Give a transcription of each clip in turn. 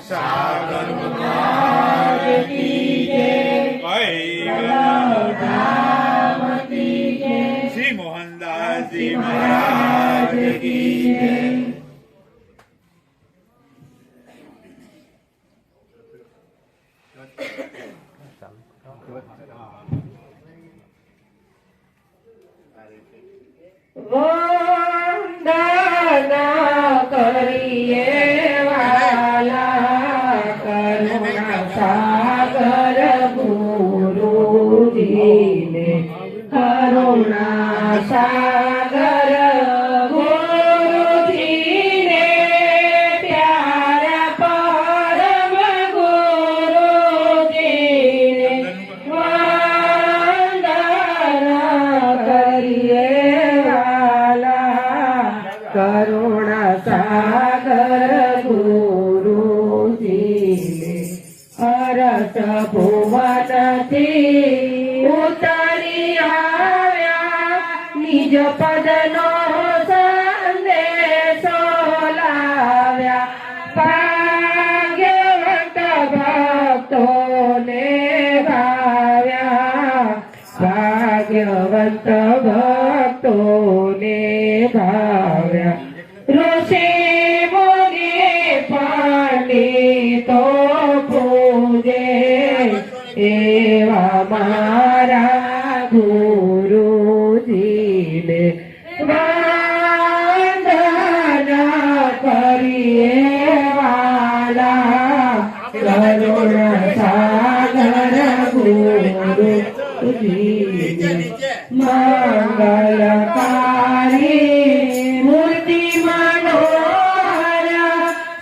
सागर महाराज की जय। श्री मोहनदास जी महाराज की जय। वंदना करिए वाला करुणा सागर गुरुजी ने करुणा सागर गुरुजी ने प्यारा परम गुरुजी ने वंदना करिए करुणा सागर गुरुजी ने अरस भुवन थी उतरी आव्या निज पदनो संदेशो लाव्या भाग्यवंत भक्तोने भाव्या भाग्यवंत भक्तोने भाव्या ऋषि मुनि पंडितो पूजे एवा मारा गुरुजी ने वंदना करिए वाला करुणा सागर गुरुजी ने मंगलकारी मूर्ति मनोहर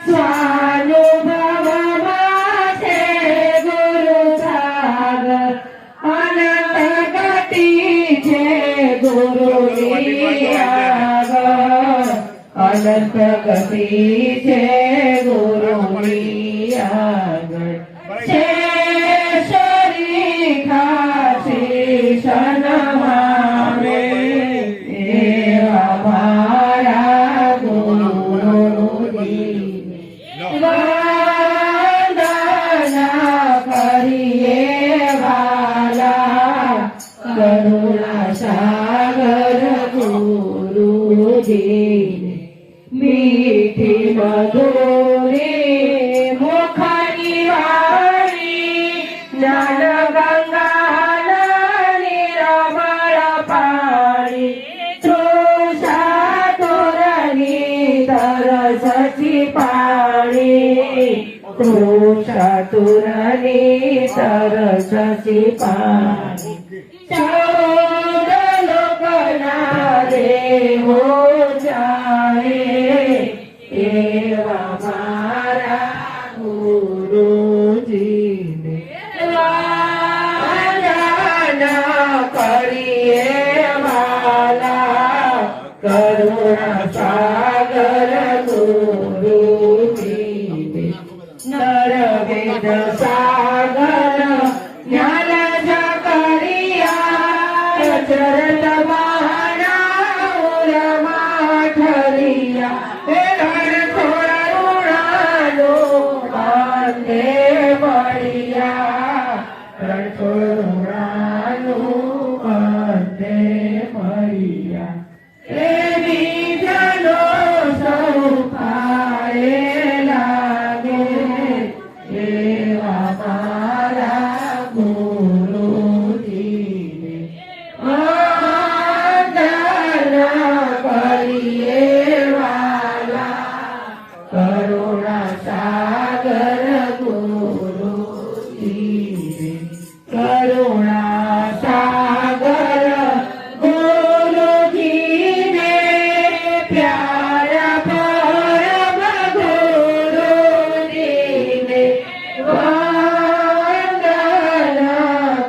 स्वानुभव मासे गुरु सागर अनंत गति छे गुरु आगर अनंत गति छे गुरु आगर शेषरी खासी सनमावे एवा मारा गुरुजी वंदना करिए वाला करुणा सागर गुरुजी मीठी मधुरी मुखनी वाणी ज्ञान गंगा निर्मल पाणी तृषा तुरनी तरसची पाणी तृषा तुरनी तरसची पाणी चौद लोकना देवो जाए एवा मारा गुरुजी ने वंदना करिए वाला करुणा सागर गुरुजी ने नर वेद सागर ज्ञान जकरिया चरत महाना उरमा ठरिया रण थोड़ा ऋणालो बांधे बढ़िया रण थोड़ा ऋणालो बांधे बढ़िया एवी जनो सौभाए लागे एवा मारा गुरुजी ने वंदना करिए वाला करुणा सागर गुरुजी ने करुणा सागर गुरुजी ने प्यारा परम गुरुजी ने वंदना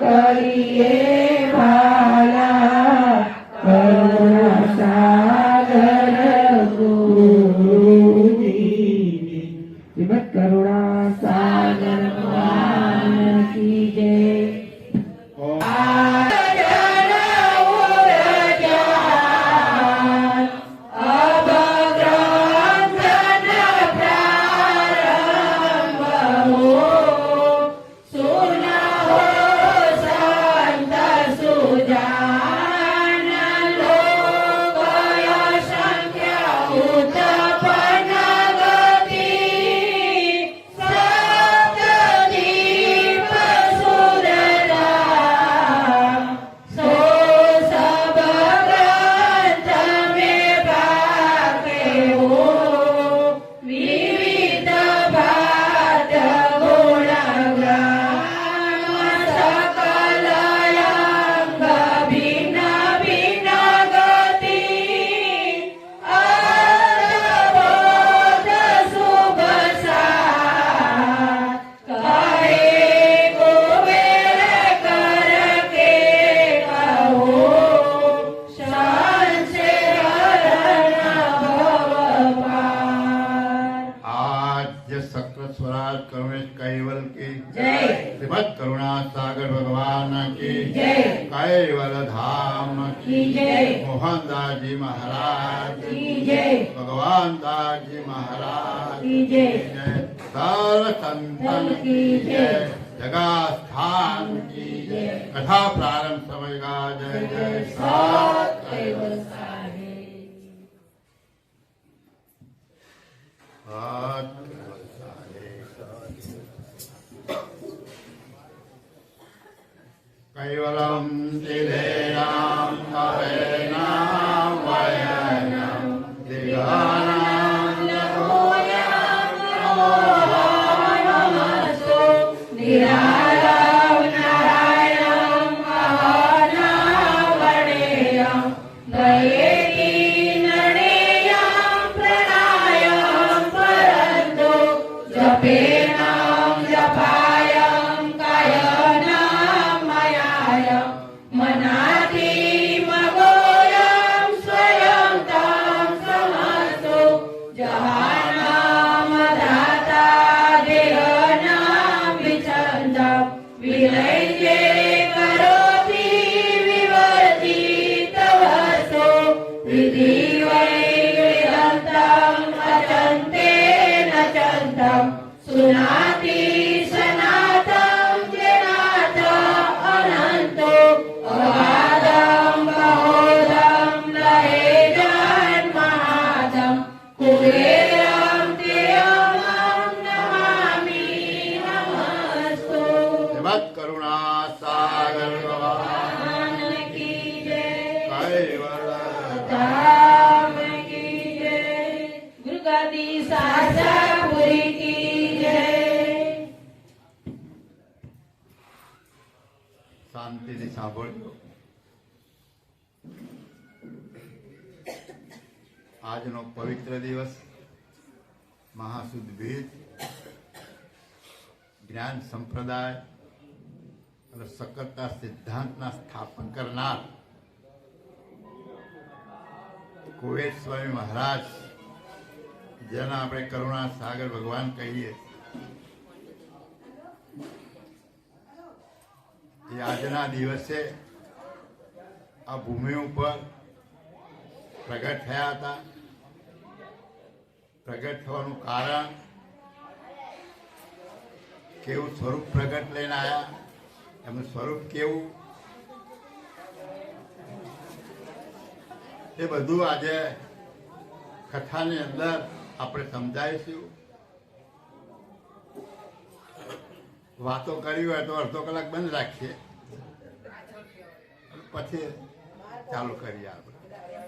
करिए वाला करुणा सागर गुरुजी ने श्रीमद् करुणा सागर भगवान की जय। अब ग्रंथन प्रारंभ स्वराज करुणेश कैवल की जय श्रीमद करुणा सागर भगवान की जय कैवल धाम की जय मोहनदास जी महाराज की जय भगवान दास जी महाराज की जय सर्व संतन की जय जगह स्थान की जय कथा प्रारंभ समय का जय जय सात कैवल साहेब कैवलम दिलेनाम कवेनाम वयनम दिगानाम निरालम नारायणम महानावणेयम दयेति नणेयम प्रणायम परन्तु जपेनाम जपायम कायनाम मयायम मनाति मगोयम स्वयं तं समस्तु जहानाम दाता देहनाम विचन्दं विलये करोति विवर्ति तवसो विधिवैर्यन्तं अचन्ते न चन्तं सुनाति सनातं जनाथ अनन्तो अगाधं महोदं लहेजन्महादं कुबेरं तेयमं नमामि नमस्तु श्रीमद करुणा सागर भगवान की जय कैवल धाम की जय गुरु गादी सासापुरी की जय શાંતિથી સાંભળજો. આજનો પવિત્ર દિવસ મહાસુદ ભેદ જ્ઞાન સંપ્રદાય અને સકરતા સિદ્ધાંતના સ્થાપન કરનાર કુવેર સ્વામી મહારાજ જેના આપણે કરુણા સાગર ભગવાન કહીએ એ આજના દિવસે આ ભૂમિ ઉપર પ્રગટ થયા હતા. પ્રગટ થવાનું કારણ કેવું સ્વરૂપ પ્રગટ લઈને આવ્યા, એમનું સ્વરૂપ કેવું, એ બધું આજે કથાની અંદર આપણે સમજાવીશું. વાતો કરી હોય તો અડધો કલાક બંધ રાખીએ, પછી ચાલુ કરીએ. આપણે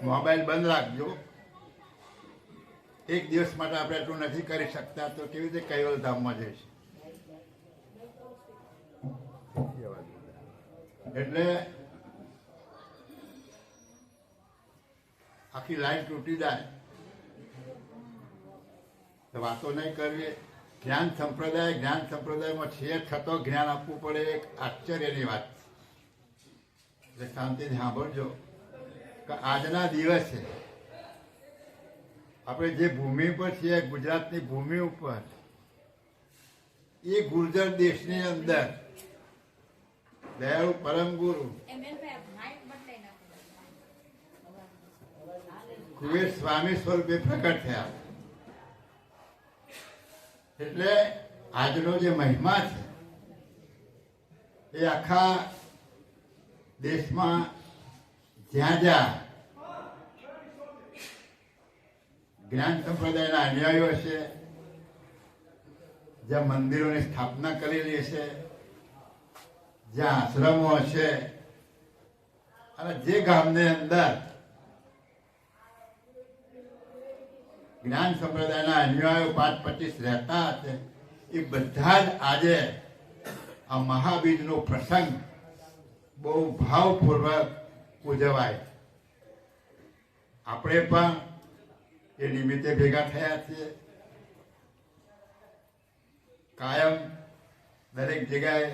મોબાઈલ બંધ રાખજો. એક દિવસ માટે આપણે એટલું નથી કરી શકતા તો કેવી રીતે કૈવલ ધામમાં જઈશું? એટલે આખી લાઈન તૂટી જાય તો વાતો નહીં કરવી. જ્ઞાન સંપ્રદાયમાં છે છતો જ્ઞાન આપવું પડે, એક આશ્ચર્યની વાત છે. એટલે શાંતિથી સાંભળજો કે આજના દિવસે આપણે જે ભૂમિ પર છીએ, ગુજરાતની ભૂમિ ઉપર, એ ગુર્જર દેશની અંદર દયાળુ પરમ ગુરુ કુબેર સ્વામી સ્વરૂપે પ્રગટ થયા. એટલે આજનો જે મહિમા છે એ આખા દેશમાં જ્યાં જ્યાં જ્ઞાન સંપ્રદાયના અનુયાયીઓ છે, જ્યાં મંદિરોની સ્થાપના કરેલી છે, જ્યાં આશ્રમો છે, અને જે ગામની અંદર જ્ઞાન સંપ્રદાયના અનુયાયીઓ 5-25 રહેતા હશે, એ બધા જ આજે આ મહાબીજનો પ્રસંગ બહુ ભાવપૂર્વક ઉજવાય. આપણે પણ એ નિમિત્તે ભેગા થયા છીએ. કાયમ દરેક જગ્યાએ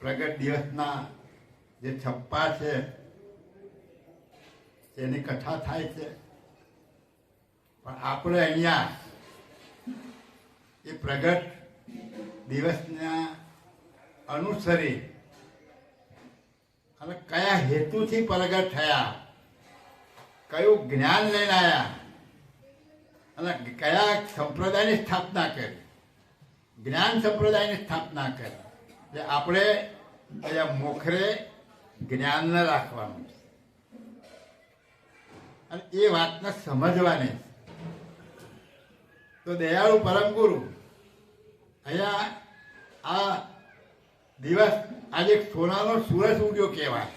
પ્રગટ દિવસના જે છપ્પા છે એની કથા થાય છે. પણ આપણે અહીંયા એ પ્રગટ દિવસના અનુસરી અને કયા હેતુથી પ્રગટ થયા, કયું જ્ઞાન લઈને આવ્યા અને કયા સંપ્રદાયની સ્થાપના કરી, જ્ઞાન સંપ્રદાયની સ્થાપના કરી. જે આપણે અહીંયા મોખરે જ્ઞાનને રાખવાનું છે અને એ વાતને સમજવાની. તો દયાળુ પરમ ગુરુ અહીંયા આ દિવસ આજે સોનાનો સૂરજ ઉગ્યો કહેવાય.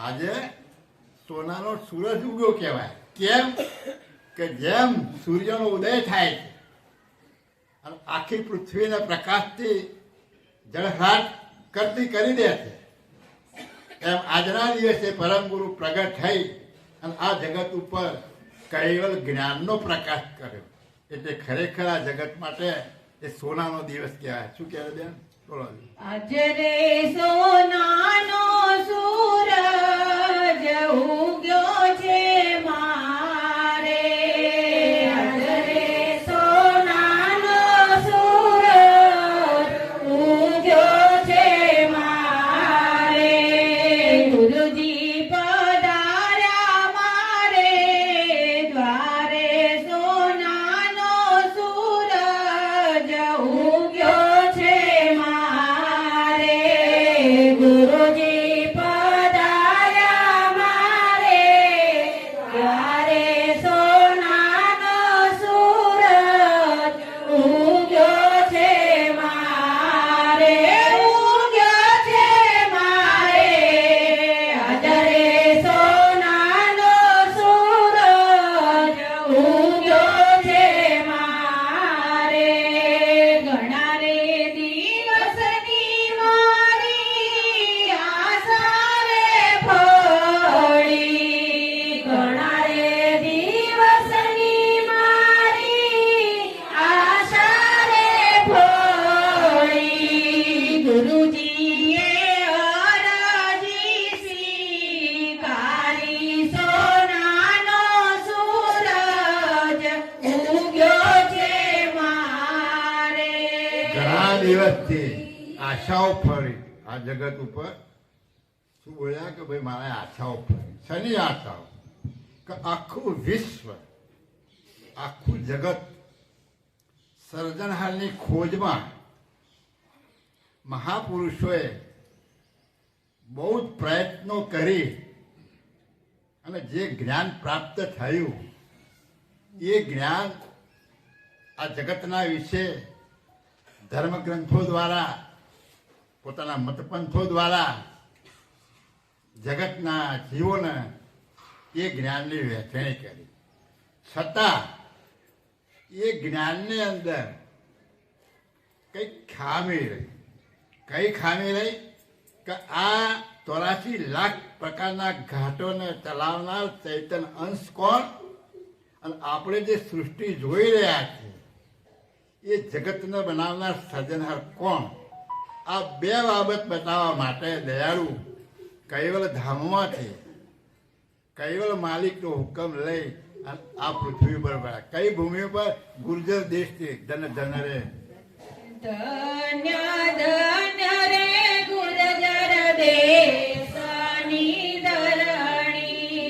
આજે સોનાનો સૂરજ ઉગ્યો કહેવાય. કેમ કે જેમ સૂર્યનો ઉદય થાય છે અને આખી પૃથ્વીના પ્રકાશથી ઝળહળાટ કરતી કરી દે છે, એમ આજના દિવસે પરમ ગુરુ પ્રગટ થઈ અને આ જગત ઉપર કૈવલ જ્ઞાનનો પ્રકાશ કર્યો. એટલે ખરેખર આ જગત માટે એ સોનાનો દિવસ કહેવાય. શું કહેવાય બેન? બોલો. આજે રે સોનાનો સૂરજ ઉગ્યો છે મારે, આજે રે સોનાનો સૂરજ ઉગ્યો છે મારે. ગુરુજી પધાર્યા મારે દ્વારે, સોનાનો સૂરજ ઉગ્યો છે મારે. ગુરુજી પધાર્યા મારે દ્વારે, સોનાનો સૂરજ ઉગ્યો છે મારે. ઉગ્યો છે મારે, આજે સોનાનો સૂરજ ઉગ્યો છે મારે. ઘણા રે દિવસની મારી આશા રે ફળી, ઘણા રે દિવસની મારી આશા રે ફળી. ગુરુજીએ અરજી સ્વીકારી, સોનાનો સૂરજ ઉગ્યો છે મારે. ઘણા દિવસથી આશાઓ ફરી આ જગત ઉપર. શું બોલ્યા કે ભાઈ મારે આશાઓ ફરી. શની આશાઓ? કે આખું વિશ્વ, આખું જગત સર્જનહારની ખોજમાં મહાપુરુષોએ બહુ જ પ્રયત્નો કરી અને જે જ્ઞાન પ્રાપ્ત થયું એ જ્ઞાન આ જગતના વિશે ધર્મગ્રંથો દ્વારા, પોતાના મતપંથો દ્વારા જગતના જીવોને એ જ્ઞાનની વહેંચણી કરી. છતાં એ જ્ઞાનની અંદર કંઈક ખામી રહી. કઈ ખામી રહી? કે આ 84 લાખ પ્રકારના ઘાટોને ચલાવનાર ચૈતન્ય અંશ કોણ અને આપણે જે સૃષ્ટિ જોઈ રહ્યા છીએ એ જગતને બનાવનાર સર્જનહાર કોણ? આ બે બાબત બતાવવા માટે દયાળુ કૈવલ ધામમાંથી કૈવલ માલિકનો હુકમ લઈ અને આ પૃથ્વી પર પડ્યા. કઈ ભૂમિ પર? ગુર્જર દેશથી. ધન ધન રે ધન્ય ધન્ય રે ગુર્જર દેશની ધરણી,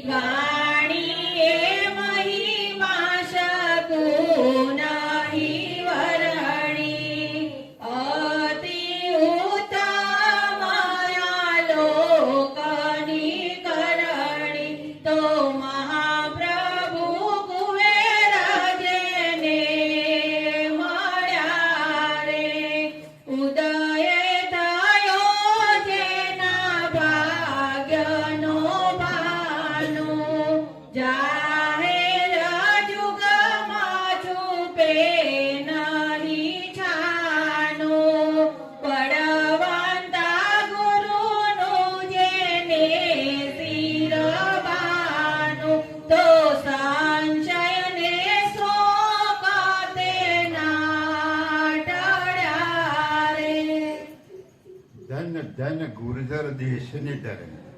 ગાણી એ મહિમા શકું નહીં વરણી. અતિ ઉત્તમ આ લોકની કરણી, તો મહાપ્રભુ કુબેર જેને મળ્યા રે. ઉદય થયો જેના ભાગ્યનો ભાનો, જાહેર જુગમાં છુપે નહીં છાનો. બળવંતા ગુરુનું જેને શિરબાનું, તો સંશયને શોક તેના ટળ્યા રે. ધન ધન ગુર્જર દેશની ધરણી.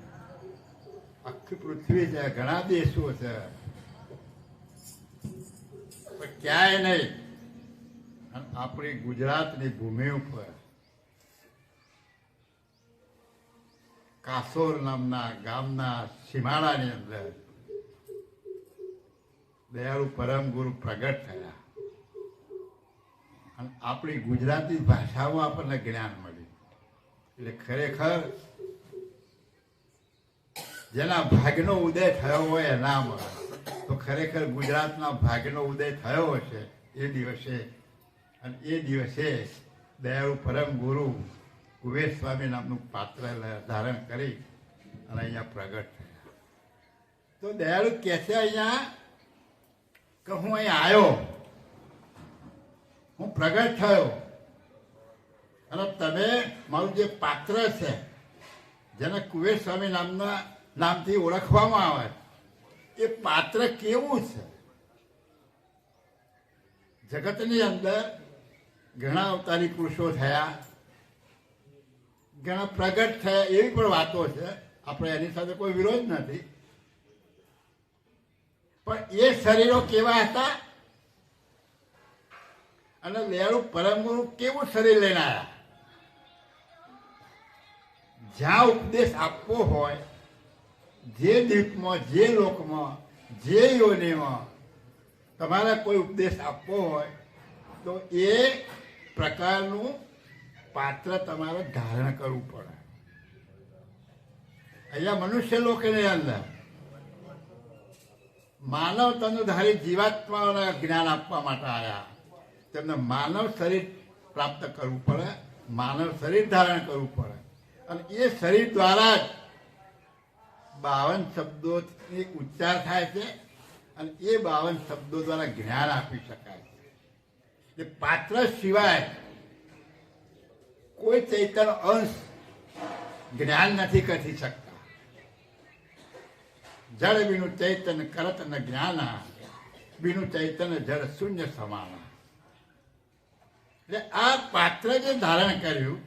આખી પૃથ્વી છે, ઘણા દેશો છે, પણ ક્યાંય નહીં આપણી ગુજરાતની ભૂમિ ઉપર કાસોર નામના ગામના સીમાડાની અંદર દયાળુ પરમ ગુરુ પ્રગટ થયા અને આપણી ગુજરાતી ભાષામાં આપણને જ્ઞાન મળ્યું. એટલે ખરેખર જેના ભાગનો ઉદય થયો હોય એનામાં તો ખરેખર ગુજરાતના ભાગનો ઉદય થયો હશે એ દિવસે. અને એ દિવસે દયાળુ પરમ ગુરુ કુબેર સ્વામી નામનું પાત્ર ધારણ કરી અને અહીંયા પ્રગટ થયા. તો દયાળુ કહે છે અહીંયા કે હું અહીં આવ્યો, હું પ્રગટ થયો અને તમે મારું જે પાત્ર છે જેને કુબેર સ્વામી નામથી ઓળખવામાં આવે એ પાત્ર કેવું છે. જગતની અંદર ઘણા અવતારી પુરુષો થયા, ઘણા પ્રગટ થયા, એવી પણ વાતો છે. આપણે એની સાથે કોઈ વિરોધ નથી, પણ એ શરીરો કેવા હતા અને દયાળુ પરમ ગુરુ કેવું શરીર લઈને આવ્યા. જ્યાં ઉપદેશ આપવો હોય, જે દીપમાં, જે લોકમાં, જે યોનિમાં તમારે કોઈ ઉપદેશ આપવો હોય તો એ પ્રકારનું પાત્ર તમારે ધારણ કરવું પડે. અહીંયા મનુષ્ય લોકની અંદર માનવ તનુધારી જીવાત્માઓને જ્ઞાન આપવા માટે આવ્યા. તેમને માનવ શરીર પ્રાપ્ત કરવું પડે, માનવ શરીર ધારણ કરવું પડે અને એ શરીર દ્વારા જ 52 શબ્દોની ઉચ્ચાર થાય છે અને એ 52 શબ્દો દ્વારા જ્ઞાન આપી શકાય છે. એ પાત્ર સિવાય કોઈ ચૈતન્ય અંશ જ્ઞાન નથી કરી શકતા. જળ બીનું ચૈતન્ય કરત ન જ્ઞાન, બીનું ચૈતન્ય જળ શૂન્ય સમાન. એટલે આ પાત્ર જે ધારણ કર્યું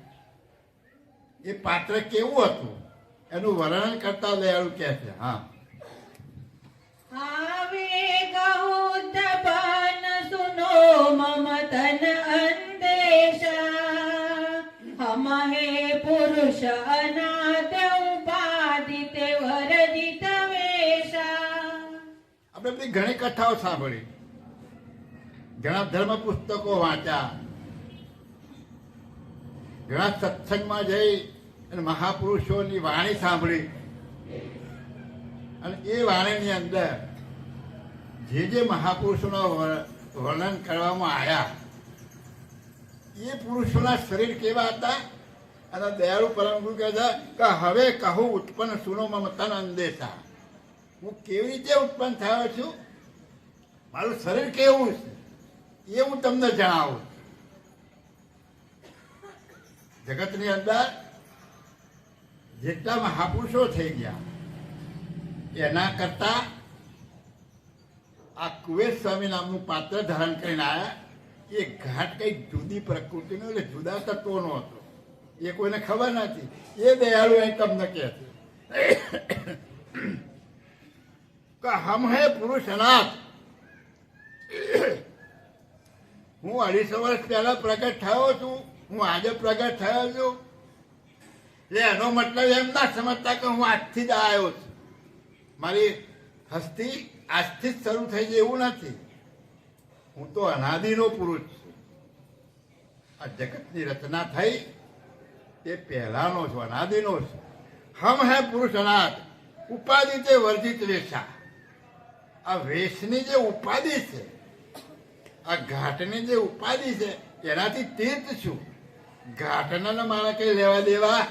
એ પાત્ર કેવું હતું એનું વર્ણન કરતા દયાળુ કહે છે. હા, આવે ગૌતપન સુનો મમ તન અંદેશા, હમ હે પુરુષ અનાદ્ય ઉપાદિતે વરદિત વેશા. આપણે બધી ઘણી કથાઓ સાંભળી, ઘણા ધર્મ પુસ્તકો વાંચ્યા, ઘણા સત્સંગમાં જઈ અને મહાપુરુષોની વાણી સાંભળી અને એ વાણીની અંદર જે મહાપુરુષોના વર્ણન કરવામાં આવ્યા એ પુરુષોના શરીર કેવા હતા. અને દયાળુ પરમ ગુરુ કહે છે કે હવે કહું ઉત્પન્ન સુનો મમ તન અંદેશા. હું કેવી રીતે ઉત્પન્ન થયો છું, મારું શરીર કેવું છે એ હું તમને જણાવું. જગતની અંદર જેટલા મહાપુરુષો થઈ ગયા એના કરતા આ કુબેર સ્વામી નામનું પાત્ર ધારણ કરીને આવ્યા. એ ઘાટ કઈ જુદી પ્રકૃતિનો એટલે જુદા તત્વોનો હતો, એ કોઈને ખબર નથી. એ દયાળુ અહીં તમને કહે છે હમ હે પુરુષ અનાથ. હું 250 વર્ષ પહેલા પ્રગટ થયો છું, હું આજે પ્રગટ થયો છું. એટલે એનો મતલબ એમ ના સમજતા કે હું આજથી જ આવ્યો છું, મારી હસ્તી આજથી જ શરૂ થઈ જાય એવું નથી. હું તો અનાદિનો પુરુષ છું. આ જગતની રચના થઈ તે પહેલાનો છું, અનાદિનો છું. હમ હે પુરુષ અનાદ ઉપાધિ તે વર્જિત વેશા. આ વેશની જે ઉપાધિ છે, આ ઘાટની જે ઉપાધિ છે એનાથી તીર્થ છું. ઘાટના મારે કઈ લેવા દેવા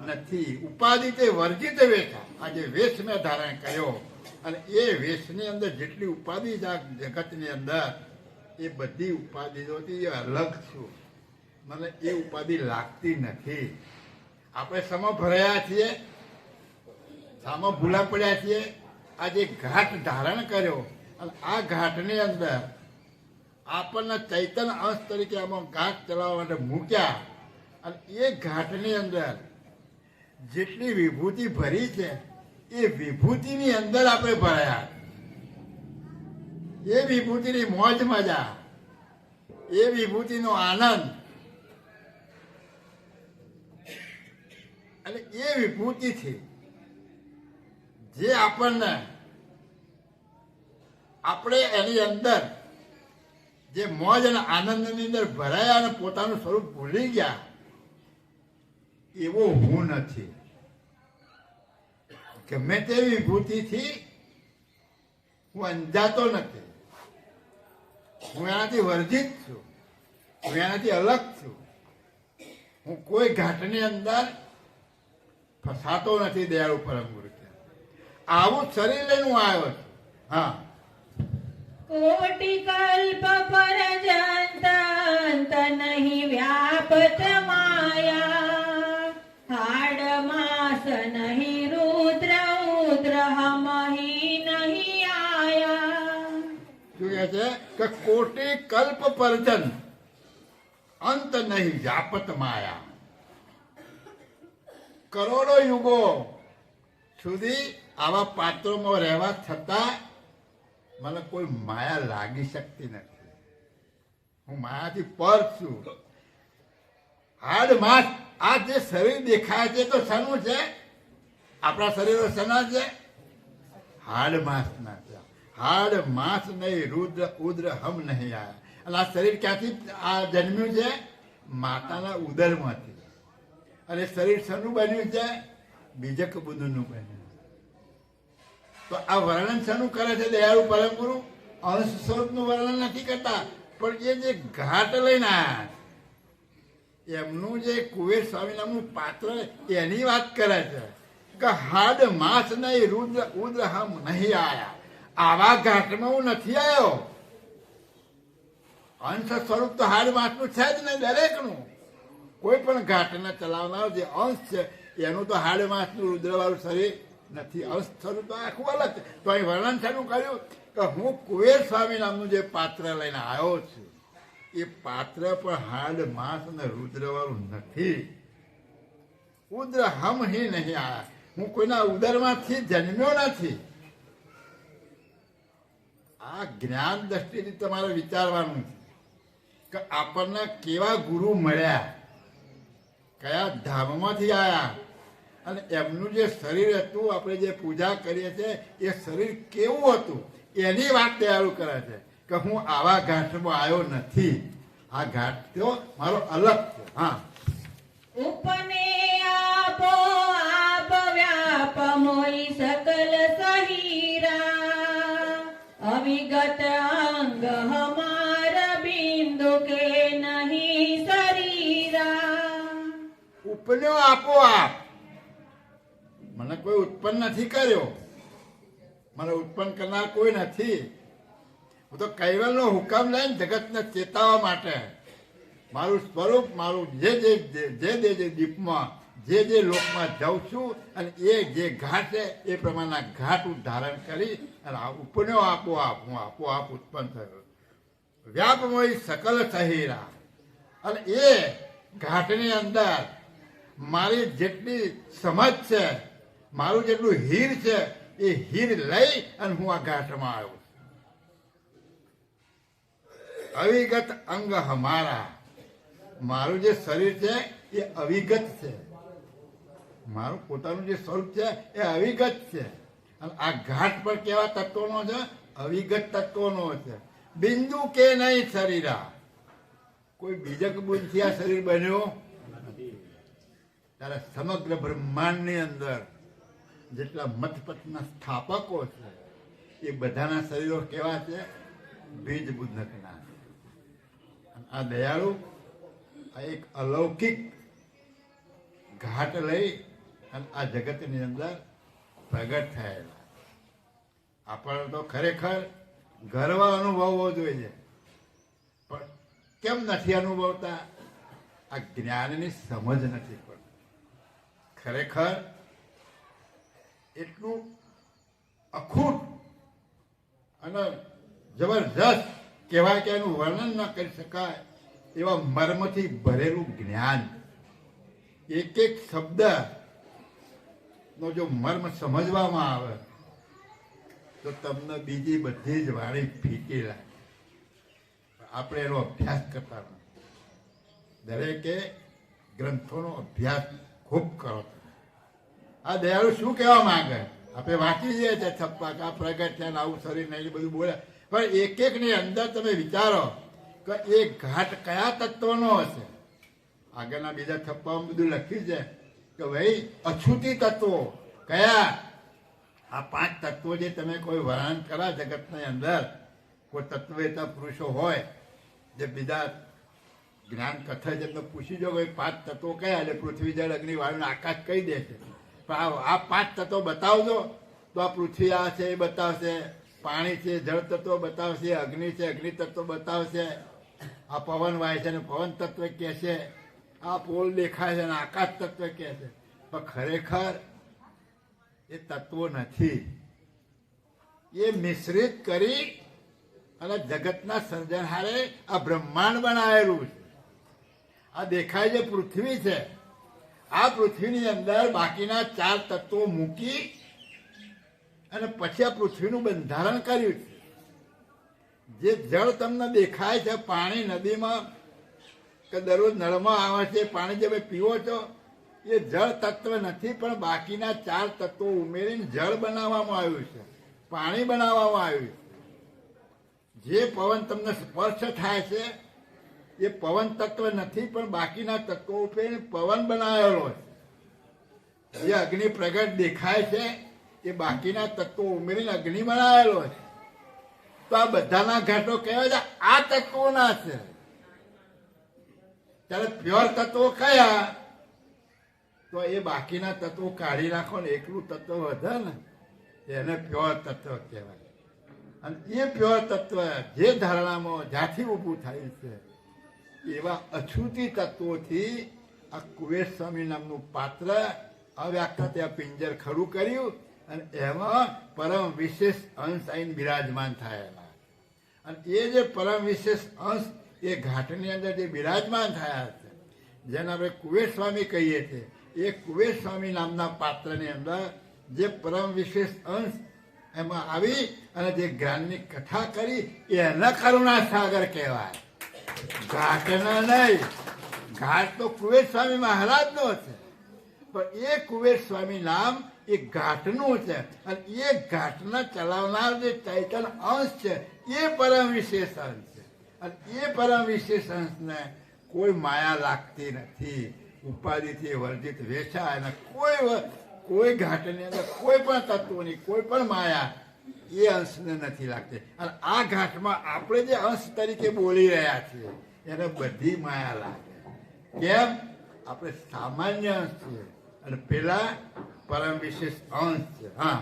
નથી. ઉપાધિ તે વર્જિત વેશા. આ જે વેશ મેં ધારણ કર્યો અને એ વેશની અંદર જેટલી ઉપાધિ છે આ જગતની અંદર એ બધી ઉપાધિઓથી અલગ છું. મને એ ઉપાધિ લાગતી નથી. આપણે સમો ભરાયા છીએ, સામો ભૂલા પડ્યા છીએ. આ જે ઘાટ ધારણ કર્યો અને આ ઘાટની અંદર આપણને ચૈતન્ય અંશ તરીકે આમાં ઘાટ ચલાવવા માટે મૂક્યા અને એ ઘાટની અંદર જેટલી વિભૂતિ ભરી છે એ વિભૂતિની અંદર આપણે ભરાયા. એ વિભૂતિની મોજ મજા એ વિભૂતિનો આનંદ અને એ વિભૂતિથી જે આપણને આપણે એની અંદર જે મોજ અને આનંદની અંદર ભરાયા અને પોતાનું સ્વરૂપ ભૂલી ગયા એવો હું નથી. ગમે તે વિભૂતિથી હું અંજાતો નથી. હું એનાથી વર્જિત છું. હું એનાથી અલગ છું. હું કોઈ ઘાટની અંદર ફસાતો નથી. દયાળુ પરમ ગુરુ કે આવું શરીર લઈને હું આવ્યો છું. હા, કોટી કલ્પ પર્યંત અંત નહીં વ્યાપત માયા, હાડ માસ નહીં રુદ્ર ઉદ્ર હમહી નહીં આયા. શું કહે છે કે કોટી કલ્પ પર્જન અંત નહીં વ્યાપત માયા. કરોડો યુગો સુધી આવા પાત્રોમાં રહેવા છતાં મને કોઈ માયા લાગી શકતી નથી. હું માયાથી પર છું. હાડ માસ આ જે શરીર દેખાય છે તો શાનું છે? આપણા શરીરો શાના છે? હાડ માસના છે. હાડ માસ નહીં રુદ્ર ઉદ્ર હમ નહીં આયા. અને આ શરીર ક્યાંથી આ જન્મ્યું છે? માતાના ઉદરમાંથી. અને શરીર શાનું બન્યું છે? બીજક બુદ્ધનું બન્યું. તો આ વર્ણન શાનું કરે છે દયાળુ પરમ ગુરુ? અંશ સ્વરૂપનું વર્ણન નથી કરતા, પણ એ જે ઘાટ લઈને આવ્યા એમનું જે કુવેર સ્વામી નામનું પાત્ર એની વાત કરે છે કે હાડ માસ નહીં રુદ્ર ઉદ્ર હમ નહીં આયા. આવા ઘાટમાં હું નથી આવ્યો. અંશ સ્વરૂપ તો હાડ માસનું છે જ નહીં દરેકનું. કોઈ પણ ઘાટને ચલાવનાર જે અંશ છે એનું તો હાડ માસનું રુદ્રવાળું શરીર નથી. અંશ સ્વરૂપ તો આખું અલગ છે. તો અહીં વર્ણન શરૂ કર્યું કે હું કુવેર સ્વામી નામનું જે પાત્ર લઈને આવ્યો છું એ પાત્ર પણ હાડ માસ અને રુદ્રવાળું નથી. ઉદ્ર હમ હી નહીં આયા. હું કોઈના ઉદરમાંથી જન્મ્યો નથી. આ જ્ઞાન દ્રષ્ટિથી તમારે વિચારવાનું છે કે આપણને કેવા ગુરુ મળ્યા, કયા ધામમાંથી આવ્યા, અને એમનું જે શરીર હતું આપણે જે પૂજા કરીએ છીએ એ શરીર કેવું હતું એની વાત દયાળુ કરે છે કે હું આવા ઘાટમાં આવ્યો નથી. આ ઘાટ તો મારો અલગ છે. હા, ઉપને આપો આપ વ્યાપ મોઈ સકલ સહીરા, અવિગત અંગ હમાર બિંદુ કે નહીં શરીરા. ઉપન્યો આપો આપ. મને કોઈ ઉત્પન્ન નથી કર્યો. મને ઉત્પન્ન કરનાર કોઈ નથી. હું તો કૈવલનો હુકમ લઈને જગતને ચેતવવા માટે મારું સ્વરૂપ મારું જે દીપમાં જે લોકમાં જાઉં છું અને એ જે ઘાટ છે એ પ્રમાણના ઘાટ હું ધારણ કરી અને ઉપન્યો આપોઆપ હું આપોઆપ ઉત્પન્ન થયો. વ્યાપમય સકલ સહીરા. અને એ ઘાટની અંદર મારી જેટલી સમજ છે, મારું જેટલું હીર છે એ હીર લઈ અને હું આ ઘાટમાં આવ્યો. અવિગત અંગ હમારા. મારું જે શરીર છે એ અવિગત છે. મારું પોતાનું જે સ્વરૂપ છે એ અવિગત છે. અને આ ઘાટ પર કેવા તત્વોનો છે? અવિગત તત્વોનો છે. બિંદુ કે નહીં શરીરા. કોઈ બીજક બુદ્ધિથી આ શરીર બન્યો ત્યારે સમગ્ર બ્રહ્માંડની અંદર જેટલા મતપથના સ્થાપકો છે એ બધાના શરીરો કેવા છે? બીજ બુદ્ધકના. આ દયાળુ આ એક અલૌકિક ઘાટ લઈ અને આ જગતની અંદર પ્રગટ થયેલા. આપણને તો ખરેખર ગર્વ અનુભવવો જોઈએ, પણ કેમ નથી અનુભવતા? આ જ્ઞાનની સમજ નથી પડતી. ખરેખર એટલું અખૂટ અને જબરજસ્ત કહેવાય કે એનું વર્ણન ન કરી શકાય એવા મર્મથી ભરેલું જ્ઞાન. એક એક શબ્દ નો જો મર્મ સમજવામાં આવે તો તમને બીજી બધી જ વાણી ફીકી લાગે. આપણે એનો અભ્યાસ કરતા નથી. દરેકે ગ્રંથોનો અભ્યાસ ખૂબ કરો. આ દયાળુ શું કહેવા માંગે? આપણે વાંચી જઈએ છે છપ્પા આ પ્રગટ છે ને આવું શરીર નહીં બધું બોલે, પણ એક એક ની અંદર તમે વિચારો કે એ ઘાટ કયા તત્વનો હશે. આગળના બીજા છપ્પામાં બધું લખ્યું છે કે ભાઈ અછૂતી તત્વો કયા. આ 5 તત્વો જે તમે કોઈ વર્ણન કરા જગતની અંદર, કોઈ તત્વેતા પુરુષો હોય જે બીજા જ્ઞાન કથા જેમને પૂછી જો કોઈ 5 તત્વો કયા, એટલે પૃથ્વી જળ અગ્નિ વાયુ આકાશ કહી દે છે. પણ આ 5 તત્વો બતાવજો તો આ પૃથ્વી આ છે એ બતાવશે, પાણી છે જળ તત્વો બતાવશે, અગ્નિ છે અગ્નિ તત્વો બતાવશે, આ પવન વાય છે ને પવન તત્વ કહે છે, આ પોલ દેખાય છે ને આકાશ તત્વ કહે છે. પણ ખરેખર એ તત્વો નથી. એ મિશ્રિત કરી અને જગતના સર્જનહારે આ બ્રહ્માંડ બનાવેલું છે. આ દેખાય જે પૃથ્વી છે, આ પૃથ્વીની અંદર બાકીના 4 તત્વો મૂકી અને પછી આ પૃથ્વીનું બંધારણ કર્યું છે. જે જળ તમને દેખાય છે, પાણી નદીમાં કે દરરોજ નળમાં આવે છે, પાણી જે તમે પીવો છો એ જળ તત્વ નથી, પણ બાકીના 4 તત્વો ઉમેરીને જળ બનાવવામાં આવ્યું છે, પાણી બનાવવામાં આવ્યું છે. જે પવન તમને સ્પર્શ થાય છે એ પવન તત્વ નથી, પણ બાકીના તત્વો ઉપર પવન બનાવેલો છે. જે અગ્નિ પ્રગટ દેખાય છે એ બાકીના તત્વો ઉમેરીને અગ્નિ બનાવેલો છે. તો આ બધાના ઘાટો કહેવાય છે આ તત્વોના છે. ત્યારે પ્યોર તત્વો કયા? તો એ બાકીના તત્વો કાઢી નાખો ને એકલું તત્વ વધે ને એને પ્યોર તત્વ કહેવાય. અને એ પ્યોર તત્વ જે ધારણામાં જ્યાંથી ઊભું થાય છે એવા અછૂતી તત્વોથી આ કુબેર સ્વામી નામનું પાત્ર અવ્યાખ્યાત આ પિંજર ખડું કર્યું અને એમાં પરમ વિશેષ અંશ આવીને બિરાજમાન થયેલા. અને એ જે પરમ વિશેષ અંશ એ ઘાટની અંદર જે બિરાજમાન થયા છે, જેને આપણે કુબેર સ્વામી કહીએ છીએ, એ કુબેર સ્વામી નામના પાત્રની અંદર જે પરમ વિશેષ અંશ એમાં આવી અને જે જ્ઞાનની કથા કરી એના કરુણા સાગર કહેવાય, ઘાટના નહીં. ઘાટ તો કુબેર સ્વામી મહારાજનો છે, પણ એ કુબેર સ્વામી નામ એ ઘાટનું છે. અને એ ઘાટના ચલાવનાર જે ચૈતન્ય અંશ છે એ પરમ વિશેષ અંશ છે. અને એ પરમ વિશેષ અંશને કોઈ માયા લાગતી નથી. ઉપાધિથી વર્જિત વેચાય અને કોઈ ઘાટની અંદર કોઈ પણ તત્વોની કોઈ પણ માયા એ અંશને નથી લાગતી. અને આ ઘાટમાં આપણે જે અંશ તરીકે બોલી રહ્યા છીએ એને બધી માયા લાગે. કેમ? આપણે સામાન્ય અંશ છીએ અને પેલા પરમ વિશેષ અંશ છે. હા,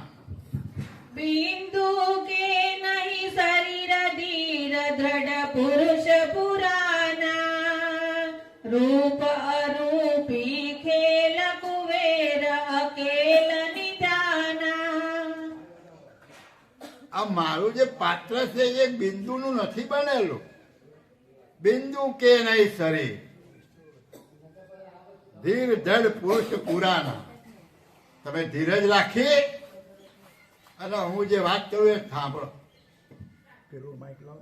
બિંદુ કે નહીં શરીર ધીર દ્રઢ પુરુષ પુરાના, રૂપ અરૂપી ખેલ કુવેર અકેલ નિધાના. આ મારું જે પાત્ર છે એ બિંદુનું નથી બનેલું. બિંદુ કે નહીં શરીર ધીર જડ પુરુષ પુરાના. તમે ધીરજ રાખી અને હું જે વાત કરું એ સાંભળો. પેલું માઇક લાવો.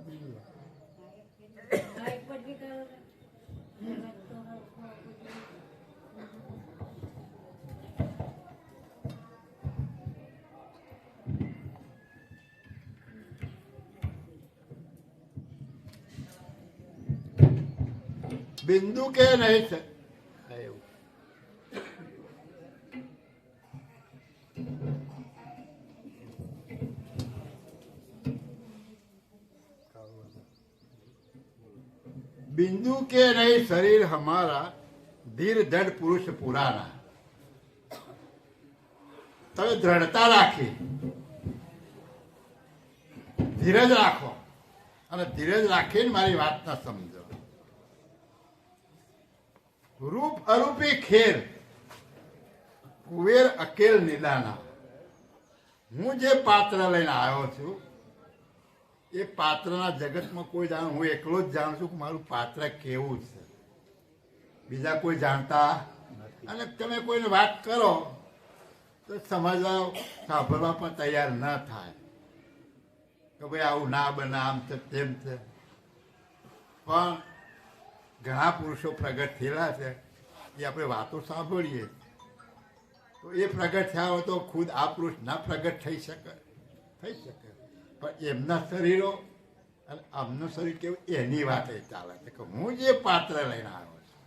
બિંદુ કે નહીં છે એવું. बिंदु के नहीं शरीर हमारा धीर दृढ़ पुरुष पुराना. તમે દ્રઢતા રાખી, ધીરજ રાખો અને ધીરજ રાખીને મારી વાતને સમજો. રૂપ અરૂપી ખેલ કુવેર અકેલ નિદાના. હું જે પાત્ર લઈને આવ્યો છું એ પાત્રના જગતમાં કોઈ જાણ, હું એકલો જ જાણું છું કે મારું પાત્ર કેવું છે. બીજા કોઈ જાણતા નથી. અને તમે કોઈને વાત કરો તો સમજવા સાંભળવા પણ તૈયાર ન થાય કે ભાઈ આવું ના બને, આમ છે તેમ છે. પણ ઘણા પુરુષો પ્રગટ થયેલા છે એ આપણે વાતો સાંભળીએ તો એ પ્રગટ થયા હોય તો ખુદ આ પુરુષ ના પ્રગટ થઈ શકે પણ એમના શરીરો અને આમનું શરીર કેવું એની વાત એ ચાલે છે કે હું જે પાત્ર લઈને આવ્યો છું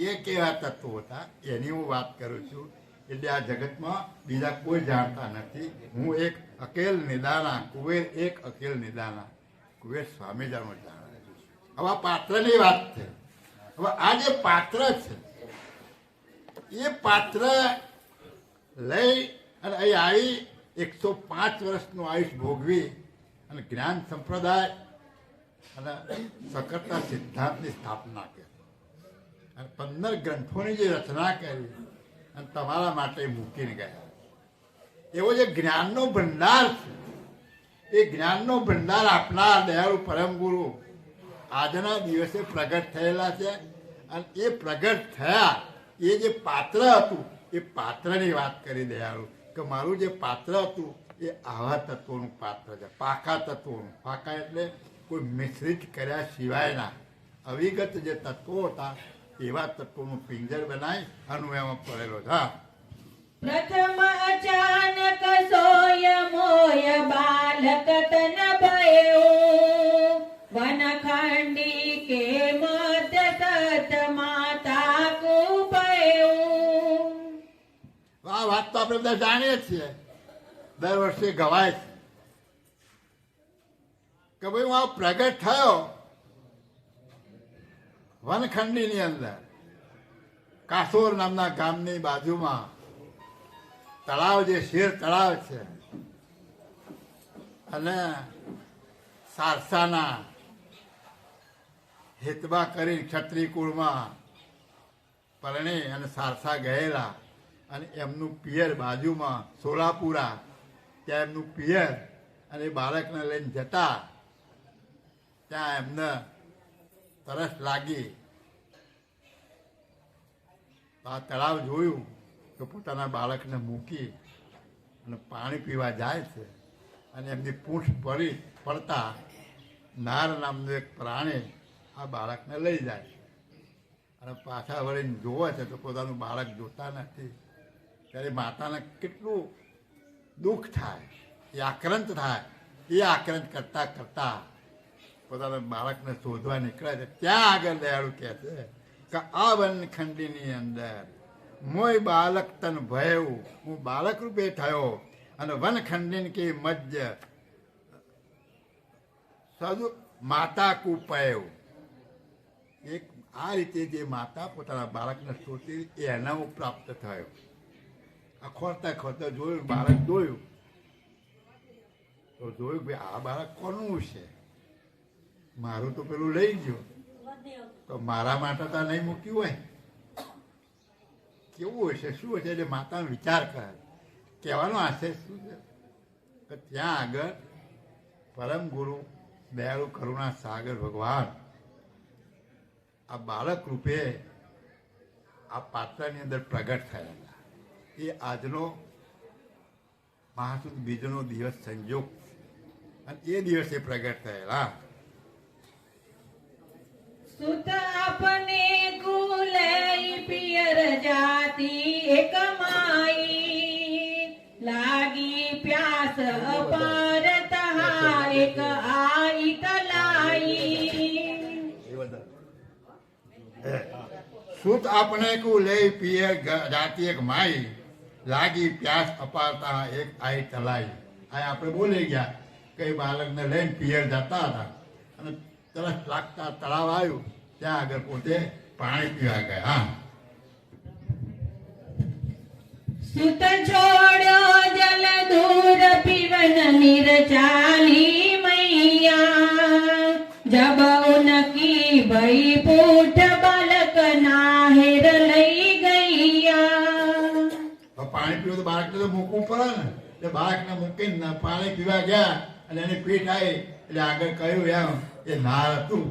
એ કેવા તત્વો હતા એની હું વાત કરું છું. એટલે આ જગતમાં બીજા કોઈ જાણતા નથી. હું એક અકેલ નિદાના કુબેર, એક અકેલ નિદાના કુબેર સ્વામી જાણો જાણે. હવે આ પાત્રની વાત છે. હવે આ જે પાત્ર છે એ પાત્ર લઈ અને અહીં આવી 105 વર્ષનું આયુષ ભોગવી અને જ્ઞાન સંપ્રદાય અને સકર્તા સિદ્ધાંતની સ્થાપના કરી અને 15 ગ્રંથોની જે રચના કરી અને તમારા માટે મૂકીને ગયા. એવો જે જ્ઞાનનો ભંડાર છે એ જ્ઞાનનો ભંડાર આપનાર દયાળુ પરમ ગુરુ આજના દિવસે પ્રગટ થયેલા છે. અને એ પ્રગટ થયા એ જે પાત્ર હતું એ પાત્રની વાત કરી દયાળુ કે મારું જે પાત્ર હતું એ આવા તત્વોનું પાત્ર છે, પાકા તત્વોનું. પાકા એટલે કોઈ મિશ્રિત કર્યા સિવાયના અવિગત જે તત્વો હતા એવા તત્વોનું પિંજર બનાવી અને એમાં પડેલો છે. પ્રથમ અચાનક સોય મોય બાલક તન ભયો વનખંડી કે મધ્ય સત માતા કુપયો. આ વાત તો આપણે બધા જાણીએ છીએ, દર વર્ષે ગવાય છે કે ભાઈ હું આ પ્રગટ થયો વનખંડીની અંદર કાસોર નામના ગામની બાજુમાં તળાવ જે શેર તળાવ છે અને સારસાના હેતબા કરી ક્ષત્રિય કુળમાં પરણી અને સારસા ગયેલા અને એમનું પિયર બાજુમાં સોલાપુરા, ત્યાં એમનું પિયર અને એ બાળકને લઈને જતા ત્યાં એમને તરસ લાગી. આ તળાવ જોયું તો પોતાના બાળકને મૂકી અને પાણી પીવા જાય છે અને એમની પૂંછ પડતા નાર નામનું એક પ્રાણી આ બાળકને લઈ જાય અને પાછા વળીને જોવે છે તો પોતાનું બાળક જોતા નથી. ત્યારે માતાને કેટલું દુઃખ થાય, એ આક્રાંત થાય. એ આક્રાંત કરતાં કરતાં પોતાના બાળકને શોધવા નીકળે છે. ત્યાં આગળ દયાળુ કહે છે કે આ વનખંડીની અંદર મોય બાલક તન ભયવું, હું બાળક રૂપે થયો અને વનખંડીન કે મધ્ય સદુ માતા કુપયો. એક આ રીતે જે માતા પોતાના બાળકને શોધતી એના હું પ્રાપ્ત થયો. આ ખોરતા ખોરતા જોયું, બાળક જોયું તો જોયું ભાઈ આ બાળક કોનું છે, મારું તો પેલું લઈ ગયો તો મારા માટે તો નહીં મૂક્યું હોય, કેવું હશે, શું હશે? એટલે માતાનો વિચાર કરે. કહેવાનો આશય શું છે કે ત્યાં આગળ પરમ ગુરુ દયાળુ કરુણા સાગર ભગવાન આ બાળક રૂપે આ પાત્રની અંદર પ્રગટ થયેલા. એ આજનો મહાસુદ બીજનો દિવસ સંજોગ અને એ દિવસે પ્રગટ થયેલા. સુત આપને કુલઈ પિયર જાતિ એક માઈ લાગી પ્યાસ અપાર તહા એક આઈ તલાઈ. સુત આપણે કુ લઈ પિયર જાતિ એક માઈ લાગી પ્યાસ અપારતા એક આઈ તલાઈ. આ આપણે બોલી ગયા કઈ બાળકને લઈને પિયર જતા હતા અને તરસ લાગતા તળાવ આવ્યું, ત્યાં આગળ પોતે પાણી પીવા ગયા. સુત છોડ્યો જલ દૂર પીવન નિરચાલી મૈયા જબ ઉનકી ભઈ પૂઠ બાલક નાહેર લઈ ગૈયા. પાણી પીવું તો બાળકને તો મૂકવું પડે ને, એટલે બાળકને મૂકીને પાણી પીવા ગયા અને એની પીઠ આવી એટલે આગળ કહ્યું એમ એ નાર હતું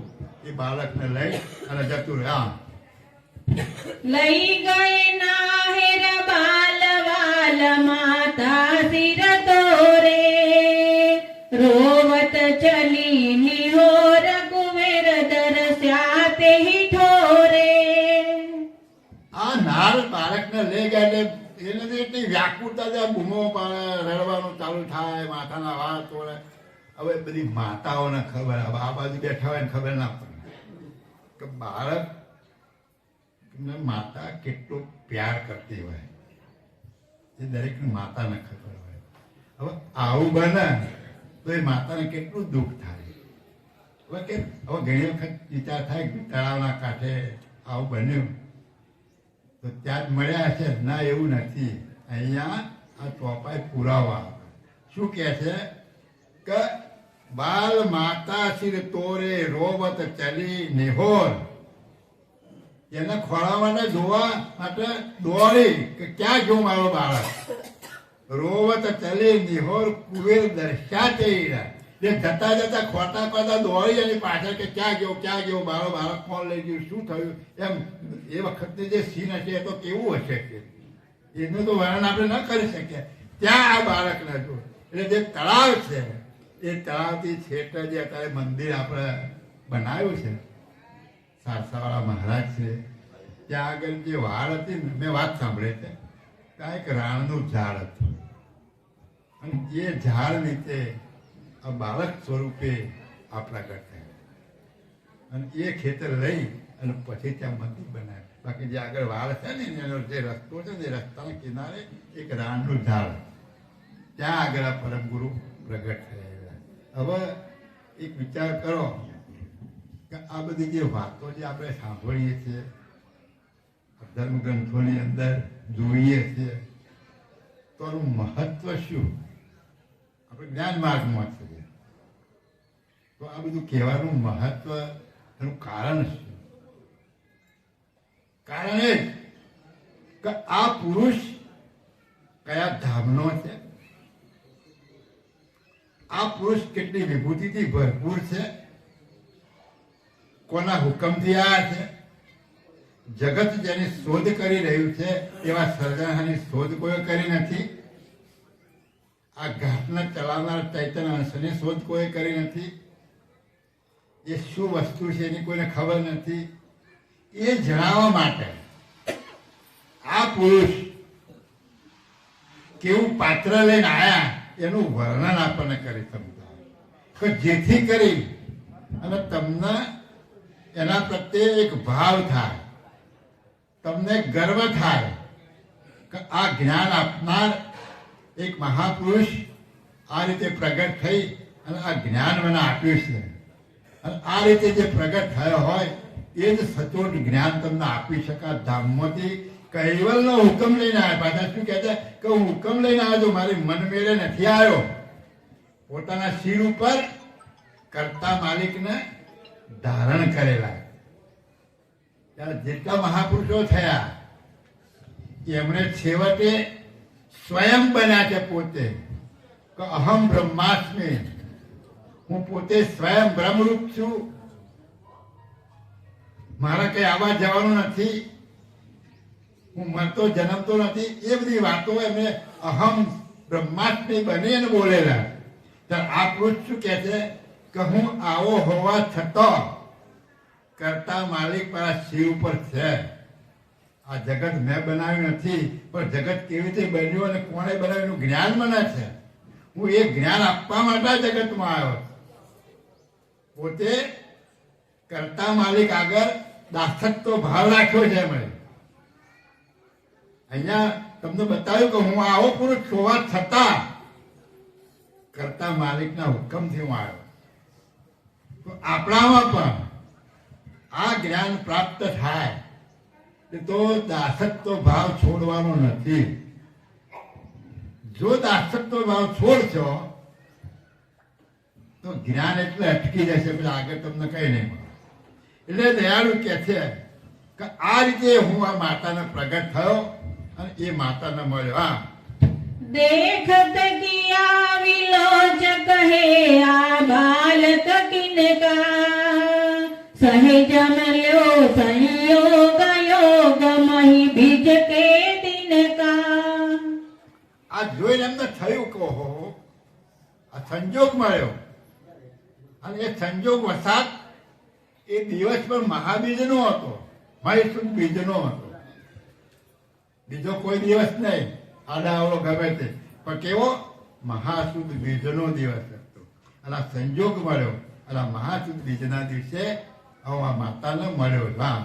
એ બાળકને લઈ અને જતું રહ્યા. લઈ ગયે નાહેર બાલ વાલ માતા સિર તોરે રોવત ચલી નિહોર બાળકને લઈ ગયા એટલે એને તો એટલી વ્યાકુળતા છે, બૂમો પાડે, રડવાનું ચાલુ થાય, માથાના વાળ તોડે. હવે બધી માતાઓને ખબર, હવે આ બાજુ બેઠા હોય ને ખબર ના પડે કે બાળક માતા કેટલો પ્યાર કરતી હોય, એ દરેકની માતાને ખબર હોય. હવે આવું બને તો એ માતાને કેટલું દુઃખ થાય. હવે ઘણી વખત વિચાર થાય કે તળાવના કાંઠે આવું બન્યું તો ત્યાં જ મળ્યા છે. ના, એવું નથી. અહીંયા આ ચોપાઈ પુરાવા શું કહે છે કે બાલ માતા શિર તોરે રોવત ચલી નિહોર. એને ખોળાવાને જોવા માટે દોડી કે ક્યાં જો મારો બાળક. રોવત ચલી નિહોર કુવેર દર્શાતે. એ જતા જતા ખોટા ખોટા દોડી એની પાછળ કે ક્યાં ગયો મારો બાળક, કોણ લઈ ગયું, શું થયું, એમ. એ વખતની જે સીન હશે એ તો કેવું હશે કે એનું તો વર્ણન આપણે ન કરી શકીએ. ત્યાં આ બાળકને જો એટલે જે તળાવ છે એ તળાવથી છેટે જે અત્યારે મંદિર આપણે બનાવ્યું છે, સારસાવાળા મહારાજ છે, ત્યાં આગળ જે વાડ હતી ને, મેં વાત સાંભળી છે, ત્યાં એક રાણનું ઝાડ હતું અને એ ઝાડ નીચે આ બાળક સ્વરૂપે આ પ્રગટ થયા અને એ ખેતર લઈ અને પછી ત્યાં મંદિર બનાવ્યું. બાકી જે આગળ વાડ છે ને એનો જે રસ્તો છે ને, એ રસ્તાના કિનારે એક રાણનું ઝાડ, ત્યાં આગળ આ પરમ ગુરુ પ્રગટ થયા. હવે એક વિચાર કરો કે આ બધી જે વાતો જે આપણે સાંભળીએ છીએ, ધર્મ ગ્રંથોની અંદર જોઈએ છીએ, તો એનું મહત્વ શું? આપણે જ્ઞાન માર્ગમાં છીએ તો આ બધું કહેવાનું મહત્વ, એનું કારણ શું? કારણ એ કે આ પુરુષ કયા ધામનો છે, આ પુરુષ કેટલી વિભૂતિથી ભરપૂર છે, કોના હુકમથી આ છે, જગત જેની શોધ કરી રહ્યું છે એવા સર્જનહારની શોધ કોઈ કરી નથી, આ ઘાટને ચલાવનાર ચૈતન્ય અંશની શોધ કોઈ કરી નથી, એ શું વસ્તુ છે એની કોઈને ખબર નથી. એ જણાવવા માટે આ પુરુષ કેવું પાત્ર લઈને આવ્યા એનું વર્ણન આપણને કરી સમજાવે કે જેથી કરી અને તમને એના પ્રત્યે એક ભાવ થાય, તમને ગર્વ થાય કે આ જ્ઞાન આપનાર એક મહાપુરુષ આ રીતે પ્રગટ થઈ અને આ જ્ઞાન મને આપ્યું છે. અને આ રીતે જે પ્રગટ થયો હોય એ જ સચોટ જ્ઞાન તમને આપી શકા. ધામમાંથી કૈવલનો હુકમ લઈને આવ્યા. પાછા શું કહે છે કે હું હુકમ લઈને આવ્યો છું, મારી મન મેળે નથી આવ્યો. પોતાના શિર ઉપર કરતા માલિકને ધારણ કરેલા. ત્યારે જેટલા મહાપુરુષો થયા એમણે છેવટે સ્વયં બન્યા છે પોતે કે અહમ બ્રહ્માસ્મિ, હું પોતે સ્વયં બ્રહ્મરૂપ છું, મારા કઈ આવવા જવાનું નથી, હું મરતો જન્મતો નથી. એ બધી વાતો એમને અહમ બ્રહ્માસ્મિ બની અને બોલેલા. ત્યારે આ પુરુષ શું કહે છે કે હું આવો હોવા છતાં કરતા માલિક મારા શિર ઉપર છે. આ જગત મેં બનાવ્યું નથી, પણ જગત કેવી રીતે બન્યું અને કોણે બનાવ્યું એનું જ્ઞાન મને છે. હું એ જ્ઞાન આપવા માટે જગતમાં આવ્યો છું. પોતે કરતા માલિક આગળ દાસત્વ ભાવ રાખ્યો છે એમણે. અહીંયા તમને બતાવ્યું કે હું આવો પુરુષ હોવા છતાં કરતા માલિકના હુકમથી હું આવ્યો. તો આપણામાં પણ આ જ્ઞાન પ્રાપ્ત થાય તો દાસત્વ ભાવ છોડવાનો નથી. જો દાસત્વ ભાવ છોડશો તો જ્ઞાન એટલે અટકી જશે, પછી આગળ તમને કઈ નહીં મળે. એટલે દયાળુ કે છે કે આ રીતે હું આ માતાને પ્રગટ થયો અને એ માતાને મળ્યો. હા, देखत किया विलोच कहे आ बालक किनका, सहेज मल्यो संयोग योग मही बीज के दिनका. આ જોઈને એમને થયું કહો આ સંજોગ મળ્યો અને એ સંજોગ વસાત એ દિવસ પર મહાબીજનો હતો, મહેસુદ બીજનો હતો. બીજો કોઈ દિવસ નહીં, આડાઅવળો ગમે તે, પણ કેવો મહાસુદ બીજનો દિવસ હતો. અને આ સંજોગ મળ્યો અને આ મહાસુદ બીજના દિવસે હવે આ માતાને મળ્યો. રામ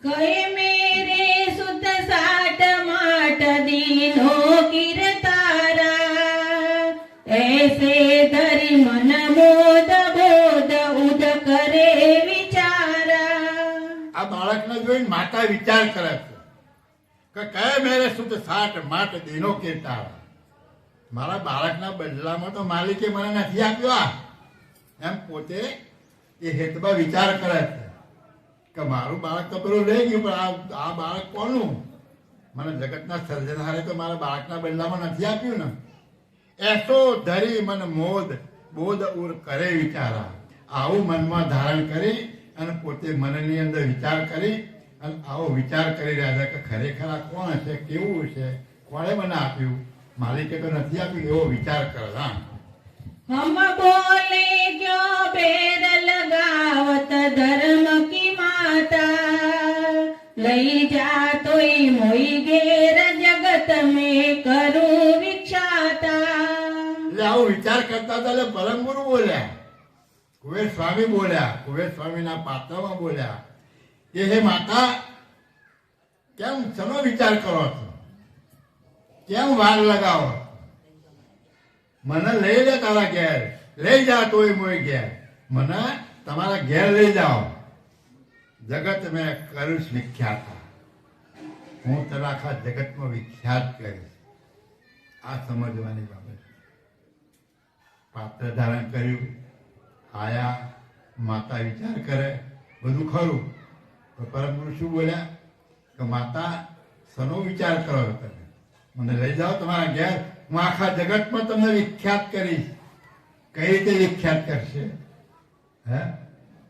કહે મેરે સુત સાટ માટ દીનો કિરતારા, ऐसे धरि मन मोद बोध उद करे विचारा. આ બાળકને જોઈને માતા વિચાર કરે છે કે કયા મેરે શુદ્ધ સાટ માટ દીનો કીર્તાળા, મારા બાળકના બદલામાં તો માલિકે મને નથી આપ્યો આ, એમ પોતે એ હેતમાં વિચાર કરે છે કે મારું બાળક તો પેલું લઈ ગયું, પણ આ બાળક કોનું? મને જગતના સર્જનહારે તો મારા બાળકના બદલામાં નથી આપ્યું ને. એસો ધરી મન મોદ બોધ ઉર કરે વિચારા, આવું મનમાં ધારણ કરી અને પોતે મનની અંદર વિચાર કરી અને આવો વિચાર કરી રહ્યા છે કે ખરેખર આ કોણ હશે, કેવું છે, કોણે મને આપ્યું, માલિકે તો નથી આપ્યું, એવો વિચાર કરે. હા हम बोले क्यों पैर लगावत धर्म की माता, लई जा तोई मोई घेर जगत में करूं विख्याता. એટલે આવો વિચાર કરતા હતા એટલે પરમ ગુરુ બોલ્યા, કુબેર સ્વામી બોલ્યા, કુબેર સ્વામીના પાત્રમાં બોલ્યા કે હે માતા, કેમ શેનો વિચાર કરો છો, કેમ વાર લગાવો, મને લઈ લે તારા ઘેર, લઈ જા તોય મોય ઘેર, મને તમારા ઘેર લઈ જાઓ, જગત મેં કરીશ વિખ્યાત, હું તને આખા જગતમાં વિખ્યાત કરીશ. આ સમજવાની બાબત. પાત્ર ધારણ કર્યું, આયા, માતા વિચાર કરે, બધું ખરું, પણ પરમ ગુરુ શું બોલ્યા કે માતા શેનો વિચાર કરો તમે, મને લઈ જાઓ તમારા ઘેર, હું આખા જગતમાં તમને વિખ્યાત કરીશ. કઈ રીતે વિખ્યાત કરશે? હે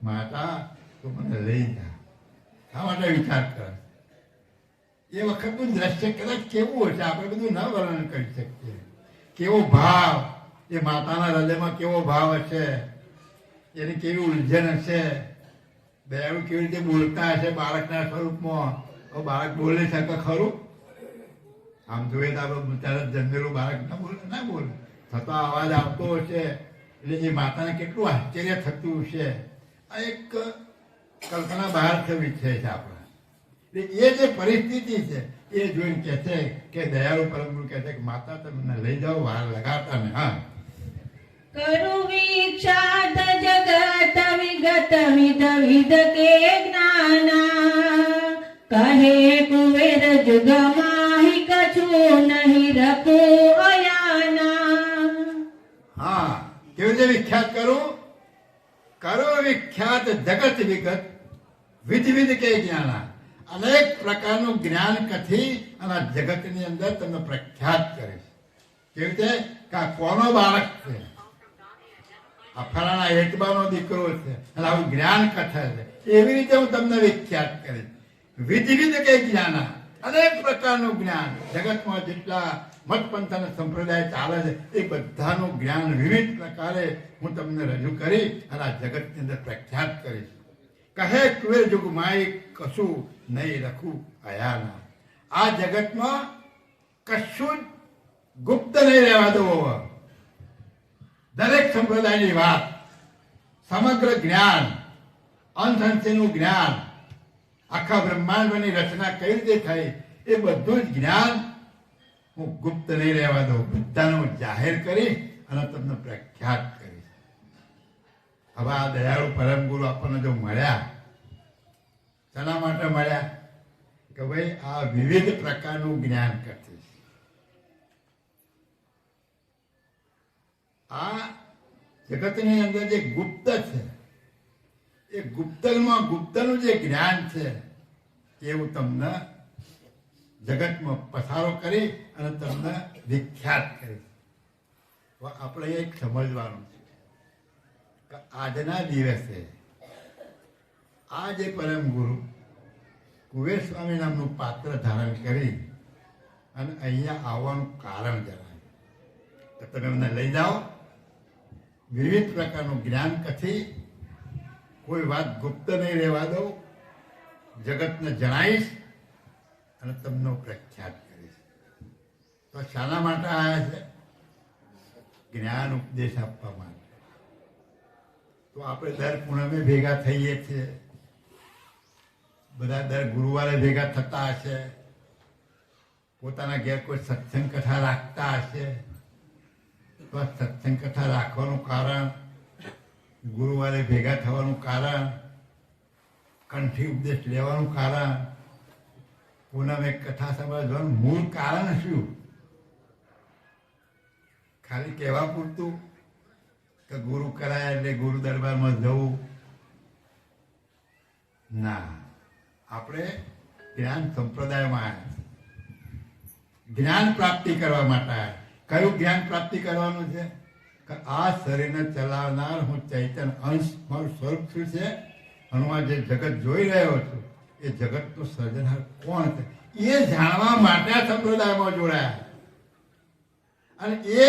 માતા, તું મને લઈ જા. શા માટે વિચાર કરે? એ વખતનું દ્રશ્ય કદાચ કેવું હશે, આપણે બધું ન વર્ણન કરી શકીએ. કેવો ભાવ, એ માતાના હૃદયમાં કેવો ભાવ હશે, એની કેવી ઉલઝન હશે, દયાળુ કેવી રીતે બોલતા હશે બાળકના સ્વરૂપમાં. બાળક બોલી શકે ખરું? આમ જોઈએ તો આપણે તરત જન્મેલું બાળક ના બોલે, થતો અવાજ આવતો હશે એટલે એ માતાને કેટલું આશ્ચર્ય થતું હશે. આ એક કલ્પના બહાર થવી છે આપણે. એટલે એ જે પરિસ્થિતિ છે એ જોઈને કહે છે કે દયાળુ પરમ ગુરુ કહે છે કે માતા તમને લઈ જાઓ, વાર લગાડતા ને. હા કરું વિખ્યાત જગત વિગત વિધ વિધ કે જ્ઞાના, કહે કુવેર જુગ માહી કછું નહીં રખું અયાના. હા, કેવી રીતે વિખ્યાત કરું? કરો વિખ્યાત જગત વિગત વિધ વિધ કે જ્ઞાના, અનેક પ્રકારનું જ્ઞાન કથી અને જગતની અંદર તમને પ્રખ્યાત કરીશ. કેવી રીતે કે આ કોનો બાળક છે, આ ફલાણા હેતબાનો દીકરો છે અને આવું જ્ઞાન કથા છે, એવી રીતે હું તમને વિખ્યાત કરીશ. વિધ વિધ કે જ્ઞાના, અનેક પ્રકારનું જ્ઞાન, જગતમાં જેટલા મતપંથ અને સંપ્રદાય ચાલે છે એ બધાનું જ્ઞાન વિવિધ પ્રકારે હું તમને રજૂ કરી અને આ જગતની અંદર પ્રખ્યાત કરીશ. કહે કુવેર જુગ માય કશું નહીં રખું અયાના, આ જગતમાં કશું ગુપ્ત નહીં રહેવા દો. દરેક સંપ્રદાયની વાત, સમગ્ર જ્ઞાન, અંશનું જ્ઞાન, આખા બ્રહ્માંડની રચના કઈ રીતે થઈ એ બધું જ જ્ઞાન હું ગુપ્ત નહીં રહેવા દઉં, બધાનું જાહેર કરીશ અને તમને પ્રખ્યાત કરીશ. હવે આ દયાળુ પરમ ગુરુ આપણને જો મળ્યા, શેના માટે મળ્યા? કે ભાઈ આ વિવિધ પ્રકારનું જ્ઞાન કરતીશ. આ જગતની અંદર જે ગુપ્ત છે એ ગુપ્તનું જે જ્ઞાન છે એ હું તમને જગતમાં પસારો કરી અને તમને વિખ્યાત કરીશ. આપણે એક સમજવાનું છે કે આજના દિવસે આ જે પરમ ગુરુ કુબેર સ્વામી નામનું પાત્ર ધારણ કરી અને અહીંયા આવવાનું કારણ જણાવ્યું કે તમે મને લઈ જાઓ, વિવિધ પ્રકારનું જ્ઞાન કથી, કોઈ વાત ગુપ્ત નહીં રહેવા દો, જગતને જણાવીશ અને તમને પ્રખ્યાત કરીશ. તો શાના માટે આવ્યા છે? જ્ઞાન ઉપદેશ આપવા માટે. તો આપણે દર પૂનમે ભેગા થઈએ છીએ, બધા દર ગુરુવારે ભેગા થતા હશે, પોતાના ઘેર કોઈ સત્સંગ કથા રાખતા હશે. તો આ સત્સંગ કથા રાખવાનું કારણ, ગુરુવારે ભેગા થવાનું કારણ, કંઠી ઉપદેશ લેવાનું કારણ, પૂનમે કથા સાંભળવાનું મૂળ કારણ શું? ખાલી કહેવા પૂરતું કે ગુરુ કરાય એટલે ગુરુ દરબારમાં જવું? ના, આપણે જ્ઞાન સંપ્રદાયમાં આવ્યા, જ્ઞાન પ્રાપ્તિ કરવા માટે આવ્યા. કયું જ્ઞાન પ્રાપ્તિ કરવાનું છે? કે આ શરીરને ચલાવનાર હું ચૈતન્ય અંશ, મારું સ્વરૂપ શું છે, અને હું જે જગત જોઈ રહ્યો છું એ જગતનું સર્જનહાર કોણ છે એ જાણવા માટે આ સંપ્રદાયમાં જોડાયા. અને એ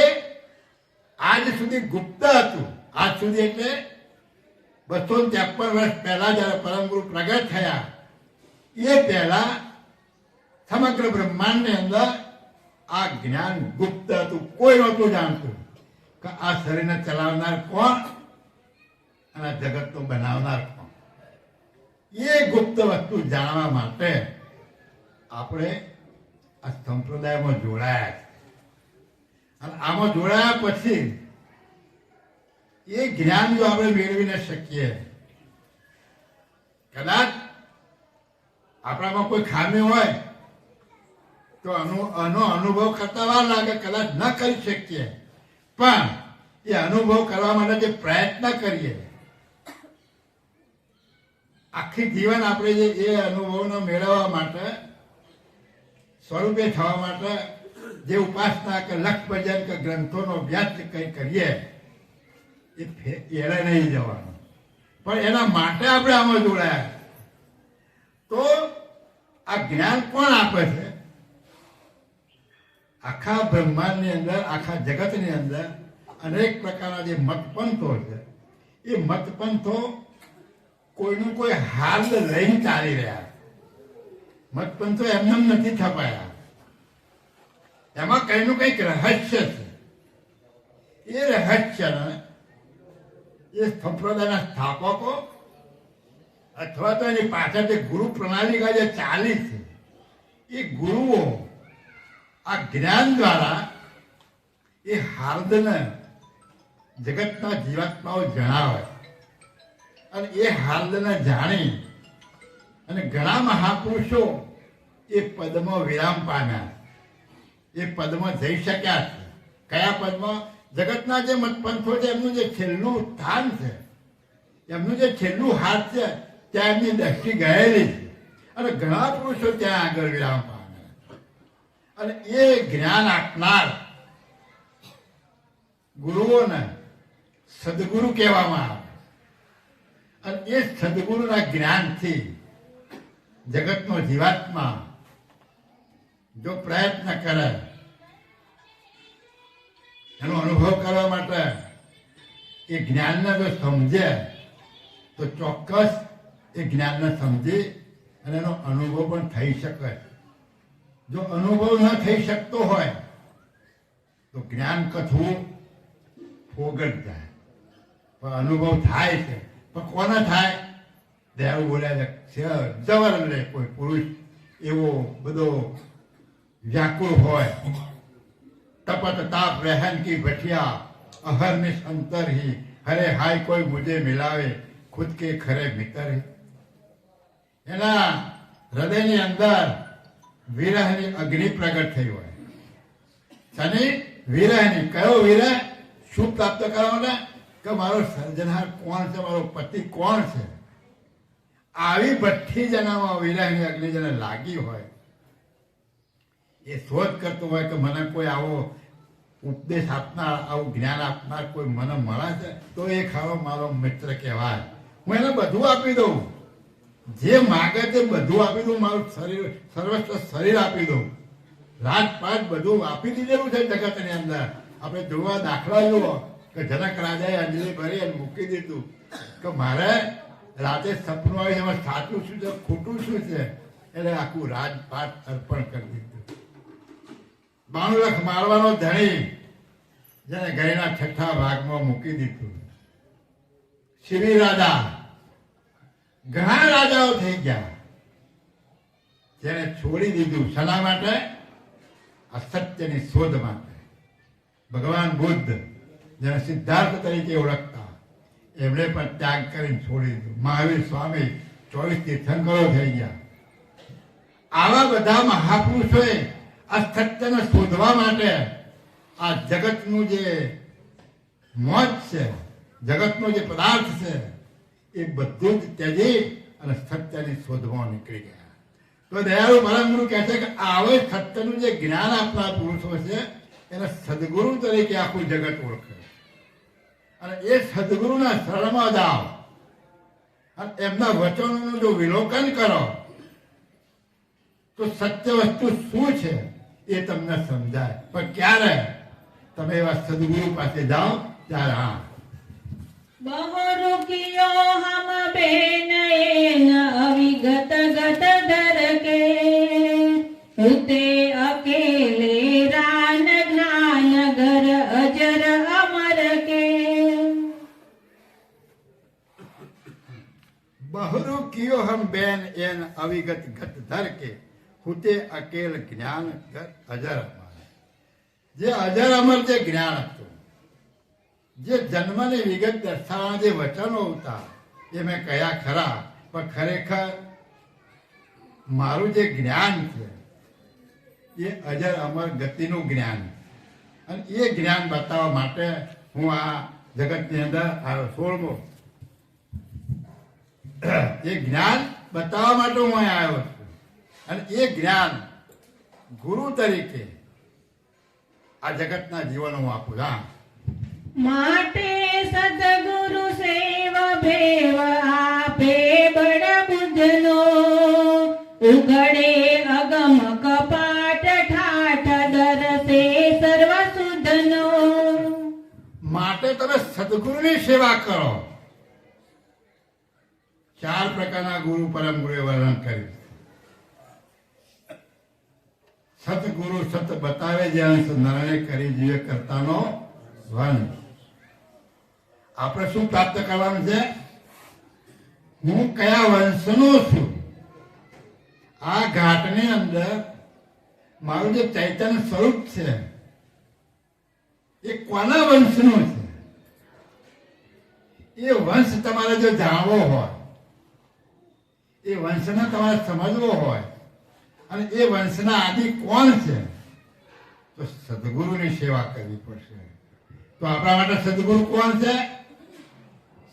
આજ સુધી ગુપ્ત હતું. આજ સુધી એટલે 253 વર્ષ પહેલા જયારે પરમ ગુરુ પ્રગટ થયા એ પહેલા સમગ્ર બ્રહ્માંડની અંદર આ જ્ઞાન ગુપ્ત હતું. કોઈ નહોતું જાણતું કે આ શરીરને ચલાવનાર કોણ અને જગતનો બનાવનાર કોણ. એ ગુપ્ત વસ્તુ જાણવા માટે આપણે આ સંપ્રદાયમાં જોડાયા છે. અને આમાં જોડાયા પછી એ જ્ઞાન જો આપણે મેળવી ન શકીએ, કદાચ આપણામાં કોઈ ખામી હોય તો આનો અનુભવ કરતા વાર લાગે, કદાચ ન કરી શકીએ, પણ એ અનુભવ કરવા માટે જે પ્રયત્ન કરીએ, આખી જીવન આપણે જે એ અનુભવનો મેળવવા માટે, સ્વરૂપે થવા માટે જે ઉપાસના કે લક્ષ ભજન કે ગ્રંથોનો અભ્યાસ કંઈ કરીએ એ એળે નહીં જવાનું. પણ એના માટે આપણે આમાં જોડાયા. તો આ જ્ઞાન કોણ આપે છે? આખા બ્રહ્માંડની અંદર, આખા જગતની અંદર અનેક પ્રકારના જે મતપંથો છે એ મતપંથો કોઈનું કોઈ હાલ લઈને ચાલી રહ્યા. મતપંથો એમને નથી થપાયા, એમાં કઈનું કઈક રહસ્ય છે. એ રહસ્યને એ સંપ્રદાયના સ્થાપકો અથવા તો એની પાછળ જે ગુરુ પ્રણાલિકા જે ચાલી છે એ ગુરુઓ આ જ્ઞાન દ્વારા એ હાર્દને જગતના જીવાત્માઓ જણાવે. અને એ હાર્દને જાણી અને ઘણા મહાપુરુષો એ પદમાં વિરામ પામ્યા, એ પદમાં જઈ શક્યા છે. કયા પદમાં? જગતના જે મતપંથો છે એમનું જે છેલ્લું સ્થાન છે, એમનું જે છેલ્લું હાથ છે ત્યાં એમની દ્રષ્ટિ ગયેલી છે. અને ઘણા પુરુષો ત્યાં આગળ વિરામ પામ્યા. અને એ જ્ઞાન આપનાર ગુરુઓને સદગુરુ કહેવામાં આવે. અને એ સદગુરુના જ્ઞાનથી જગતનો જીવાત્મા જો પ્રયત્ન કરે, એનો અનુભવ કરવા માટે એ જ્ઞાનને જો સમજે તો ચોક્કસ એ જ્ઞાનને સમજી અને એનો અનુભવ પણ થઈ શકે. જો અનુભવ ન થઈ શકતો હોય તો જ્ઞાન કથવું ફોગટ જાય. પણ અનુભવ થાય છે. પણ કોને થાય? દેવ બોલ્યા છે જવર લે કોઈ પુરુષ એવો બધો વ્યાકુળ હોય, तपत ताप रहन की भटिया अहरनिश अंतर ही हरे हाय कोई मुझे मिलावे खुद के खरे भीतर ही. એના હૃદયની અંદર વિરહની અગ્નિ પ્રગટ થઈ હોય. શની વિરહની. કયો વિરહ? શું પ્રાપ્ત કરવા માટે? કે મારો સર્જનહાર કોણ છે, મારો પતિ કોણ છે. આવી ભઠ્ઠી જનામાં વિરહની અગ્નિ જેને લાગી હોય, એ શોધ કરતો હોય કે મને કોઈ આવો ઉપદેશ આપનાર, આવું જ્ઞાન આપનાર કોઈ મને મળે છે તો એ ખારો મારો મિત્ર કહેવાય. હું એને બધું આપી દઉં, જે માગે તે બધું આપી દઉં. મારું શરીર, સર્વસ્વ શરીર આપી દઉં. રાજપાટ બધું આપી દીધેલું છે જગતની અંદર. આપણે જોવા દાખલા જુઓ કે જનક રાજાએ અંજલિ ભરી અને મૂકી દીધું કે મારે રાતે સપનું આવ્યું, એમાં સાચું શું છે, ખોટું શું છે, એટલે આખું રાજપાટ અર્પણ કરી દીધું. 92 લાખ મારવાનો ધણી જેને ગયના 6ઠા ભાગમાં મૂકી દીધું. શ્રી રાજા, ઘણા રાજાઓ થઈ ગયા જેને છોડી દીધું. શના માટે? આ સત્યની શોધ માટે. ભગવાન બુદ્ધ, જેને સિદ્ધાર્થ તરીકે ઓળખતા, એમણે પણ ત્યાગ કરીને છોડી દીધું. મહાવીર સ્વામી 24 તીર્થંકરો થઈ ગયા. આવા બધા મહાપુરુષોએ આ સત્યને શોધવા માટે આ જગતનું જે મોજ છે, જગતનો જે પદાર્થ છે, એ બધું જ ત્યજી અને સત્યની શોધમાં નીકળી ગયા. તો દયાળુ પરમ ગુરુ કહે છે કે આવે સત્યનું જે જ્ઞાન આપનાર પુરુષો છે એને સદગુરુ તરીકે આખું જગત ઓળખે. અને એ સદગુરુના શરણમાં જાઓ અને એમના વચનોનું જો વિલોકન કરો તો સત્ય વસ્તુ શું છે એ તમને સમજાય. પણ ક્યારે? તમે એવા સદગુરુ પાસે જાઓ ત્યારે. હા, બહુરુકિયો હમ બેન એન અવિગત ગત દર કે ઉતે અકેલે રાન જ્ઞાન ગર અજર અમર કે. બહરુ કિયો હમ બેન એન અવિગત ગત ધર કે હુતે અકેલ જ્ઞાન ગર અજર અમર. જે અજર અમર જે જ્ઞાન હતું, જે જન્મની વિગત દર્શાવવાના જે વચનો હતા એ મેં કયા ખરા, પણ ખરેખર મારું જે જ્ઞાન છે એ અજર અમર ગતિનું જ્ઞાન. અને એ જ્ઞાન બતાવવા માટે હું આ જગતની અંદર આવ્યો. 16મો એ જ્ઞાન બતાવવા માટે હું અહીં આવ્યો છું. અને એ જ્ઞાન ગુરુ તરીકે આ જગતના જીવન હું આપું. હા, માટે સદગુરુ સેવ ભેવ આપે બળ બુદ્ધનો ઉઘડે અગમ કપાટ ઠાઠ દરસે સર્વ સુધનો. માટે તમે સદગુરુની સેવા કરો. 4 પ્રકારના ગુરુ પરમ ગુરુએ વર્ણન કર્યું. સતગુરુ સત બતાવે જે અંશ નરણે કરી જીવે કરતાનો વંશ. આપણે શું પ્રાપ્ત કરવાનું છે? હું કયા વંશનો છું? આ ઘાટની અંદર મારું જે ચૈતન્ય સ્વરૂપ છે એ કોના વંશનું છે? એ વંશ તમારે જો જાણવો હોય, એ વંશને તમારે સમજવો હોય અને એ વંશના આદિ કોણ છે તો સદગુરુની સેવા કરવી પડશે. તો આપણા માટે સદગુરુ કોણ છે?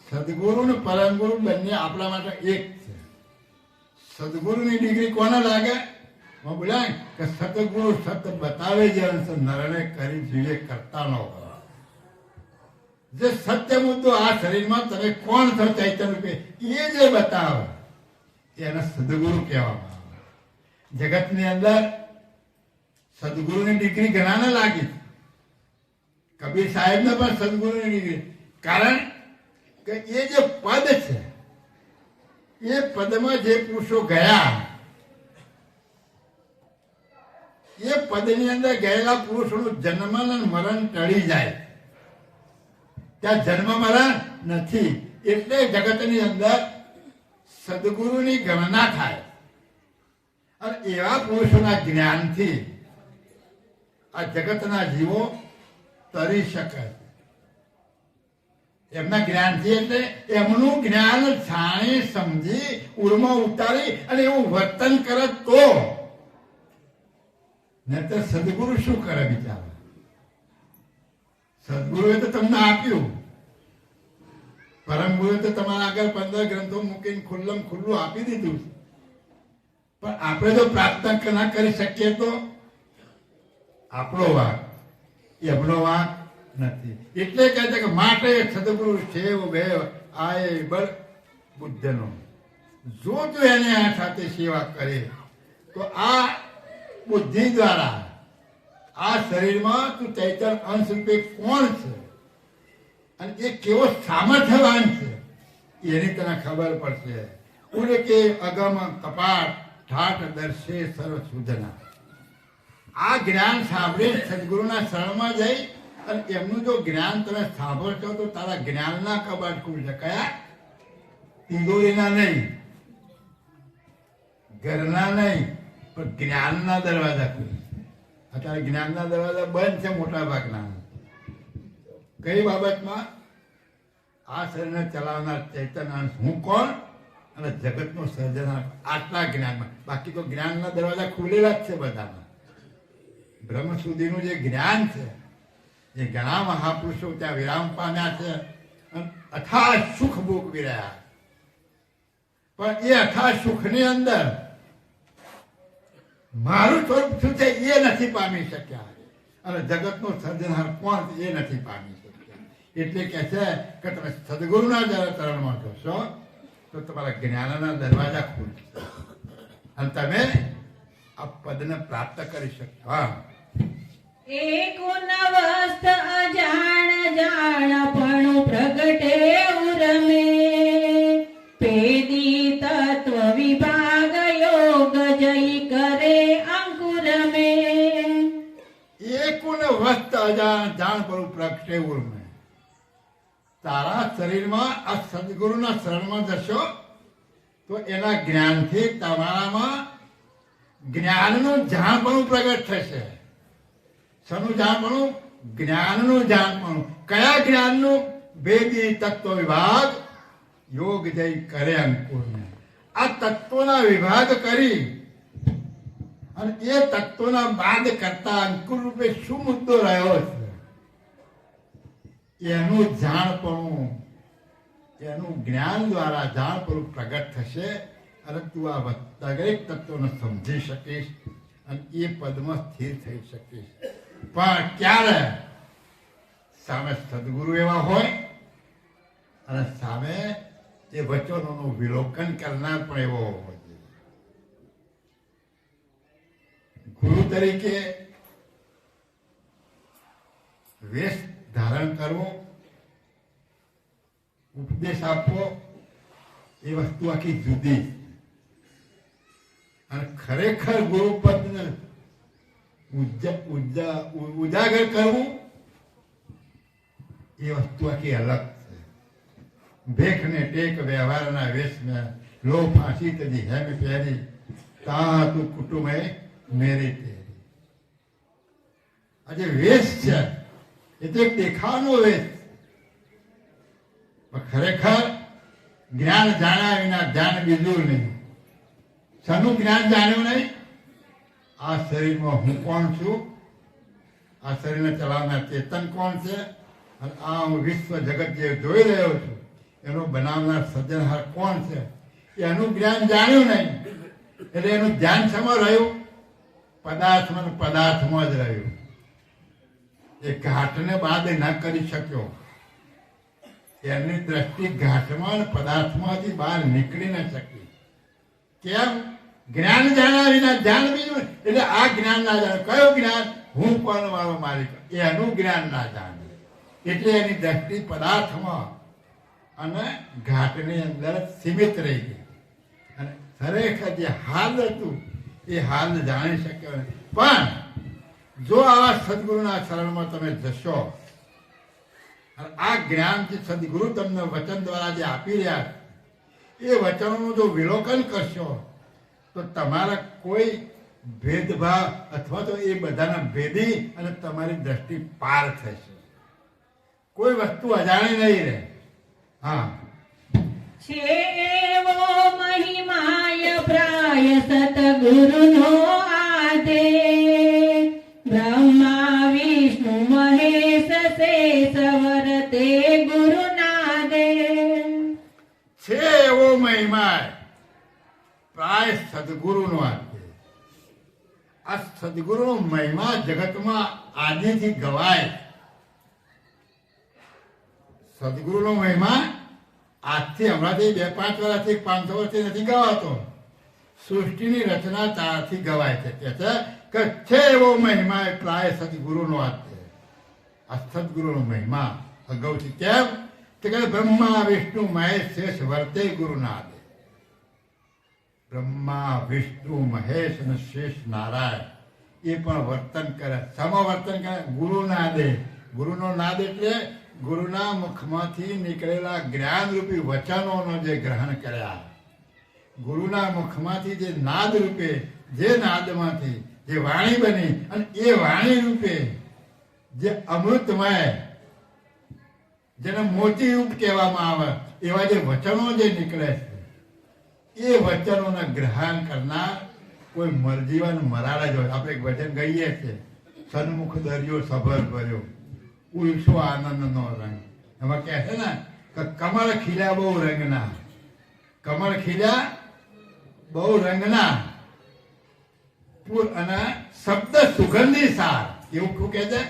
સદગુરુ ને પરમ ગુરુ બંને આપણા માટે એક છે. સદગુરુની ડિગ્રી કોને લાગે? હું બોલ્યા કે સતગુરુ સત બતાવે જે અંશ નરણે કરી જીવે કરતા ન હોય. જે સત્ય મુદ્દો આ શરીરમાં તમે કોણ છો ચૈતન્ય રૂપે એ જે બતાવે એને સદગુરુ કહેવામાં આવે. જગતની અંદર સદગુરુની ડિગ્રી ઘણાને લાગી. કબીર સાહેબને પણ સદગુરુની ડિગ્રી, કારણ કે એ જે પદ છે એ પદમાં જે પુરુષો ગયા એ પદની અંદર ગયેલા પુરુષોનું જન્મ અને મરણ ટળી જાય. ત્યાં જન્મ મરણ નથી. એટલે જગતની અંદર સદગુરુની ગણના થાય. અને એવા પુરુષોના જ્ઞાનથી આ જગતના જીવો તરી શકે. એમના જ્ઞાનથી એટલે એમનું જ્ઞાન જાણી સમજી ઉર્મા ઉતારી અને એવું વર્તન કરે તો. નહીતર સદગુરુ શું કરે બિચારા? સદગુરુએ તો તમને આપ્યું, પરમ ગુરુએ તો તમારા આગળ 15 ગ્રંથો મૂકીને ખુલ્લમ ખુલ્લું આપી દીધું. પણ આપણે જો પ્રાપ્ત ના કરી શકીએ તો આપણો વાંક, એમનો વાંક નથી. એટલે કહે છે કે માટે સદગુરુ સેવ ભેવ આય બળ બુદ્ધનો. જો તું એને આ સાથે સેવા કરે તો આ બુદ્ધિ દ્વારા આ શરીરમાં તું ચૈતન્ય અંશ રૂપે કોણ છે અને એ કેવો સામર્થ્યવાન છે એની તને ખબર પડશે. ઉડકે અગમ કપાટ ઠાઠ દર્શે સર્વ સુધના. આ જ્ઞાન સાંભળી સદગુરુના શરણમાં જઈ અને એમનું જો જ્ઞાન તમે સાંભળશો તો તારા જ્ઞાનના કબાટ ખુલશે. કયા? તિજોરીના નહીં, ઘરના નહીં, પણ જ્ઞાનના દરવાજા ખુલશે. અત્યારે જ્ઞાનના દરવાજા બંધ છે મોટા ભાગના. કઈ બાબતમાં? આ શરીરને ચલાવનાર ચૈતન્ય અંશ હું કોણ અને જગતનો સર્જનાર, આટલા જ્ઞાનમાં. બાકી તો જ્ઞાનના દરવાજા ખુલેલા જ છે બધામાં. બ્રહ્મ સુધીનું જે જ્ઞાન છે એ ઘણા મહાપુરુષો ત્યાં વિરામ પામ્યા છે અને અથાગ સુખ ભોગવી રહ્યા. પણ એ અથાગ સુખની અંદર મારું સ્વરૂપ શું છે એ નથી પામી શક્યા અને જગતનો સર્જનહાર કોણ એ નથી પામી શક્યા. એટલે કે છે કે તમે સદગુરુના જરા ચરણમાં જશો તો તમારા જ્ઞાનના દરવાજા ખુલશે અને તમે આ પદને પ્રાપ્ત કરી શકશો. હા, એકો નવસ્ત અજાણ જાણપણું પ્રગટે ઉરમે, પેદી તત્વ વિભાગ યોગ જય કરે અંકુરમે. એકોને વસ્ત અજાણ જાણપણું પ્રગટે ઉર્મે. તારા શરીરમાં આ સદગુરુના શરણમાં જશો તો એના જ્ઞાનથી તમારામાં જ્ઞાનનું જાણપણું પ્રગટ થશે. શનું જાણપણું? જ્ઞાનનું જાણપણું. કયા જ્ઞાનનું? વેદી તત્વ વિભાગ યોગ જય કરે અંકુરને. આ તત્વોના વિભાગ કરી અને એ તત્વોના બાદ કરતા અંકુર રૂપે શું મુદ્દો રહ્યો છે એનું જાણપણું, એનું જ્ઞાન દ્વારા જાણપણું પ્રગટ થશે અને તું આ દરેક તત્વોને સમજી શકીશ અને એ પદમાં સ્થિર થઈ શકીશ. પણ ક્યારે? સામે સદગુરુ એવા હોય અને સામે એ વચનોનું વિલોકન કરનાર પણ એવો હોવો જોઈએ. ગુરુ તરીકે વેશ ધારણ કરવો, ઉપદેશ આપવો એ વસ્તુ આખી જુદી. અને ખરેખર ગુરુપદને ઉજાગર કરવું એ વસ્તુ આખી અલગ છે. ભેખ ને ટેક વ્યવહારના વેશમાં લો ફાંસી તજી હેમ પહેરી તા તું કુટુંબે મેરી તેરી. આ જે વેશ છે એ તો એક દેખાવાનો વેશ, પણ ખરેખર જ્ઞાન જાણ્યા વિના ધ્યાન બીજું નહીં. શાનું જ્ઞાન જાણ્યું નહીં? આ શરીરમાં હું કોણ છું, આ શરીરને ચલાવનાર ચેતન કોણ છે અને આ હું વિશ્વ જગત જે જોઈ રહ્યો છું એનો બનાવનાર સર્જનહાર કોણ છે એનું જ્ઞાન જાણ્યું નહીં. એટલે એનું ધ્યાન શેમાં રહ્યું? પદાર્થમાં પદાર્થમાં જ રહ્યું. એ ઘાટને બાદ ન કરી શક્યો. એની દ્રષ્ટિ ઘાટમાં અને પદાર્થમાંથી બહાર નીકળી ન શકી. કેમ? જ્ઞાન જાણ્યા વિના ધ્યાન બીજું. એટલે આ જ્ઞાન ના જાણે. કયું જ્ઞાન? હું કોણ મારો માલિક, એનું જ્ઞાન ના જાણે. એટલે એની દ્રષ્ટિ પદાર્થમાં અને ઘાટની અંદર સીમિત રહી ગઈ અને ખરેખર જે હાલ હતું એ હાલ જાણી શક્યો નહીં. પણ જો આવા સદગુરુના શરણમાં તમે જશો અને આ જ્ઞાન જે સદગુરુ તમને વચન દ્વારા જે આપી રહ્યા એ વચનોનું જો વિલોકન કરશો તો તમારા કોઈ ભેદભાવ અથવા તો એ બધાના ભેદી અને તમારી દ્રષ્ટિ પાર થશે. કોઈ વસ્તુ અજાણી નહીં રહે. હા, છે એવો મહિમાય પ્રાય સતગુરુનો આધે, બ્રહ્મા વિષ્ણુ મહેશ શેષ વરતે ગુરુનાદે. છે એવો મહિમા પ્રાય સદગુરુનો આપે. આ સદગુરુનો મહિમા જગતમાં આદિથી ગવાય. સદગુરુનો મહિમા આજથી હમણાંથી 2-5 વર્ષથી 500 વર્ષથી નથી ગવાતો. સૃષ્ટિની રચના ત્યારથી ગવાય છે. કે છે એવો મહિમા પ્રાય સદગુરુનો આપે. આ સદગુરુનો મહિમા અગાઉથી કેમ? કે બ્રહ્મા વિષ્ણુ મહેશ શેષ વર્તે ગુરુનાદે. બ્રહ્મા વિષ્ણુ મહેશ અને શેષ નારાયણ એ પણ વર્તન કરે. સમવર્તન કરે. ગુરુનો નાદ એટલે ગુરુના મુખમાંથી નીકળેલા જ્ઞાનરૂપી વચનોનો જે ગ્રહણ કર્યા. ગુરુના મુખમાંથી જે નાદ રૂપે, જે નાદમાંથી જે વાણી બની અને એ વાણી રૂપે જે અમૃતમય, જેને મોતી રૂપ કહેવામાં આવે એવા જે વચનો જે નીકળે છે એ વચનોને ગ્રહણ કરનાર કોઈ મરજીવાન મરાળ જ હોય. આપણે એક વચન કહીએ છીએ, સન્મુખ દરિયો સભર ભર્યો, ઉલસો આનંદનો રંગ. એમાં કહે છે ને કે કમળ ખીલ્યા બહુ રંગના, કમળ ખીલ્યા બહુ રંગના અને શબ્દ સુગંધી સાર. એવું શું કહે છે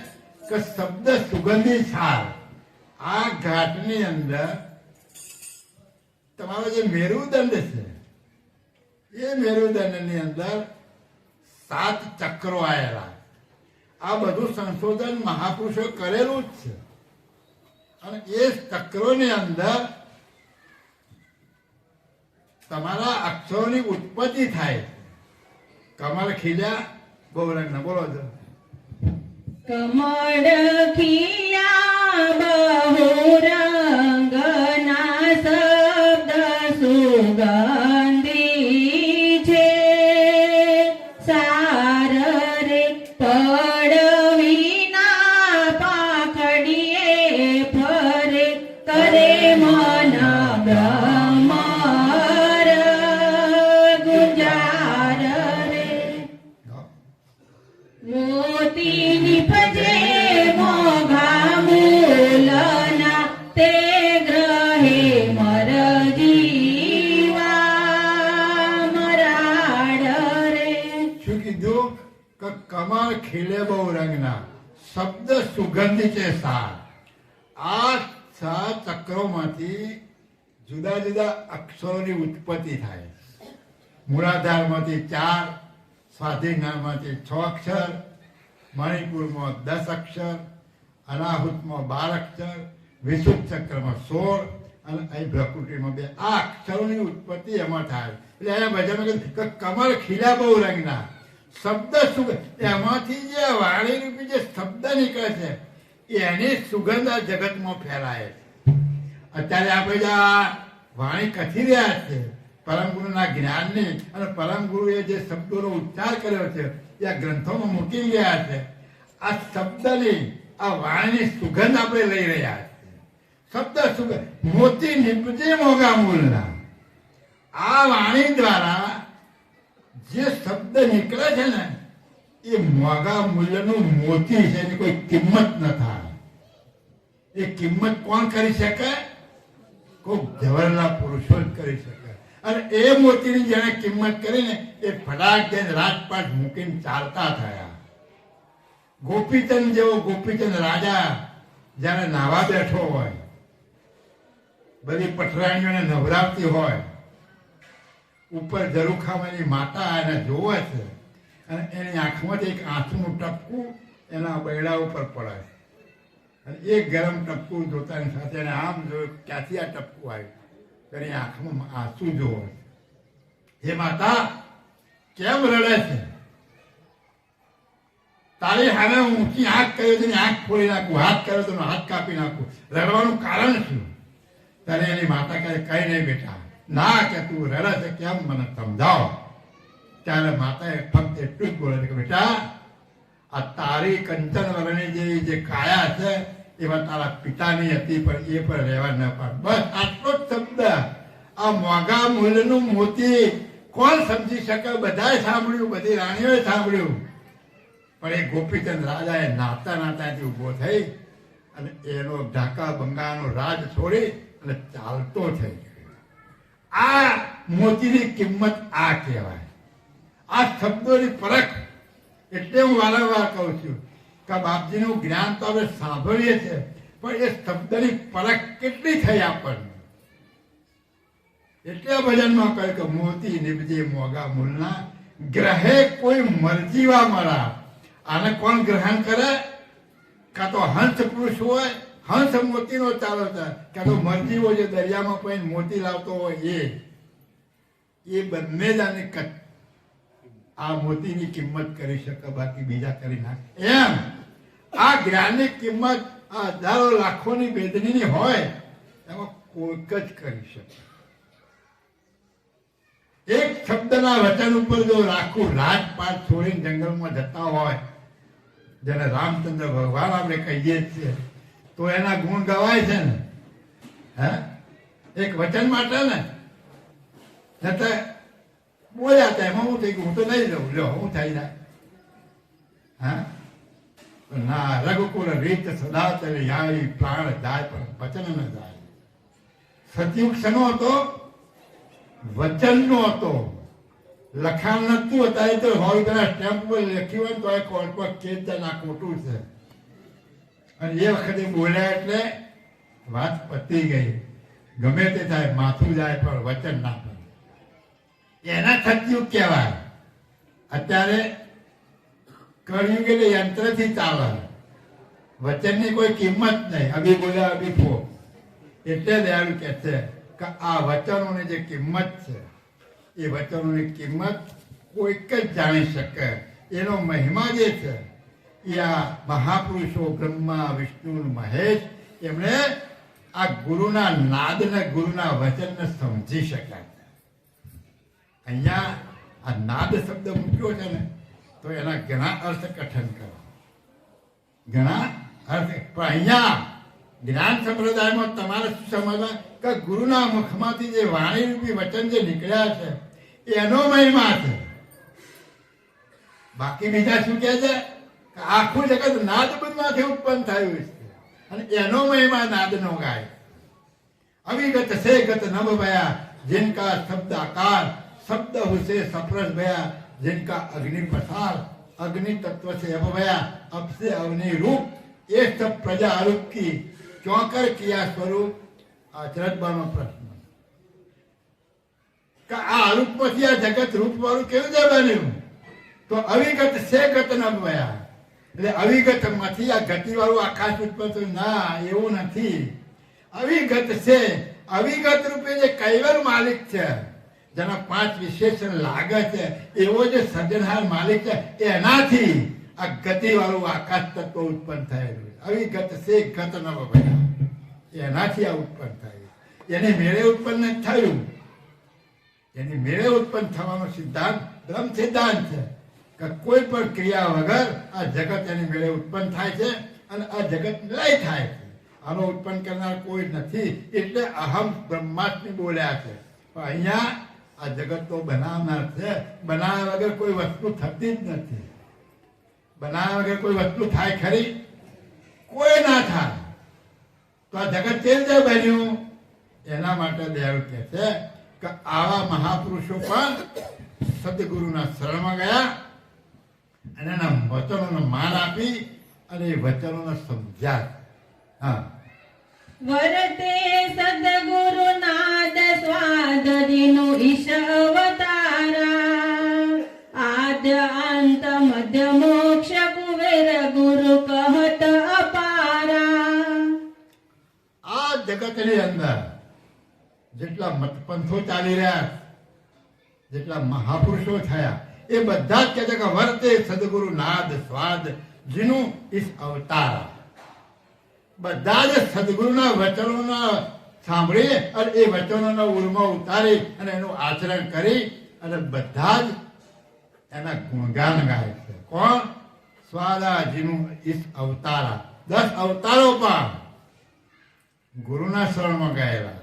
કે શબ્દ સુગંધી સાર. આ ઘાટની અંદર તમારો જે મેરુદંડ છે એ મેરુદંડની અંદર 7 ચક્રો આવેલા. આ બધું સંશોધન મહાપુરુષો કરેલું જ છે. અને એ ચક્રોની અંદર તમારા અક્ષરોની ઉત્પત્તિ થાય. કમળ ખીલ્યા બહુ રંગ. બોલો છો. કમળ ખીલ્યા બહુ રંગના શબ્દ સુગંધી છે. સાર રે પડવીના પાખડીએ ફરે, કરે મન બ્રહ્મર ગુંજાર રે. મોતી નિપજે મોઘા મૂલના, તે ગ્રહે મર જીવા મરાડ રે. શું કીધું કે કમળ ખીલે બહુ રંગના, શબ્દ સુગંધી છે સાર. આ 7 ચક્રોમાંથી જુદા જુદા અક્ષરોની ઉત્પત્તિ થાય. મૂળાધારમાંથી 4, સ્વાધીનમાંથી 6 અક્ષર, મણિપુરમાં 10 અક્ષર, અનાહુતમાં 12 અક્ષર, વિશુદ્ધ ચક્રમાં 16 અને અહીં પ્રકૃતિમાં 2. આ અક્ષરોની ઉત્પત્તિ એમાં થાય. એટલે અહીંયા ભજનમાં કહ્યું કે કમળ ખીલા બહુ રંગના, શબ્દ સુગંધ. એમાંથી જે વાણી રૂપી જે શબ્દ નીકળે છે એની સુગંધ આ જગતમાં ફેલાય છે. અત્યારે આપણે જે આ વાણી કથી રહ્યા છે પરમ ગુરુના જ્ઞાનની, અને પરમ ગુરુએ જે શબ્દોનો ઉચ્ચાર કર્યો છે એ આ ગ્રંથોમાં મૂકી ગયા છે. આ શબ્દની, આ વાણીની સુગંધ આપણે લઈ રહ્યા છીએ. શબ્દ સુગંધ મોતી નિપજે મોગા મૂલના. આ વાણી દ્વારા જે શબ્દ નીકળે છે ને એ મોગા મૂલ્યનું મોતી છે. એની કોઈ કિંમત ન થાય. એ કિંમત કોણ કરી શકે? કોઈ જવાહરલાલ પુરુષો જ કરી શકે. અને એ મોતીની જેને કિંમત કરીને એ ફટાક જઈને રાજપાટ મૂકીને ચાલતા થયા. ગોપીચંદ જેવો ગોપીચંદ રાજા જ્યારે નાવા બેઠો હોય, બધી પટરાણીઓને નવરાવતી હોય, ઉપર ઝરૂખામાં એની માતા એને જોવે છે અને એની આંખમાંથી એક આંસુનું ટપકું એના બૈડા ઉપર પડે. અને એ ગરમ ટપકું જોતાની સાથે એને આમ જોયું ક્યાંથી આ ટપકું આવ્યું. એની આંખમાં આંસુ જોવે. હે માતા, કેમ રડે છે? તારી સામે ઊંચી આંખ કર્યો તો આંખ ફોડી નાખું, હાથ કર્યો તો હાથ કાપી નાખું. રડવાનું કારણ શું? ત્યારે એની માતા કહે કઈ નહીં બેટા, ના કે તું રડે છે કેમ મને સમજાવો. ત્યારે માતાએ ફક્ત એટલું જ બોલે કે બેટા, આ તારી કંચન વર્ણની જે કાયા છે એમાં તારા પિતાની હતી પણ એ પણ રહેવા ન પાડ. બસ આટલો જ શબ્દ. આ મોંઘા મૂલ્યનું મોતી કોણ સમજી શકે? બધાએ સાંભળ્યું, બધી રાણીઓએ સાંભળ્યું, પણ એ ગોપીચંદ રાજાએ નાતા નાતાથી ઊભો થઈ અને એનો ઢાકા બંગાળનો રાજ છોડી અને ચાલતો થઈ ગયો. આ મોતીની કિંમત આ કહેવાય. આ શબ્દોની પરખ. એટલે હું વારંવાર કહું છું કે બાપજીનું જ્ઞાન તો આપણે સાંભળીએ છીએ પણ એ શબ્દની પરખ કેટલી થઈ આપણને. એટલે ભજનમાં કહ્યું કે મોતી નિપજે મોગા મૂલના, ગ્રહે કોઈ મરજીવા મરા. આને કોણ ગ્રહણ કરે? કાં તો હંસ પુરુષ હોય, હંસ મોતીનો ચાલો થાય, કાં તો મરજીવો જે દરિયામાં કોઈ મોતી લાવતો હોય એ. એ બંને જ આ મોતીની કિંમત કરી શકે, બાકી બીજા કરી નાખે. એમ આ જ્ઞાનની કિંમત આ હજારો લાખોની વેદનીની હોય એમાં કોઈક જ કરી શકે. એક શબ્દના વચન ઉપર જો રાખું રાજપાટ છોડીને જંગલમાં જતા હોય, જેને રામચંદ્ર ભગવાન આપણે કહીએ છીએ, તો એના ગુણ ગવાય છે ને. હે એક વચન માટે ને બોલ્યા હતા, એમાં હું થઈ ગયું, હું તો નહીં લઉં, લો હું થઈ જાય. હા ના, રઘુકુળ રીત સદા ચલે યારી, પ્રાણ જાય પણ વચન ન જાય. સતયુગ શેનો હતો? વચનનો હતો. લખાણ નતું અત્યારે તો હોય પેલા સ્ટેમ્પ પર લખ્યું હોય તો એ કોર્ટ પર કેસ જાય આ ખોટું છે, અને એ વખતે બોલ્યા એટલે વાત પતી ગઈ. ગમે તે થાય, માથું જાય પણ વચન ના પડે, એના સતયુગ કહેવાય. અત્યારે કળયુગ એટલે યંત્રથી ચાલે, વચનની કોઈ કિંમત નહીં. અભી બોલ્યા અભી ફો. એટલે દયાળુ કહે છે કે આ વચનોની જે કિંમત છે એ વચનોની કિંમત કોઈક જ જાણી શકે. એનો મહિમા જે છે એ આ મહાપુરુષો બ્રહ્મા વિષ્ણુ મહેશ એમણે આ ગુરુના નાદને ગુરુના વચનને સમજી શક્યા. અહીંયા આ નાદ શબ્દ મૂક્યો છે ને તો એના ઘણા અર્થ કથન કરો, ઘણા અર્થ. પણ અહીંયા જ્ઞાન સંપ્રદાયમાં તમારે શું સમજવા કે ગુરુના મુખમાંથી જે વાણી રૂપી વચન જે નીકળ્યા છે એનો મહિમા છે. બાકી બીજા શું કહે છે કે આખું જગત નાદમાંથી ઉત્પન્ન થયું છે અને એનો મહિમા નાદનો ગાય. અવિગત સે ગત નભ ભયા, जिनका शब्द आकार शब्द हुसे सप्रस भया, जिनका अग्नि प्रसार अग्नि तत्व से अभया, अब से अवनि रूप ये सब प्रजा आरूप की चौकर किया स्वरूप. आचरत बानो प्रश्न का आ रूप માંથી આ જગત રૂપ વાળું કેવું છે બન્યું? તો અવિગત સે ગત ન ભયા, એટલે અવિગત માંથી આ ગતિ વાળું આકાશ ઉત્પન્ન થયું. ના, એવું નથી. અવિગત છે, અવિગત રૂપે જે કૈવલ માલિક છે, જેના 5 વિશેષણ લાગે છે, એવો જે સર્જનહાર માલિક છે, એનાથી આ ગતિ વાળું આકાશ તત્વ ઉત્પન્ન થયેલું. અવિગત છે ગત ન ભયા, એનાથી આ ઉત્પન્ન થયું. એની મેળે ઉત્પન્ન થયું. એની મેળે ઉત્પન્ન થવાનો સિદ્ધાંત બ્રહ્મ સિદ્ધાંત છે કે કોઈ પણ ક્રિયા વગર આ જગત એની મેળે ઉત્પન્ન થાય છે અને આ જગત લય થાય છે. આનો ઉત્પન્ન કરનાર કોઈ નથી. એટલે અહમ બ્રહ્માસ્મિ બોલ્યા છે. પણ અહીંયા આ જગત તો બનાવનાર છે. બનાવ્યા વગર કોઈ વસ્તુ થતી જ નથી. બનાવ્યા વગર કોઈ વસ્તુ થાય ખરી? કોઈ ના થાય. તો આ જગત કેવી રીતે બન્યું? એના માટે દયાળુ કહે છે કે આવા મહાપુરુષો પણ સદગુરુના શરણમાં ગયા અને એના વચનોને માન આપી અને એ વચનોને સમજ્યા. હા, વરતે સદગુરુ નાદ સ્વાદ દિનો ઈશ અવતારા, આદ્ય અંત મધ્ય મોક્ષ કુબેર ગુરુ કહત અપારા. આ જગતની અંદર જેટલા મતપંથો ચાલી રહ્યા, જેટલા મહાપુરુષો થયા, એ બધા જ કહે છે કે વર્તે સદગુરુ નાદ સ્વાદ જીનું ઈસ અવતારા. બધા જ સદગુરુના વચનોના સાંભળી અને એ વચનોના ઉરમાં ઉતારી અને એનું આચરણ કરી અને બધા જ એના ગુણગાન ગાય છે. કોણ? સ્વાદા જીનું ઈસ અવતારા. 10 અવતારો પણ ગુરુના શરણમાં ગયેલા.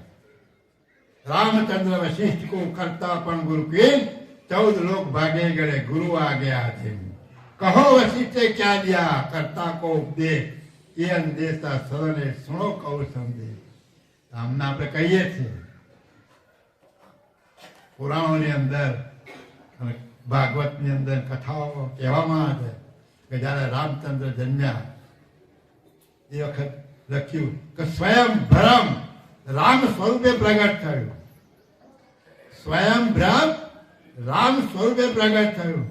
रामचंद्र वशिष्ठ को करता पण गुरु के 14 लोग भागे गए, गुरु आ गया थे. कहो वशिष्ठ क्या दिया करता को उपदेश, ये अंदेशा सरने सुनो કહું સંદેશ. આમને આપણે કહીએ છીએ પુરાણોની અંદર અને ભાગવતની અંદર કથાઓ કહેવામાં આવે કે જ્યારે રામચંદ્ર જન્મ્યા એ વખત લખ્યું કે સ્વયં બ્રહ્મ રામ સ્વરૂપે પ્રગટ થયું. સ્વયં બ્રહ્મ રામ સ્વરૂપે પ્રગટ થયું.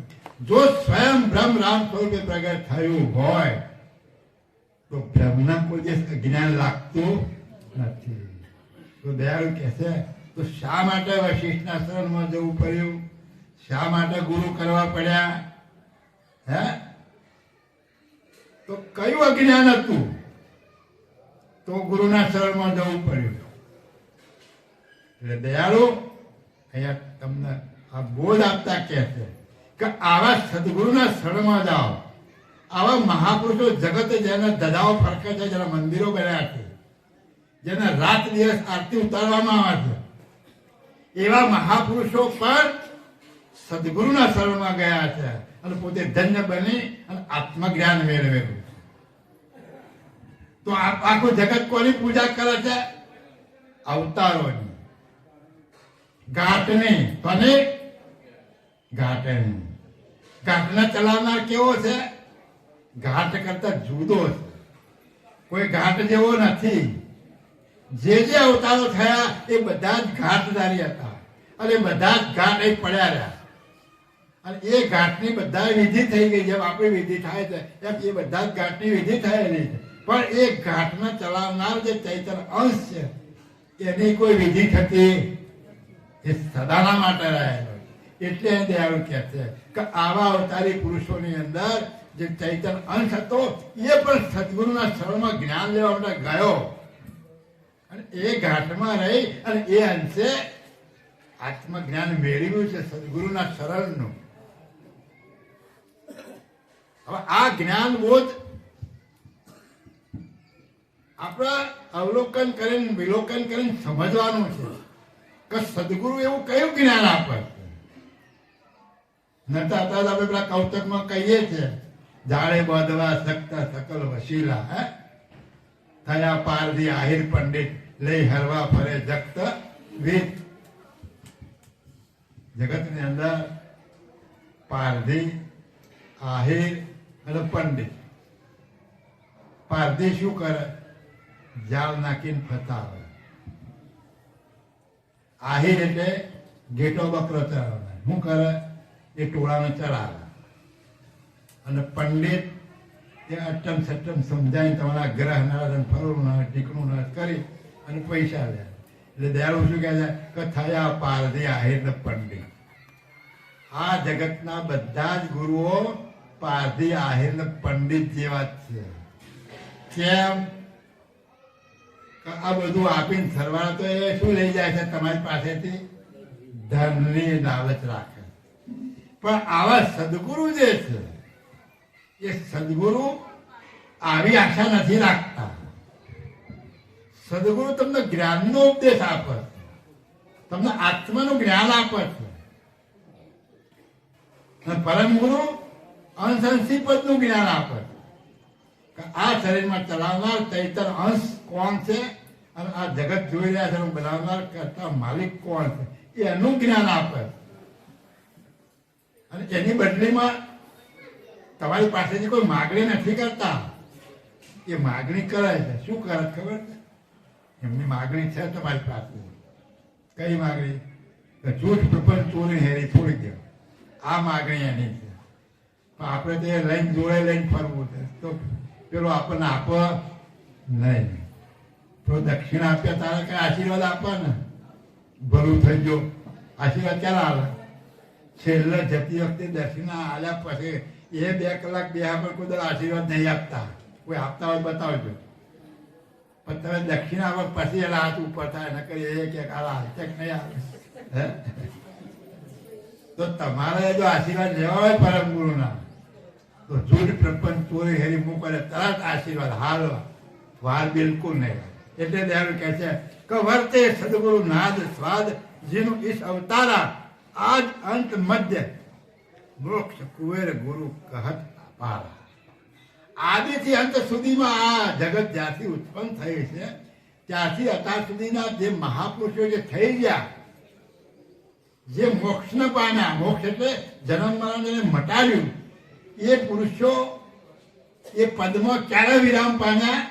જો સ્વયં બ્રહ્મ રામ સ્વરૂપે પ્રગટ થયું હોય તો બ્રહ્મના કોઈ જે જ્ઞાન લાગતું નથી. તો દયાળુ કહે છે તો શા માટે વશિષ્ઠના શરણમાં જવું પડ્યું? શા માટે ગુરુ કરવા પડ્યા? હે? તો કયું અજ્ઞાન હતું તો ગુરુના શરણમાં જવું પડ્યું? એટલે દયાળુ અહીંયા તમને આ બોધ આપતા કહે છે કે આવા સદગુરુના શરણમાં જાઓ. આવા મહાપુરુષો જગત જેના ધજાઓ ફરકે છે, જેના મંદિરો બન્યા છે, જેના રાત દિવસ આરતી ઉતારવામાં આવે છે, એવા મહાપુરુષો પણ સદગુરુના શરણમાં ગયા છે અને પોતે ધન્ય બની અને આત્મજ્ઞાન મેળવેલું. તો આખું જગત કોની પૂજા કરે છે? અવતારોની, ઘાટની. કોને? ઘાટની. ઘાટને ચલાવનાર કેવો છે? ઘાટ કરતા જુદો છે, કોઈ ઘાટ જેવો નથી. જે અવતારો થયા એ બધા જ ઘાટધારી હતા અને બધા જ ઘાટ અહીં પડ્યા રહ્યા. અને એ ઘાટની બધા વિધિ થઈ ગઈ. જેમ આપણી વિધિ થાય છે એમ એ બધા જ ઘાટની વિધિ થયેલી છે. પણ એ ઘાટને ચલાવનાર જે ચૈતન્ય અંશ છે એની કોઈ વિધિ થતી એ સદાના માટે રહેલો. એટલે દયાળુ કહે છે કે આવા અવતારી પુરુષોની અંદર જે ચૈતન્ય અંશ હતો એ પણ સદગુરુના શરણમાં જ્ઞાન લેવા માટે ગયો અને એ ઘાટમાં રહી અને એ અંશે આત્મજ્ઞાન મેળવ્યું છે સદગુરુના શરણનું. હવે આ જ્ઞાન બોધ આપણે અવલોકન કરીને વિલોકન કરીને સમજવાનું છે કે સદગુરુ એવું કયું જ્ઞાન આપે છે. નતા આપણે પેલા કૌતકમાં કહીએ છીએ, જાળે બાંધવા શકતા સકલ વશીલા, હે થયા પારધી આહિર પંડિત લઈ હરવા ફરે જગત વેદ. જગતની અંદર પારધી, આહિર અને પંડિત. પારધી શું કરે? જાળ નાખીને ફસાવે. આહિર એટલે ઘેટો બકરો ચરાવે. શું કરે? એ ટોળાને ચડાવે. અને પંડિત એ અટમ સટમ સમજાવીને તમારા ગ્રહ નારાયણ ફરવું ના ટીકણું ના કરી અને પૈસા લે. એટલે દયાળુ શું કહે છે કે થયા પારધી આહિર ને પંડિત. આ જગતના બધા જ ગુરુઓ પારધી આહિર ને પંડિત જેવા જ છે. કેમ? આ બધું આપીને સરવાળા તો એ શું લઈ જાય છે તમારી પાસેથી? ધનની લાલચ રાખે. પણ આવા સદગુરુ જે છે એ સદગુરુ આવી આશા નથી રાખતા. સદગુરુ તમને જ્ઞાનનો ઉપદેશ આપે છે, તમને આત્માનું જ્ઞાન આપે છે. અને પરમ ગુરુ અંશંસી પદનું જ્ઞાન આપે છે. આ શરીરમાં ચલાવનાર ચૈતન્ય અંશ કોણ છે અને આ જગત જોઈ રહ્યા છે બનાવનાર કરતા માલિક કોણ છે એનું જ્ઞાન આપે. અને એની બદલીમાં તમારી પાસેથી કોઈ માગણી નથી કરતા. એ માગણી કરે છે. શું કરે ખબર છે? એમની માગણી છે તમારી પાસે. કઈ માગણી? જૂઠ પ્રપંચ ચોરી હેરી છોડી દો. આ માગણી એની છે. પણ આપણે તો એ લઈને જોડે લઈને ફરવું છે તો પેલો આપણને આપે નહીં. તો દક્ષિણા આપ્યા તારે કઈ આશીર્વાદ આપે ને, ભલું થઈ ગયો આશીર્વાદ ક્યારે આવે? છેલ્લે જતી વખતે દક્ષિણા આલ્યા પછી એ 2 કલાક બે પર કોઈ આશીર્વાદ નહીં આપતા. કોઈ આપતા હોય બતાવજો. પણ તમે દક્ષિણા આવે પછી એના હાથ ઉપર થાય એને કરી એ કે હાલચક નહીં આવે. તો તમારે જો આશીર્વાદ લેવા હોય પરમ ગુરુના તો જૂઠ પ્રપંચ ચોરી હેરી મૂકીને તરત આશીર્વાદ હાલવા, વાર બિલકુલ નહીં. એટલે દયાળુ કહે છે કે વર્તે સદગુરુ નાદ સ્વાદ જેનું ઈશ અવતારા આજ અંત મધ્ય મોક્ષ કુવેર ગુરુ કહત અપારા. આદિથી અંત સુધીમાં આ જગત જ્યાંથી ઉત્પન્ન થઈ છે ત્યાંથી અત્યાર સુધીના જે મહાપુરુષો જે થઈ ગયા, જે મોક્ષને પામ્યા, મોક્ષ એટલે જન્મ મરણને મટાડ્યું, એ પુરુષો એ પદમાં ક્યારે વિરામ પામ્યા?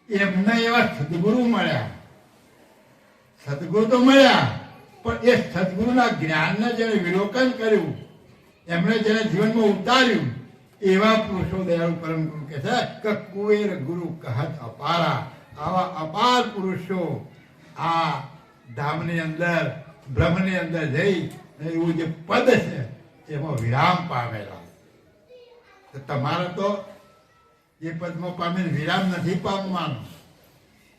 એમને એવા સદગુરુ મળ્યા. સદગુરુ તો મળ્યા પણ એ સદગુરુના જ્ઞાનને જેને વિલોકન કર્યું, એમણે જેને જીવનમાં ઉતાર્યું, એવા પુરુષો દયાળુ પરમ ગુરુ કહે છે કે કુવેર ગુરુ કહત અપારા. આવા અપાર પુરુષો આ ધામની અંદર બ્રહ્મની અંદર જઈ એવું જે પદ છે એમાં વિરામ પામેલા. તો તમારે તો એ પદમાં પામીને વિરામ નથી પામવાનું.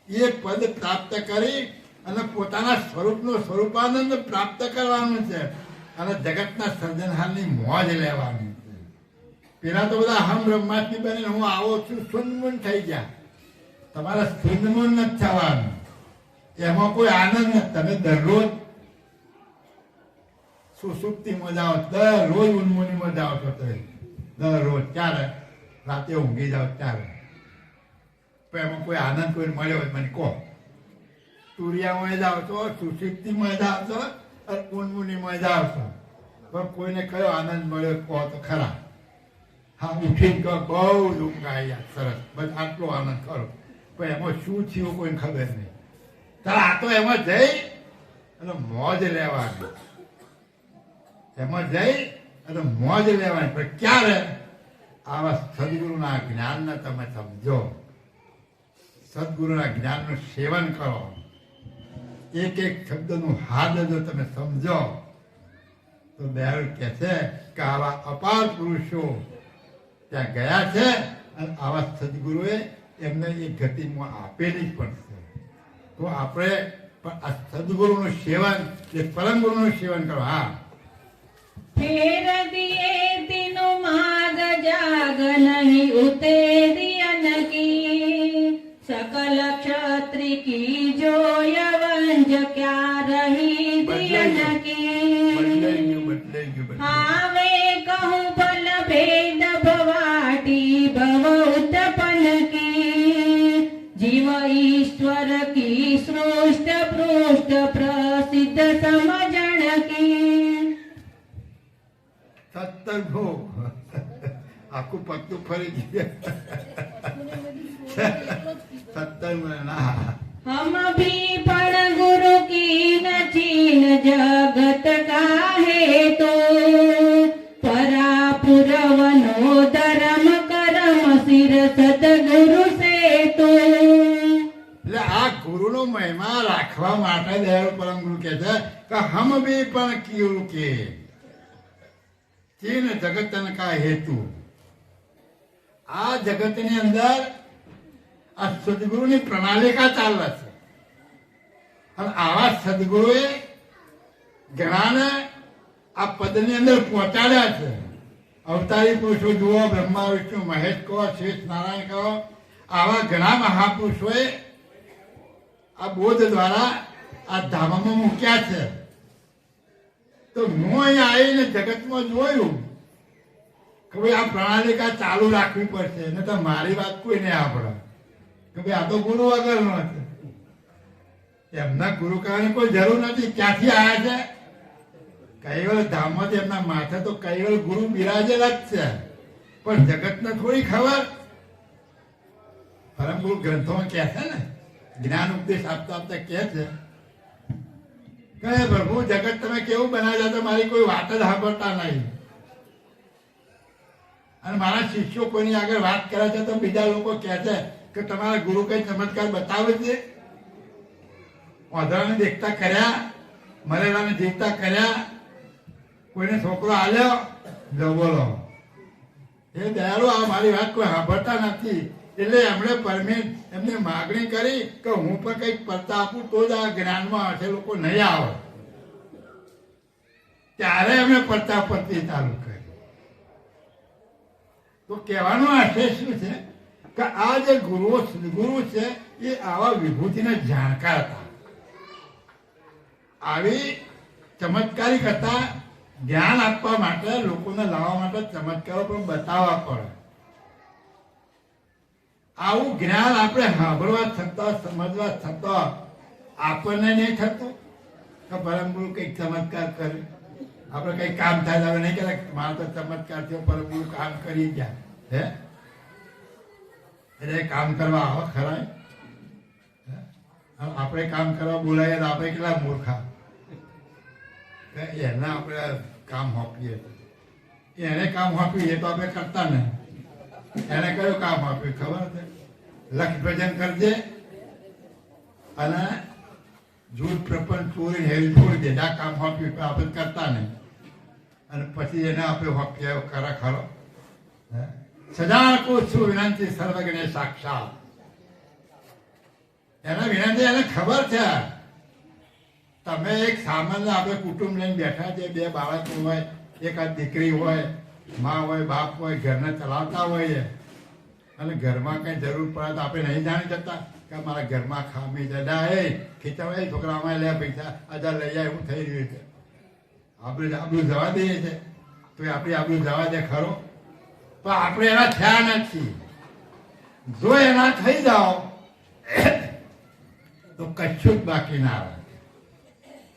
એ પદ પ્રાપ્ત કરી અને પોતાના સ્વરૂપનો સ્વરૂપાનંદ પ્રાપ્ત કરવાનું છે અને જગતના સર્જનહારની મોજ લેવાની છે. પેલા તો બધા હમ બ્રહ્માસ્મિ બનીને હું આવો છું શૂન્યમૂન થઈ ગયા. તમારે શૂન્યમૂન નથી થવાનું. એમાં કોઈ આનંદ નથી. તમે દરરોજ સુસુપ્તિમાં જાઓ, દરરોજ ઉન્મૂનીમાં જાઓ છો. દરરોજ ક્યારે રાતે ઊંઘી જાઓ ત્યારે પણ એમાં કોઈ આનંદ કોઈ મળ્યો હોય મને કહો. તુરિયામાં જાઓ છો, સુસુપ્તિમાં જાઓ છો, ઉન્મૂનીમાં જાઓ છો, પણ કોઈને કયો આનંદ મળ્યો કહો તો ખરા. હા, ઉઠીને કહો બહુ ઊંઘ આવી, સરસ, બસ આટલો આનંદ ખરો. પણ એમાં શું થયું કોઈને ખબર નહીં. તારે આ તો એમાં જઈ અને મોજ લેવાની. એમાં જઈ અને મોજ લેવાની. પણ ક્યારે? આવા સદગુરુના જ્ઞાનને તમે સમજો, સદગુરુના જ્ઞાનનું સેવન કરો. એક એક શબ્દનું હાદ જો તમે સમજો તો દયાળુ કહે છે કે આવા અપાર પુરુષો ત્યાં ગયા છે અને આવા સદગુરુએ એમને એ ગતિમાં આપેલી પણ છે. તો આપણે પણ આ સદગુરુનું સેવન, એ પરમ ગુરુનું સેવન કરો. હા, ફેર દિએ તીનો માગ જાગ નહીં ઉતેરિયન કી सकल क्षत्रि की जोय वंज क्या रही दियन की हावे कहूँ फल भेद भवाटी भव उत्पन्न की जीव ईश्वर की सृष्ट पृष्ठ प्रसिद्ध समझण की સત્તર ભોગ આખું પત્તું ફરી સત્તર ના हम भी पण गुरु की न चीन जगत का हेतु परा पुरवनो धर्म करम सिर सतगुरु सेतु. એટલે આ ગુરુનો મહિમા રાખવા માટે દયાળુ પરમ ગુરુ કહે છે કે હમ ભી પણ કિયું કે ચીન જગતન કા હેતુ. આ જગતની અંદર આ સદગુરુની પ્રણાલિકા ચાલે છે અને આવા સદગુરુએ ઘણાને આ પદની અંદર પહોંચાડ્યા છે. અવતારી પુરુષો જુઓ, બ્રહ્મા વિષ્ણુ મહેશ કહો, શેષ નારાયણ કહો, આવા ઘણા મહાપુરુષોએ આ બોધ દ્વારા આ ધામમાં મૂક્યા છે. તો હું અહીંયા આવીને જગતમાં જોયું કે ભાઈ આ પ્રણાલિકા ચાલુ રાખવી પડશે, ને તો મારી વાત કોઈ નહીં આપણે કે ભાઈ આ તો ગુરુ વગરનો છે. એમના ગુરુ કહેવાની કોઈ જરૂર નથી. ક્યાંથી આવ્યા છે? કૈવલ ધામમાંથી. એમના માથે તો કૈવલ ગુરુ બિરાજેલા જ છે, પણ જગતને થોડી ખબર. પરમ ગુરુ ગ્રંથોમાં કહે છે ને, જ્ઞાન ઉપદેશ આપતા આપતા કહે છે કે પ્રભુ જગત તમે કેવું બનાવ્યા તો મારી કોઈ વાત જ સાંભળતા નહીં. અને મારા શિષ્યો કોઈની આગળ વાત કરે છે તો બીજા લોકો કહે છે કે તમારા ગુરુ કઈ ચમત્કાર બતાવે છે. ઓધરાને દેખતા કર્યા, મરેલાને જીવતા કર્યા, કોઈને છોકરો આલ્યો, લો બોલો. એ દયાળુ આ મારી વાત કોઈ સાંભળતા નથી. એટલે એમણે એમને માગણી કરી કે હું પણ કંઈક પડતા આપું તો જ આ જ્ઞાનમાં હશે, લોકો નહીં આવે. ત્યારે એમણે પડતા પડતી ચાલુ કરી. તો કહેવાનો આશય શું છે કે આ જે ગુરુ છે એ આવા વિભૂતિને જાણકાર હતા. આવી ચમત્કારિક હતા. જ્ઞાન આપવા માટે, લોકોને લાવવા માટે ચમત્કારો પણ બતાવવા પડે. આવું જ્ઞાન આપણે સાંભળવા છતાં, સમજવા છતાં આપણને નહીં થતું કે પરમ ગુરુ કંઈક ચમત્કાર કરે. આપણે કંઈક કામ થાય હવે નહીં કહેતા મારો તો ચમત્કાર થયો, પરમ ગુરુ કામ કરી ગયા. હે એટલે કામ કરવા આવો ખરા? આપણે કામ કરવા બોલાવીએ તો આપણે કેટલા મૂર્ખા. એના આપણે કામ સોંપીએ, એને કામ સોંપ્યું એ તો આપણે કરતા નહીં. એને કયું કામ આપ્યું ખબર છે? લક્ષ ભજન કરજે અને જૂઠ પ્રપંચ ચોરી હેરી છોડી દે આ કામ હોપ્યું આપણે કરતા નહીં અને પછી એને આપણે હોપ્યા ખરા ખરો સજા કો છું વિનંતી સર્વજ્ઞ સાક્ષાત એને વિનંતી એને ખબર છે તમે એક સામાન્ય આપણે કુટુંબ લઈને બેઠા છે બે બાળકો હોય એકાદ દીકરી હોય મા હોય બાપ હોય ઘરને ચલાવતા હોય અને ઘરમાં કંઈ જરૂર પડે તો આપણે નહીં જાણી શકતા કે મારા ઘરમાં ખામી જડા એ ખીચાવા એ છોકરામાં લે પૈસા આજા લઈ જાય એવું થઈ રહ્યું છે આપણે આપણું જવા દઈએ છે તો એ આપણે આપણું જવા દે ખરો તો આપણે એના થયા નથી જો એના થઈ જાઓ તો કશું જ બાકી ના આવે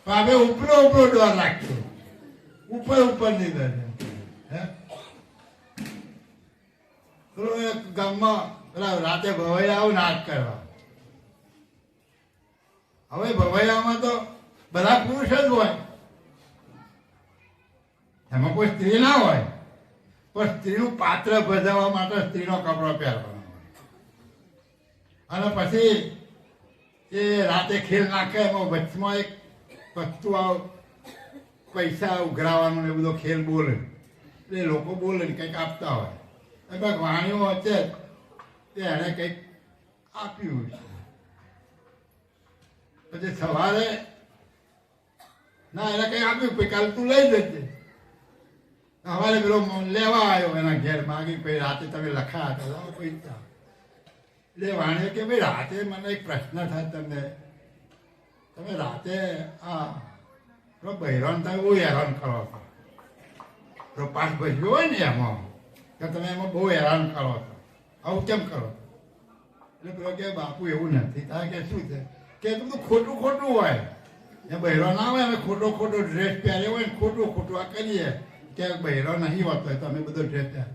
તો આપણે ઉપરો ઉપરો ડોર રાખીએ ઉપર ની દર હે એક ગામમાં પેલા રાતે ભવૈયાઓ નાચ કરવા હવે ભવૈયામાં તો બધા પુરુષ જ હોય એમાં કોઈ સ્ત્રી ના હોય પણ સ્ત્રીનું પાત્ર ભજવવા માટે સ્ત્રીનો કપડો પહેરવાનો અને પછી એ રાતે ખેલ નાખે એમાં વચમાં એક વસ્તુ પૈસા ઉઘરાવાનું ને બધો ખેલ બોલે એટલે લોકો બોલે ને કંઈક આપતા હોય એમાં વાણીઓ હશે તે એણે કંઈક આપ્યું છે પછી સવારે ના એને કંઈ આપ્યું પછી કાલે તું લઈ જજે સવારે પેલો લેવા આવ્યો એના ઘેર માગી પછી રાતે તમે લખાયા હતા લાવો પૈસા એટલે વાણીએ કે ભાઈ રાતે મને એક પ્રશ્ન થાય તમને તમે રાતે બહેરાન તમે બહુ હેરાન કરો છો તો પાસ ભજ્યો હોય ને એમાં કે તમે એમાં બહુ હેરાન કરો છો આવું કેમ કરો એટલે પેલો કે બાપુ એવું નથી થાય કે શું છે કે બધું ખોટું ખોટું હોય એ બહેરો ના હોય અમે ખોટો ડ્રેસ પહેર્યો હોય ને ખોટું આ કરીએ કે બહેરો નહીં હોતો તો અમે બધો ડ્રેસ પહેર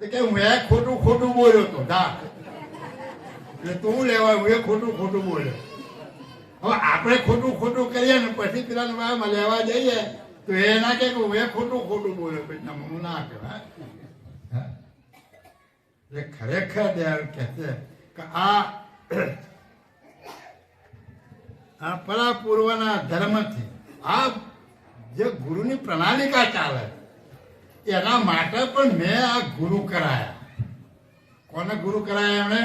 તો કે હું એ ખોટું બોલ્યો હતો જા એટલે તું લેવાય હું એ ખોટું બોલ્યો હવે આપણે ખોટું કરીએ ને પછી પેલા વાળામાં લેવા જઈએ તો એ ના કે હું એ ખોટું બોલ્યો પછી હું ના કહેવાય એટલે ખરેખર દયાળુ કહે છે કે આ પરાપૂર્વના ધર્મથી આ જે ગુરુની પ્રણાલિકા ચાલે એના માટે પણ મેં આ ગુરુ કરાયા કોને ગુરુ કરાયા એમણે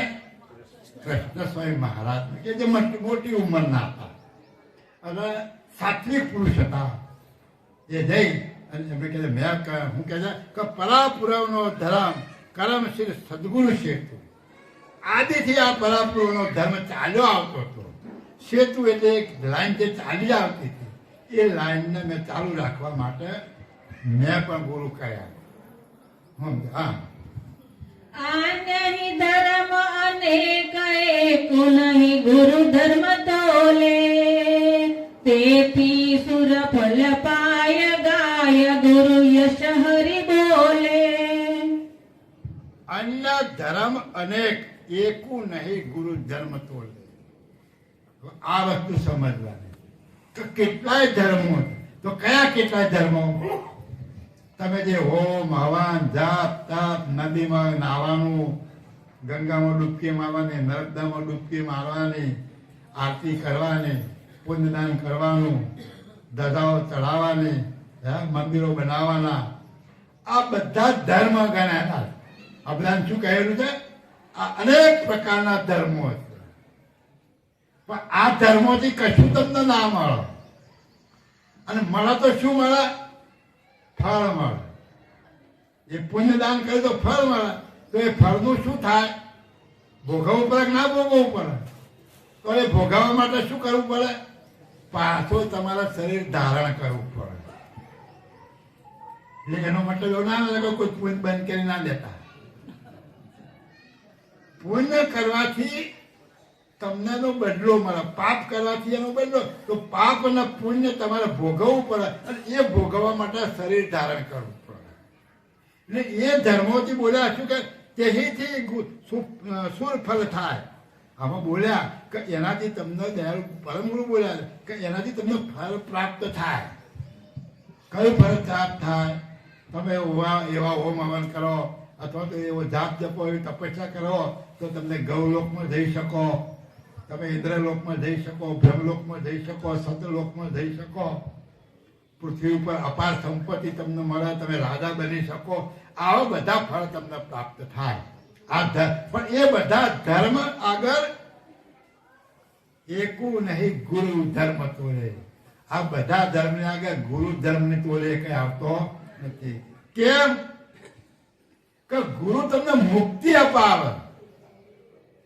કૃષ્ણ સ્વામી મહારાજને કે જે મોટી ઉંમરના હતા અને સાત્વિક પુરુષ હતા એ જઈ અને એમણે કહે મેં હું કહે છે કે પરાપૂર્વનો ધર્મ કરમ શ્રી સદગુરુ સેતુ આદિથી આ પરાપૂર્વનો ધર્મ ચાલ્યો આવતો હતો સેતુ એટલે એક લાઈન જે ચાલી આવતી હતી એ લાઈનને મેં ચાલુ રાખવા માટે મેં પણ ગુરુ કર્યા હા આ નહીં ધર્મ અનેક એકુ નહીં ગુરુ ધર્મ તોલે તેથી સુર ફલ પાય ગાય ગુરુ યશ હરિ બોલે અન્ય ધર્મ અનેક એકુ નહીં ગુરુ ધર્મ તોલે આ વસ્તુ સમજવાની કે કેટલાય ધર્મો તો કયા કેટલાય ધર્મો તમે જે હોમ હવન જાપ તાપ નદીમાં નાહવાનું ગંગામાં ડૂબકી મારવાની નર્મદામાં ડૂબકી મારવાની આરતી કરવાની પુણ્યદાન કરવાનું ધજાઓ ચડાવવાની મંદિરો બનાવવાના આ બધા ધર્મ ગણાયેલા આ બધાને શું કહેલું છે આ અનેક પ્રકારના ધર્મો છે પણ આ ધર્મોથી કશું તમને ના મળે અને મળે તો શું મળે ફળ મળે એ પુણ્યદાન કરે તો ફળ મળે તો એ ફળનું શું થાય ભોગવવું પડે કે ના ભોગવવું પડે તો એ ભોગવવા માટે શું કરવું પડે પાછું તમારા શરીર ધારણ કરવું પડે એટલે એનો મતલબ એવું ના લાગે કોઈ પુણ્ય બંધ કરી ના દેતા પુણ્ય કરવાથી તમને એનો બદલો મળે પાપ કરવાથી એનો બદલો તો પાપ અને પુણ્ય તમારે ભોગવવું પડે અને એ ભોગવવા માટે શરીર ધારણ કરવું પડે એટલે એ ધર્મોથી બોલ્યા શું કે તેથી સુર ફલ થાય આમાં બોલ્યા કે એનાથી તમને દયાળુ પરમગુરુ બોલ્યા કે એનાથી તમને ફળ પ્રાપ્ત થાય કયું ફળ પ્રાપ્ત થાય તમે એવા હોમ હવન કરો અથવા તો એવો જાપ જપો એવી તપસ્યા કરો તો તમને ગૌલોકમાં જઈ શકો તમે ઇન્દ્રલોકમાં જઈ શકો, બ્રહ્મલોકમાં જઈ શકો, સતલોકમાં જઈ શકો, પૃથ્વી ઉપર અપાર સંપત્તિ તમને મળે, તમે રાજા બની શકો, આવા બધા ફળ તમને પ્રાપ્ત થાય. પણ એ બધા ધર્મ આગળ એકું નહીં ગુરુ ધર્મ તોલે. આ બધા ધર્મ આગળ ગુરુ ધર્મ ની તોલે કઈ આવતો નથી. કેમ કે ગુરુ તમને મુક્તિ અપાવે.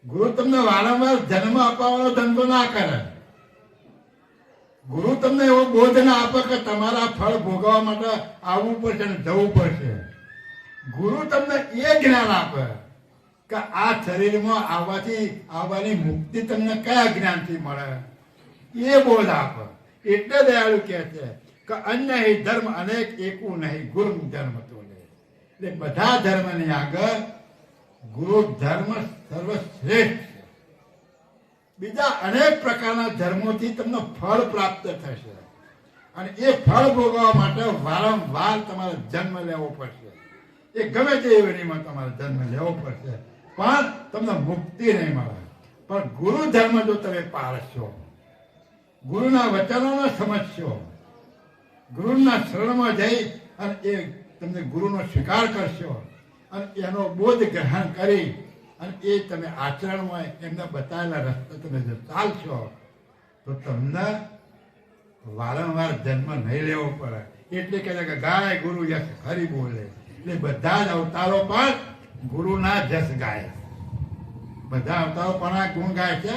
ગુરુ તમને વારંવાર જન્મ અપાવવાનો ધંધો ના કરે. ગુરુ તમને એવો બોધ ના આપે કે તમારા ફળ ભોગવવા માટે આવવું પડશે ને જવું પડશે. ગુરુ તમને એ જ્ઞાન આપે કે આ શરીરમાં આવવાની મુક્તિ તમને કયા જ્ઞાનથી મળે, એ બોધ આપે. એટલે દયાળુ કહે છે કે અન્ય ધર્મ અનેક એકું નહીં ગુરુ ધર્મ તો લે. એટલે બધા ધર્મની આગળ ગુરુ ધર્મ સર્વશ્રેષ્ઠ છે. બીજા અનેક પ્રકારના ધર્મોથી તમને ફળ પ્રાપ્ત થશે અને એ ફળ ભોગવવા માટે વારંવાર તમારે જન્મ લેવો પડશે. એ ગમે તે યોનિમાં તમારે જન્મ લેવો પડશે, પણ તમને મુક્તિ નહીં મળે. પણ ગુરુ ધર્મ જો તમે પાળશો, ગુરુના વચનોને સમજશો, ગુરુના શરણમાં જઈ અને એ તમને ગુરુનો સ્વીકાર કરશો અને એનો બોધ ગ્રહણ કરી અને એ તમે આચરણમાં એમને બતાવેલા રસ્તે તમે જો ચાલશો તો તમને વારંવાર જન્મ નહીં લેવો પડે. એટલે કહે છે કે ગાય ગુરુ યશ હરિ બોલે. એટલે બધા જ અવતારો પણ ગુરુના જસ ગાય. બધા અવતારો પણ આ ગુણ ગાય છે,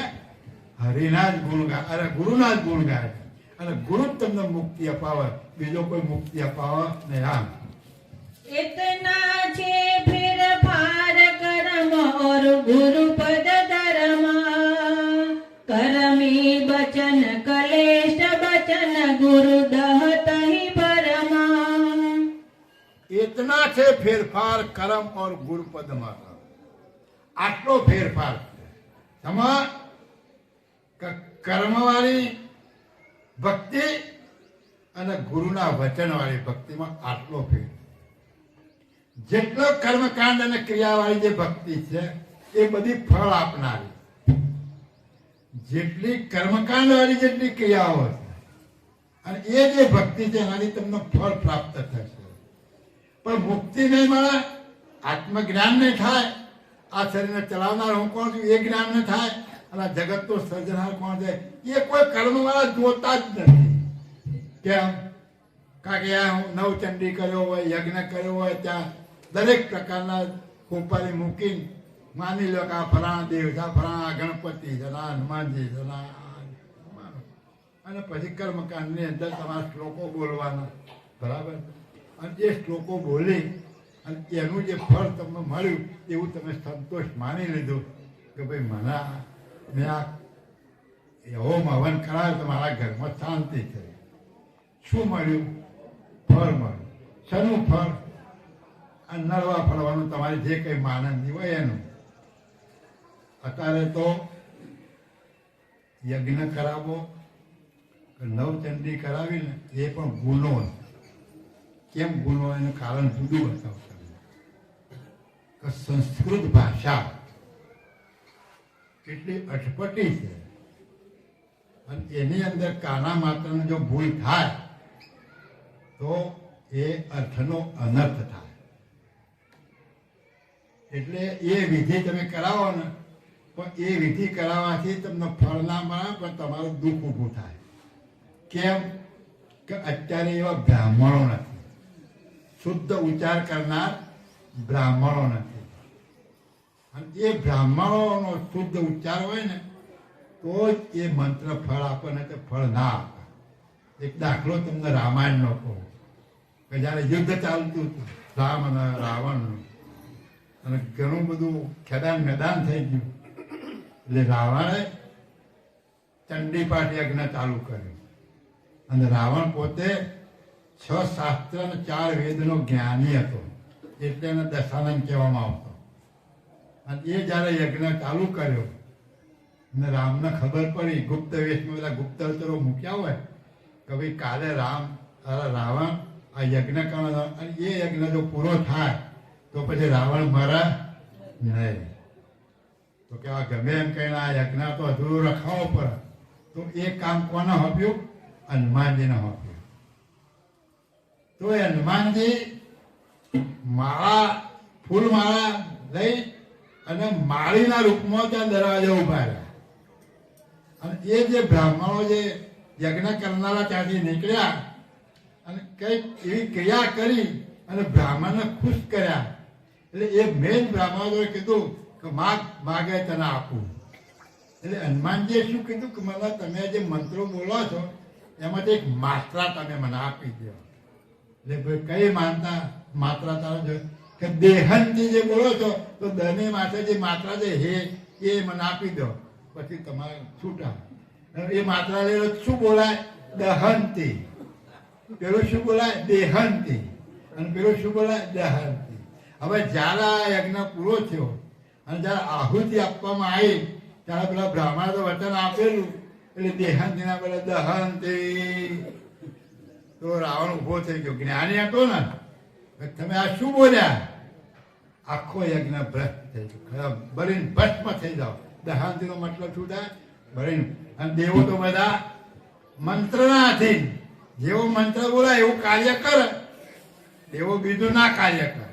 હરિના જ ગુણ ગાય, અરે ગુરુના જ ગુણ ગાય છે. અને ગુરુ જ તમને મુક્તિ અપાવે, બીજો કોઈ મુક્તિ અપાવે નહીં. આમ इतना छे फिर फार कर्म और गुरु पद धर्म करमी बचन कलेश बचन गुरु दहत ही भरमा. इतना છે ફેરફાર કર્મ और ગુરુ પદમાં. આટલો ફેરફાર એમાં કર્મવાળી ભક્તિ અને ગુરુના વચનવાળી ભક્તિમાં આટલો ફેર. જેટલો કર્મકાંડ અને ક્રિયાવાળી જે ભક્તિ છે એ બધી ફળ આપનારી. જેટલી કર્મકાંડ વાળી જેટલી ક્રિયાઓ છે અને એ જે ભક્તિ છે એનાથી તમને ફળ પ્રાપ્ત થશે. પણ મુક્તિ નહીં મળે, આત્મજ્ઞાન નહીં થાય, આ શરીરને ચલાવનાર હું કોણ છું એ જ્ઞાન ન થાય, અને આ જગતનો સર્જનાર કોણ છે એ કોઈ કર્મવાળા જોતા જ નથી. કેમ? કારણ કે હું નવચંડી કર્યો હોય, યજ્ઞ કર્યો હોય, ત્યાં દરેક પ્રકારના કોપારી મૂકીને માની લો કે આ ફલાણા દેવ છે, આ ફલાણા ગણપતિ છે, આ હનુમાનજી છે, અને પછી કર્મકાંડની અંદર તમારા શ્લોકો બોલવાના, બરાબર? અને એ શ્લોકો બોલી અને એનું જે ફળ તમને મળ્યું એવું તમે સંતોષ માની લીધું કે ભાઈ મેં આ એવો હવન કરાયો તો મારા ઘરમાં શાંતિ છે. શું મળ્યું? ફળ મળ્યું. શેનું ફળ? આ નરવા ફરવાનું, તમારી જે કંઈ માનંદી હોય એનું. અત્યારે તો યજ્ઞ કરાવો, નવચંડી કરાવીને એ પણ ગુનો. કેમ ગુનો? એનું કારણ જુદું બતાવતા કે સંસ્કૃત ભાષા કેટલી અટપટી છે અને એની અંદર કાના માત્રનો જો ભૂલ થાય તો એ અર્થનો અનર્થ થાય. એટલે એ વિધિ તમે કરાવો ને, પણ એ વિધિ કરાવવાથી તમને ફળ ના મળે, પણ તમારું દુઃખ ઊભું થાય. કેમ? કે અત્યારે એવા બ્રાહ્મણો નથી, શુદ્ધ ઉચ્ચાર કરનાર બ્રાહ્મણો નથી. અને એ બ્રાહ્મણોનો શુદ્ધ ઉચ્ચાર હોય ને તો જ એ મંત્ર ફળ આપે, ને તે ફળ ના આપે. એક દાખલો તમને રામાયણનો કહું કે જ્યારે યુદ્ધ ચાલતું હતું રામ અને રાવણનું, અને ઘણું બધું ખેદાન મેદાન થઈ ગયું, એટલે રાવણે ચંડીપાઠ યજ્ઞ ચાલુ કર્યો. અને રાવણ પોતે 6 શાસ્ત્ર અને 4 વેદનો જ્ઞાની હતો, એટલે એને દશાનંદ કહેવામાં આવતો. અને એ જ્યારે યજ્ઞ ચાલુ કર્યો અને રામને ખબર પડી, ગુપ્ત વેશમાં બધા ગુપ્તચરો મૂક્યા હોય કે ભાઈ કાલે રાવણ આ યજ્ઞ કરવાનો, અને એ યજ્ઞ જો પૂરો થાય તો પછી રાવણ મરે નહીં. તો કે આ ગમે એમ કહીને આ યજ્ઞ તો અધૂરું રખાવો પડે. તો એ કામ કોને સોંપ્યું? હનુમાનજીને સોંપ્યું. તો એ હનુમાનજી માળા ફૂલ માળા લઈ અને માળીના રૂપમાં ત્યાં દરવાજે ઉભા રહ્યા. અને એ જે બ્રાહ્મણો જે યજ્ઞ કરનારા ત્યાંથી નીકળ્યા અને કંઈક એવી ક્રિયા કરી અને બ્રાહ્મણને ખુશ કર્યા. એટલે એ મેન બ્રાહ્મણોએ કીધું કે માગે તને આપું. એટલે હનુમાનજીએ શું કીધું કે મને તમે જે મંત્રો બોલો છો એમાંથી એક માત્રા તમે મને આપી દો. એટલે ભાઈ કઈ માત્રા તારો જો કે દેહનથી જે બોલો છો તો દને માથે જે માત્રા છે હે એ મને આપી દો, પછી તમારે છૂટા. એ માત્રા લેલો શું બોલાય? દહનથી. પેલું શું બોલાય? દેહનથી. અને પેલું શું બોલાય? દહનથી. હવે જ્યારે આ યજ્ઞ પૂરો થયો અને જ્યારે આહુતિ આપવામાં આવી ત્યારે પેલા બ્રાહ્મણે તો વચન આપેલું એટલે દેહનથી ના પેલા દહનથી. તો રાવણ ઉભો થઈ ગયો. જ્ઞાની હતો ને, તમે આ શું બોલ્યા? આખો યજ્ઞ ભ્રષ્ટ થઈ ગયો, બળીને ભસ્મ થઈ જાઓ. દહનથી નો મતલબ શું થાય? બળીને. અને દેવો તો બધા મંત્રના આધીન, જેવો મંત્ર બોલાય એવું કાર્ય કરે, એવો બીજું ના કાર્ય કરે.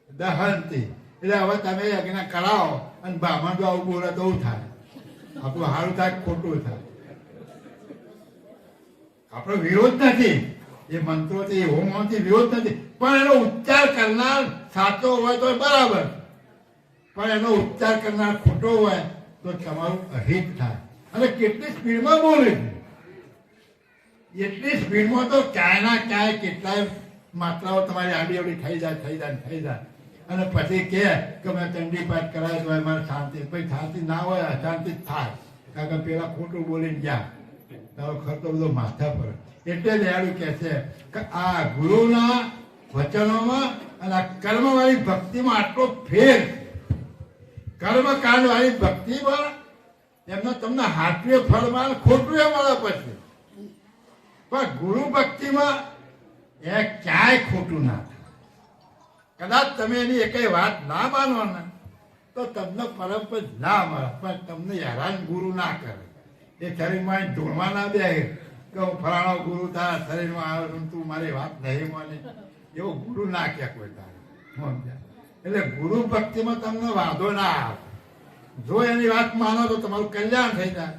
દહનથી. એટલે હવે તમે યજ્ઞ કરાવો અને બ્રાહ્મણ જો આવું બોલે તો થાય, આપણું સારું થાય, ખોટું થાય. આપણો વિરોધ નથી, એ મંત્રોથી હોમોથી વિરોધ નથી, પણ એનો ઉચ્ચાર કરનાર સાચો હોય તો બરાબર, પણ એનો ઉચ્ચાર કરનાર ખોટો હોય તો તમારું અહિત થાય. અને કેટલી સ્પીડમાં બોલે છે, એટલી સ્પીડમાં તો ક્યાંયના ક્યાંય કેટલાય માત્રાઓ તમારી આડી અવડી થઈ જાય. અને પછી કે મેં ચંડી પાઠ કરાય તો મારે શાંતિ. પછી શાંતિ ના હોય, અશાંતિ જ થાય, કારણ કે પેલા ખોટું બોલીને ગયા તારો ખર્ચો બધો માથા પર. એટલે દયાળુ કહે છે કે આ ગુરુના વચનોમાં અને આ કર્મવાળી ભક્તિમાં આટલો ફેર. કર્મકાંડ વાળી ભક્તિમાં એમનો તમને હાથવે ફળ મળે, ખોટું એ મળે પછી. પણ ગુરુ ભક્તિમાં એ ક્યાંય ખોટું ના થાય. કદાચ તમે એની એકેય વાત ના માનો ને તો તમને પરમ ના મળે, પણ તમને હેરાન ગુરુ ના કરે. એ શરીરમાં ધૂળમાં ના દે કે હું ફલાણો ગુરુ તારા શરીરમાં આવે તું મારી વાત નહીં માની, એવો ગુરુ ના કહે કોઈ તારે. એટલે ગુરુ ભક્તિમાં તમને વાંધો ના આવે. જો એની વાત માનો તો તમારું કલ્યાણ થઈ જાય,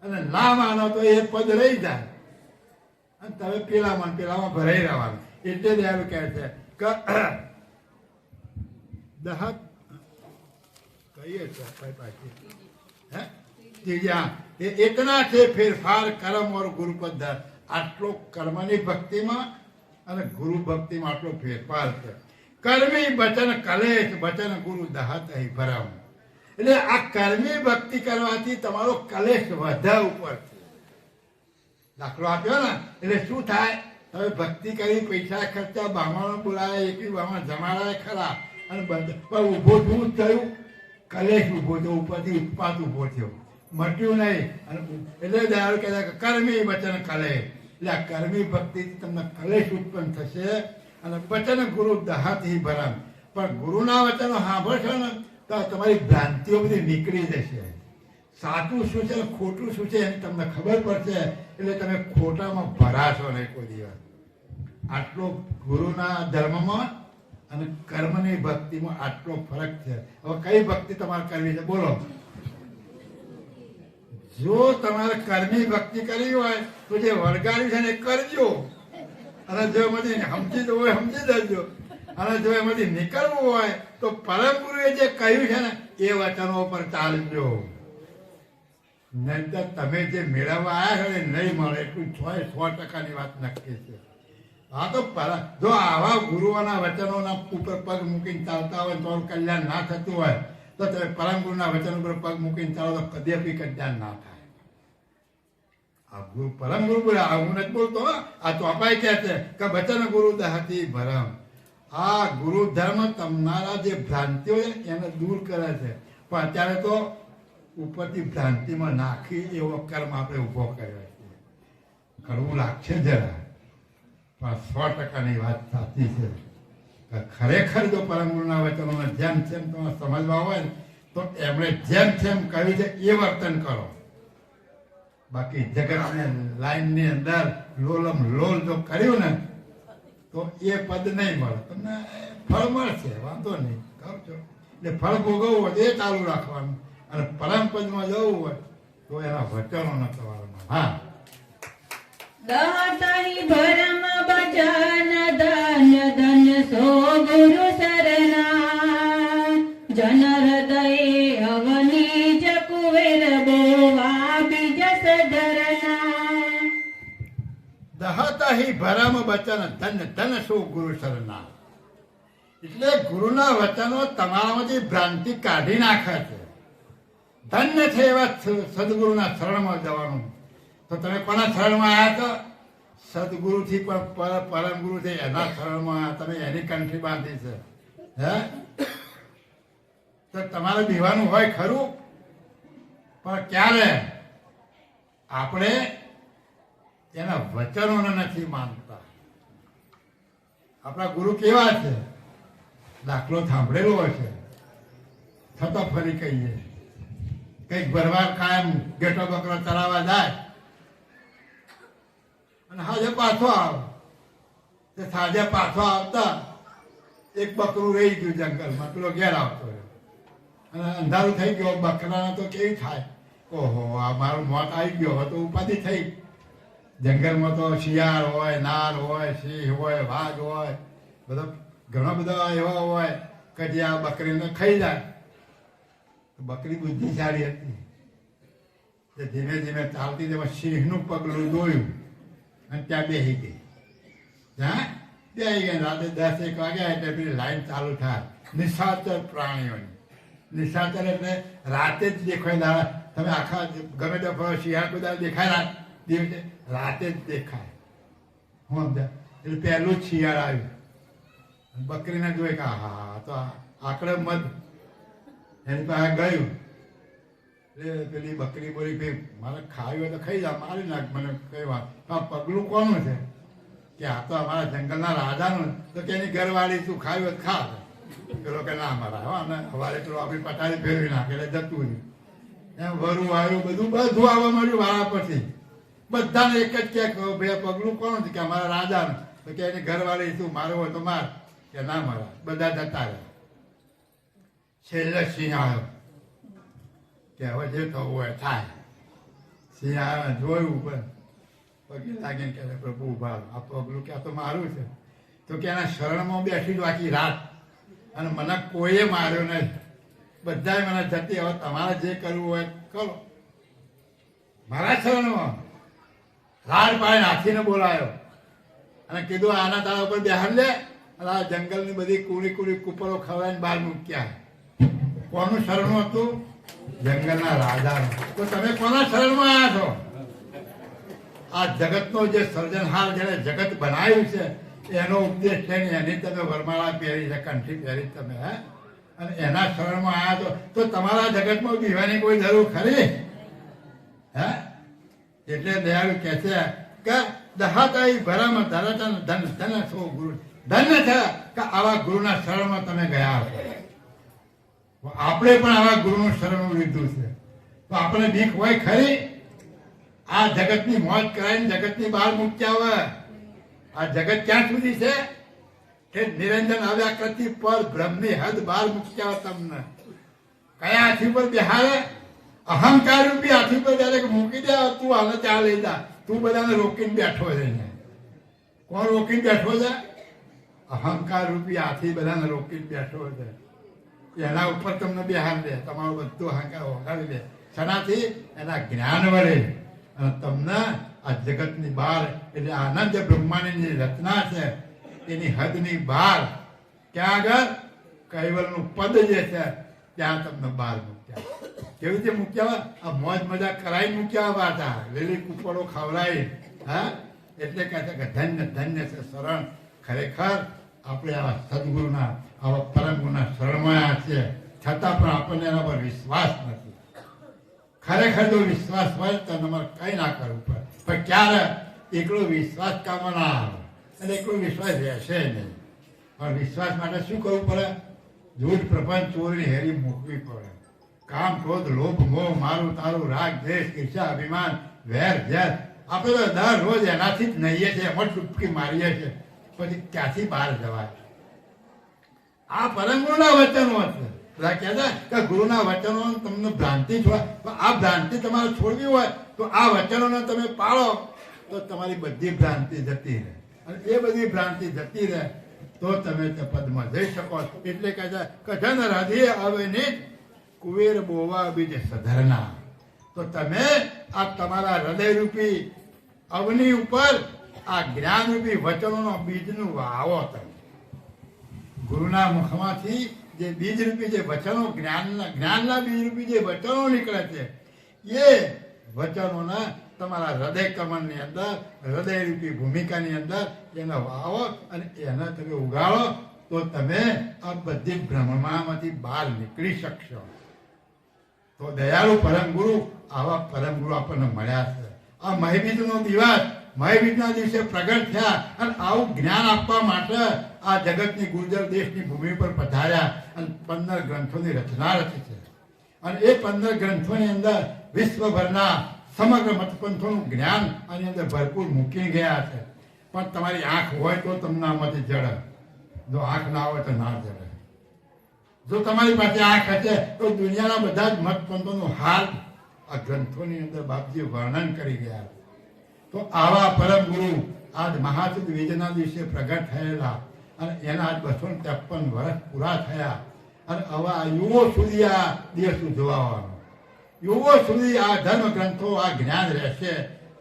અને ના માનો તો એ પદ રહી જાય અને તમે પેલામાં ભરાઈ રહેવાનું. એટલે જ એવું કહે છે કે દહક કહીએ છીએ इतना से फेरफार कर्म और गुरु पद्धत. आटलो कर्मनी भक्तिમાં અને ગુરુ ભક્તિમાં આટલો ફેરફાર છે. કર્મી વચન કલેશ વચન ગુરુ દહત ભરમ. એટલે આ કર્મી ભક્તિ કરવાથી તમારો કલેશ વધા ઉપર છે. દાખલો આપ્યો ને, એટલે શું થાય? તમે ભક્તિ કરી, પૈસા ખર્ચા, બ્રાહ્મણો બોલાયા, એકવી બ્રાહ્મણ જમાડાય ખરા, અને પણ ઊભો શું થયું? કલેશ ઊભો થયો, ઉપરથી ઉત્પાત ઊભો થયો, મટ્યું નહીં. અને એટલે દયાળુ કહેતા કે કર્મી વચન કલેશ. એટલે આ કર્મી ભક્તિ તમને કલેશ ઉત્પન્ન થશે અને વચન ગુરુ દહાથી ભરમ. પણ ગુરુના વચનો સાંભળશો ને તો તમારી ભ્રાંતિઓ બધી નીકળી જશે. સાચું શું છે ખોટું શું છે એની તમને ખબર પડશે. એટલે તમે ખોટામાં ભરાશો નહીં કોઈ દિવસ. આટલો ગુરુના ધર્મમાં અને કર્મની ભક્તિમાં આટલો ફરક છે. હવે કઈ ભક્તિ તમારે કરવી છે બોલો? જો તમારે કર્મી ભક્તિ કરવી હોય તો જે વળગાડી છે ને કરજો, અને જો એમાંથી સમજી જવું હોય સમજી જજો, અને જો એમાંથી નીકળવું હોય તો પરમ ગુરુએ જે કહ્યું છે ને એ વચનો પર ચાલજો. નહીંતર તમે જે મેળવવા આવ્યા છો ને નહીં મળે. એટલું 100% વાત નક્કી છે. હા તો જો આવા ગુરુઓના વચનોના ઉપર પગ મૂકીને ચાલતા હોય તો કલ્યાણ ના થતું હોય તો તમે પરમ ગુરુના વચન ઉપર પગ મૂકીને ચાલો તો કદાપી કલ્યાણ ના થાય. આ ગુરુ પરમ ગુરુ બોલે, હું નથી બોલતો. આ તો અપાય કહે છે કે વચન ગુરુ દહતી ભરમ. આ ગુરુ ધર્મ તમારા જે ભ્રાંતિઓ એને દૂર કરે છે. પણ અત્યારે તો ઉપરથી ભ્રાંતિમાં નાખી એવો કર્મ આપણે ઊભો કર્યો છે. કરવું લાગશે જરા, પણ 100%ની વાત સાચી છે. ખરેખર જો પરમ ગુરુના વચનોને જેમ તેમ તમે સમજવા હોય ને તો એમણે જેમ જેમ કહ્યું છે એ વર્તન કરો. બાકી જગતને લાઈનની અંદર લોલમ લોલ જો કર્યું ને તો એ પદ નહીં મળે. તમને ફળ મળશે, વાંધો નહીં, કહું છો. એટલે ફળ ભોગવવું હોય તો એ ચાલુ રાખવાનું, અને પરમ પદમાં જવું હોય તો એના વચનો ન કરવાના. હા, દહતાની ભરમ ભજન ધન્ય ધન્ય સો ગુરુ શરણા જન હૃદય અવની જકુવેર બોવા બીજ સધરના. દહતા હિ ભરમ વચન ધન ધન શું ગુરુ શરણા. એટલે ગુરુના વચનો તમારામાંથી ભ્રાંતિ કાઢી નાખે છે. ધન્ય છે એવા સદગુરુના શરણમાં જવાનું. તો તમે કોના શરણમાં આવ્યા તો સદગુરુથી પણ પરમ ગુરુ છે એના શરણમાં તમે એની કંઠી બાંધી છે. હે, તો તમારે દીવાનું હોય ખરું, પણ ક્યારે આપણે એના વચનોને નથી માનતા. આપણા ગુરુ કેવા છે, દાખલો સાંભળેલો હોય છે, થતો ફરી કહીએ. કંઈક ભરવાર કાયમ ગેટો બકરો ચલાવવા જાય અને સાંજે પાછો આવે. તે સાંજે પાછો આવતા એક બકરું રહી ગયું જંગલમાં, પેલો ઘેર આવતો રહ્યો અને અંધારું થઈ ગયો. બકરાને તો કેવી થાય, ઓહો આ મારું મોત આવી ગયો, હવે તો ઉપાધિ થઈ. જંગલમાં તો શિયાળ હોય, નાર હોય, સિંહ હોય, વાઘ હોય, બધા ઘણા બધા એવા હોય કે જે આ બકરીને ખાઈ જાય. બકરી બુદ્ધિશાળી હતી, તે ધીમે ધીમે ચાલતી તેમાં સિંહનું પગલું જોયું અને ત્યાં બેસી ગઈ. ત્યાં બેસી ગઈ. રાતે 10-1 વાગ્યા એટલે પેલી લાઈન ચાલુ થાય નિશાચર પ્રાણીઓની. નિશાચર એટલે રાતે જ દેખાય. દાડા તમે આખા ગમે તે શિયાળ બધા દેખાય, દિવસે રાતે જ દેખાય. હું સમજ્યા? એટલે પહેલું જ શિયાળ આવ્યું. બકરીને જોઈ કે હા તો આકડે મધ એની પાસે ગયું. એટલે પેલી બકરી બોલી ભાઈ મારે ખાવી હોય તો ખાઈ જા, મારી નાખ મને કઈ વાત. આ પગલું કોનું છે કે આ તો અમારા જંગલના રાજાનું. તો કે એની ઘરવાળી તું ખાવી હોય તો ખા. પેલો કે ના મારા હો, અને સવારે પેલો આપણી પટારી ફેરવી નાખે એટલે જતું રહ્યું. એમ વરું આવ્યું, બધું આવવા મળ્યું વાળા પછી. બધાને એક જ કે ભાઈ પગલું કોનું છે કે અમારા રાજાનું. તો કે એની ઘરવાળી તું મારો હોય તો માર, કે ના મારા. બધા જતા રહ્યા. છેલ્લે સિંહ આવ્યો કે હવે જે થવું હોય થાય. સિંહ આવ્યો, જોયું પણ પગે લાગીને કે પ્રભુ ઉભા, આ પગલું કે આ તો મારું છે. તો કે એના શરણમાં બેઠી જ આખી રાત, અને મને કોઈએ માર્યો નહીં. બધાએ મને જતી, હવે તમારે જે કરવું હોય કરો. મારા શરણમાં રાડ પાડીને હાથીને બોલાયો અને કીધું આના તારા ઉપર બેહાડ લે, અને આ જંગલની બધી કુડી કુડી કુપરો ખવડાવીને બહાર મૂક્યા. કોનું શરણું હતું? જંગલના રાજાનું. તો તમે કોના શરણમાં આવ્યા છો? આ જગતનો જે સર્જનહાર જેને જગત બનાવ્યું છે એનો ઉપદેશ છે ને એની તમે વરમાળા પહેરી છે, કંઠી પહેરી તમે. હે, અને એના શરણમાં આવ્યા તો તમારા જગતમાં બીવાની કોઈ જરૂર ખરી? હે, એટલે દયાળુ કહે છે કે દહાતાઈ ભરમ ધરતન ધન ધન સો ગુરુ. ધન્ય છે કે આવા ગુરુના શરણમાં તમે ગયા છો. આપણે પણ આવા ગુરુનું શરણ લીધું છે તો આપણે બીક હોય ખરી? આ જગતની મોજ કરાવીને જગતની બહાર મૂક્યા હોય. આ જગત ક્યાં સુધી છે કે નિરંજન અવ્યાકૃતિ પર બ્રહ્મની હદ બહાર મૂક્યા હોય. તમને કયા હાથી પર બિહારે? અહંકાર રૂપી હાથી પર જયારે મૂકી દે, તું આને ત્યાં લઈ જા, તું બધાને રોકીને બેઠો છે. કોણ રોકીને બેઠો છે? અહંકાર રૂપી હાથી બધાને રોકીને બેઠો છે. એના ઉપર તમને બેહાર દે, તમારો બધો અહંકાર ઓગાળી દે. શનાથી? એના જ્ઞાન વડે. અને તમને આ જગતની બહાર એટલે આનંદ બ્રહ્માંડની રચના છે એની હદની બહાર ક્યાં આગળ કૈવલનું પદ જે છે ત્યાં તમને બહાર મૂક્યા. કેવી રીતે મૂક્યા? આ મોજ મજા કરાવી મૂક્યા પાછા, લીલી કુપડો ખવડાવી. હા, એટલે કહે છે કે ધન્ય ધન્ય છે શરણ. ખરેખર આપણે આવા સદગુરુના આવા પરમ ગુરુના શરણમાં છે, છતાં પણ આપણને એના પર વિશ્વાસ નથી. ખરેખર જો વિશ્વાસ હોય તો તમારે કઈ ના કરવું પડે. પણ ક્યારે એકલો વિશ્વાસ કામમાં ના આવે, અને એકલો વિશ્વાસ રહેશે નહીં. પણ વિશ્વાસ માટે શું કરવું પડે? જૂઠ પ્રપંચ ચોરી હેરી મૂકવી પડે. કામ ક્રોધ લોભ મોહ મારું તારું રાગ દ્વેષ ઈર્ષા અભિમાન વેર ઝેર આપણે તો દરરોજ એનાથી જ નહીએ છીએ, એમાં ડૂબકી મારીએ છીએ, પછી ક્યાંથી બહાર જવાય? આ પરમ ગુરુના વચનો છે. બધા કહેતા કે ગુરુના વચનો તમને ભ્રાંતિ છોડે, પણ આ ભ્રાંતિ તમારે છોડવી હોય તો આ વચનોને તમે પાળો તો તમારી બધી ભ્રાંતિ જતી રહે, અને એ બધી ભ્રાંતિ જતી રહે તો તમે તે પદમાં જઈ શકો. એટલે કહે છે કે જન હૃદય અવનિત કુવેર બોવા બીજ સધરના. તો તમે આ તમારા હૃદયરૂપી અવની ઉપર આ જ્ઞાનરૂપી વચનોનો બીજનું વાવો. તમે ગુરુના મુખમાંથી જે બીજરૂપી જે વચનો જ્ઞાનના બીજરૂપી જે વચનો નીકળે છે એ વચનોના તમારા હૃદય કમળની અંદર હૃદયરૂપી ભૂમિકાની અંદર એને વાવો અને એને તમે ઉગાડો તો તમે આ બધી ભ્રમણામાંથી બહાર નીકળી શકશો. તો દયાળુ પરમ ગુરુ, આવા પરમ ગુરુ આપણને મળ્યા છે. આ મહીબીજનો દિવસ, મહીબીજના દિવસે પ્રગટ થયા અને આવું જ્ઞાન આપવા માટે આ જગતની ગુર્જર દેશની ભૂમિ પર પધાર્યા અને 15 ગ્રંથોની રચના રચી છે. અને એ 15 ગ્રંથોની અંદર વિશ્વભરના સમગ્ર મતપંથોનું જ્ઞાન આની અંદર ભરપૂર મૂકી ગયા છે. પણ તમારી આંખ હોય તો તમને આમાંથી જડે, જો આંખ ના હોય તો ના જડે. જો તમારી પાસે આંખ હશે તો દુનિયાના બધા જ મતપંથોનું હાલ આ ગ્રંથોની અંદર બાપજી વર્ણન કરી ગયા. તો આવા પરમ ગુરુ આજ મહાસુદ બીજના દિવસે પ્રગટ થયેલા અને એના આજ 253 વર્ષ પૂરા થયા અને આવા યુવો સુધી આ દિવસ ઉજવવાનો, યુવો સુધી આ ધર્મ ગ્રંથો આ જ્ઞાન રહેશે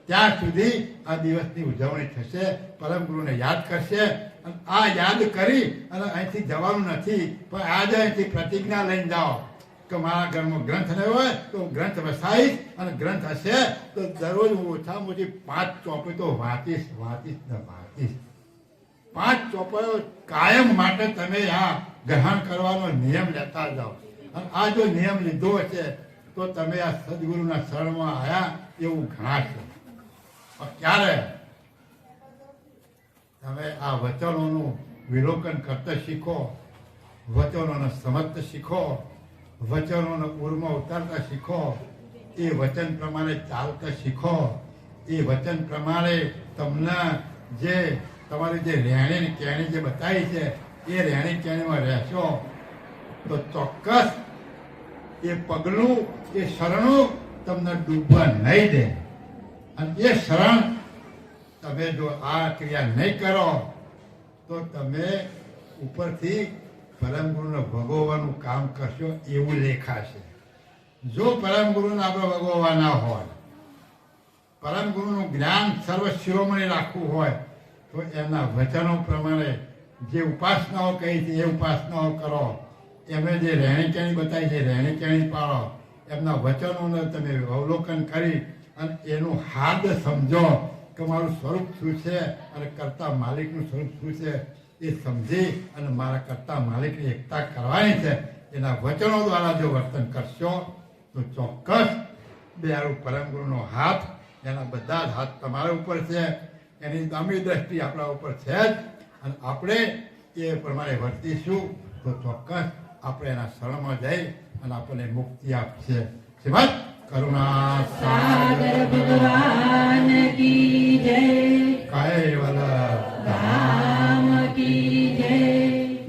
ત્યાં સુધી આ દિવસની ઉજવણી થશે. પરમ ગુરુને યાદ કરશે અને આ યાદ કરી અને અહીંથી જવાનું નથી, પણ આજે અહીંથી પ્રતિજ્ઞા લઈને જાઓ કે મારા ઘરમાં ગ્રંથ રહ્યો હોય તો ગ્રંથ વસાઈશ અને ગ્રંથ હશે તો દરરોજ હું ઓછામાં ઓછી 5 ચોપડી તો વાંચીશ. 5 ચોપડીઓ કાયમ માટે તમે આ ગ્રહણ કરવાનો નિયમ લેતા જાઓ. અને આ જો નિયમ લીધો હશે તો તમે આ સદગુરુના શરણમાં આવ્યા એવું ગણાશે. ક્યારે તમે આ વચનોનું વિલોકન કરતા શીખો, વચનોને સમજતા શીખો, વચનોને ઉરમાં ઉતારતા શીખો, એ વચન પ્રમાણે ચાલતા શીખો, એ વચન પ્રમાણે તમને જે તમારી જે રહેણી કહેણી જે બતાવી છે એ રહેણી કહેણીમાં રહેશો તો ચોક્કસ એ પગલું, એ શરણું તમને ડૂબવા નહીં દે. અને એ શરણ તમે જો આ ક્રિયા નહીં કરો તો તમે ઉપરથી પરમ ગુરુને ભોગવવાનું કામ કરશો એવું લેખાશે. જો પરમ ગુરુને આપણે ભોગવવા ના હોય, પરમ ગુરુનું જ્ઞાન સર્વ શિરોમણી રાખવું હોય તો એમના વચનો પ્રમાણે જે ઉપાસનાઓ કહી છે એ ઉપાસનાઓ કરો, એમણે જે રહેણી કહેણી બતાવી છે રહેણી કહેણી પાળો, એમના વચનોને તમે અવલોકન કરી અને એનું હાર્દ સમજો કે મારું સ્વરૂપ શું છે અને કરતા માલિકનું સ્વરૂપ શું છે એ સમજી અને મારા કરતા માલિકની એકતા કરવાની છે. એના વચનો દ્વારા જો વર્તન કરશો તો ચોક્કસ દયાળુ પરમ ગુરુનો હાથ, એના બધા જ હાથ તમારા ઉપર છે, એની દામી દ્રષ્ટિ આપણા ઉપર છે જ. અને આપણે એ પ્રમાણે વર્તીશું તો ચોક્કસ આપણે એના શરણમાં જઈ અને આપણને મુક્તિ આપશે. શ્રીમદ કરુણા સાગર ભગવાન કી જય, કૈવલ ધામ કી જય,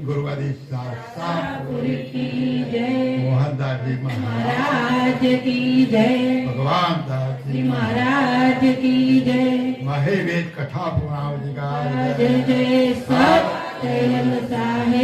ગુરુવાદી શાસ્ત્રાપુર કી જય, મોહનદાસજી મહારાજ કી જય, ભગવાન દાસજી મહારાજ કી જય, મહેવેદ કથા પુરાવજી જય જય સત્યમ સાહેબ.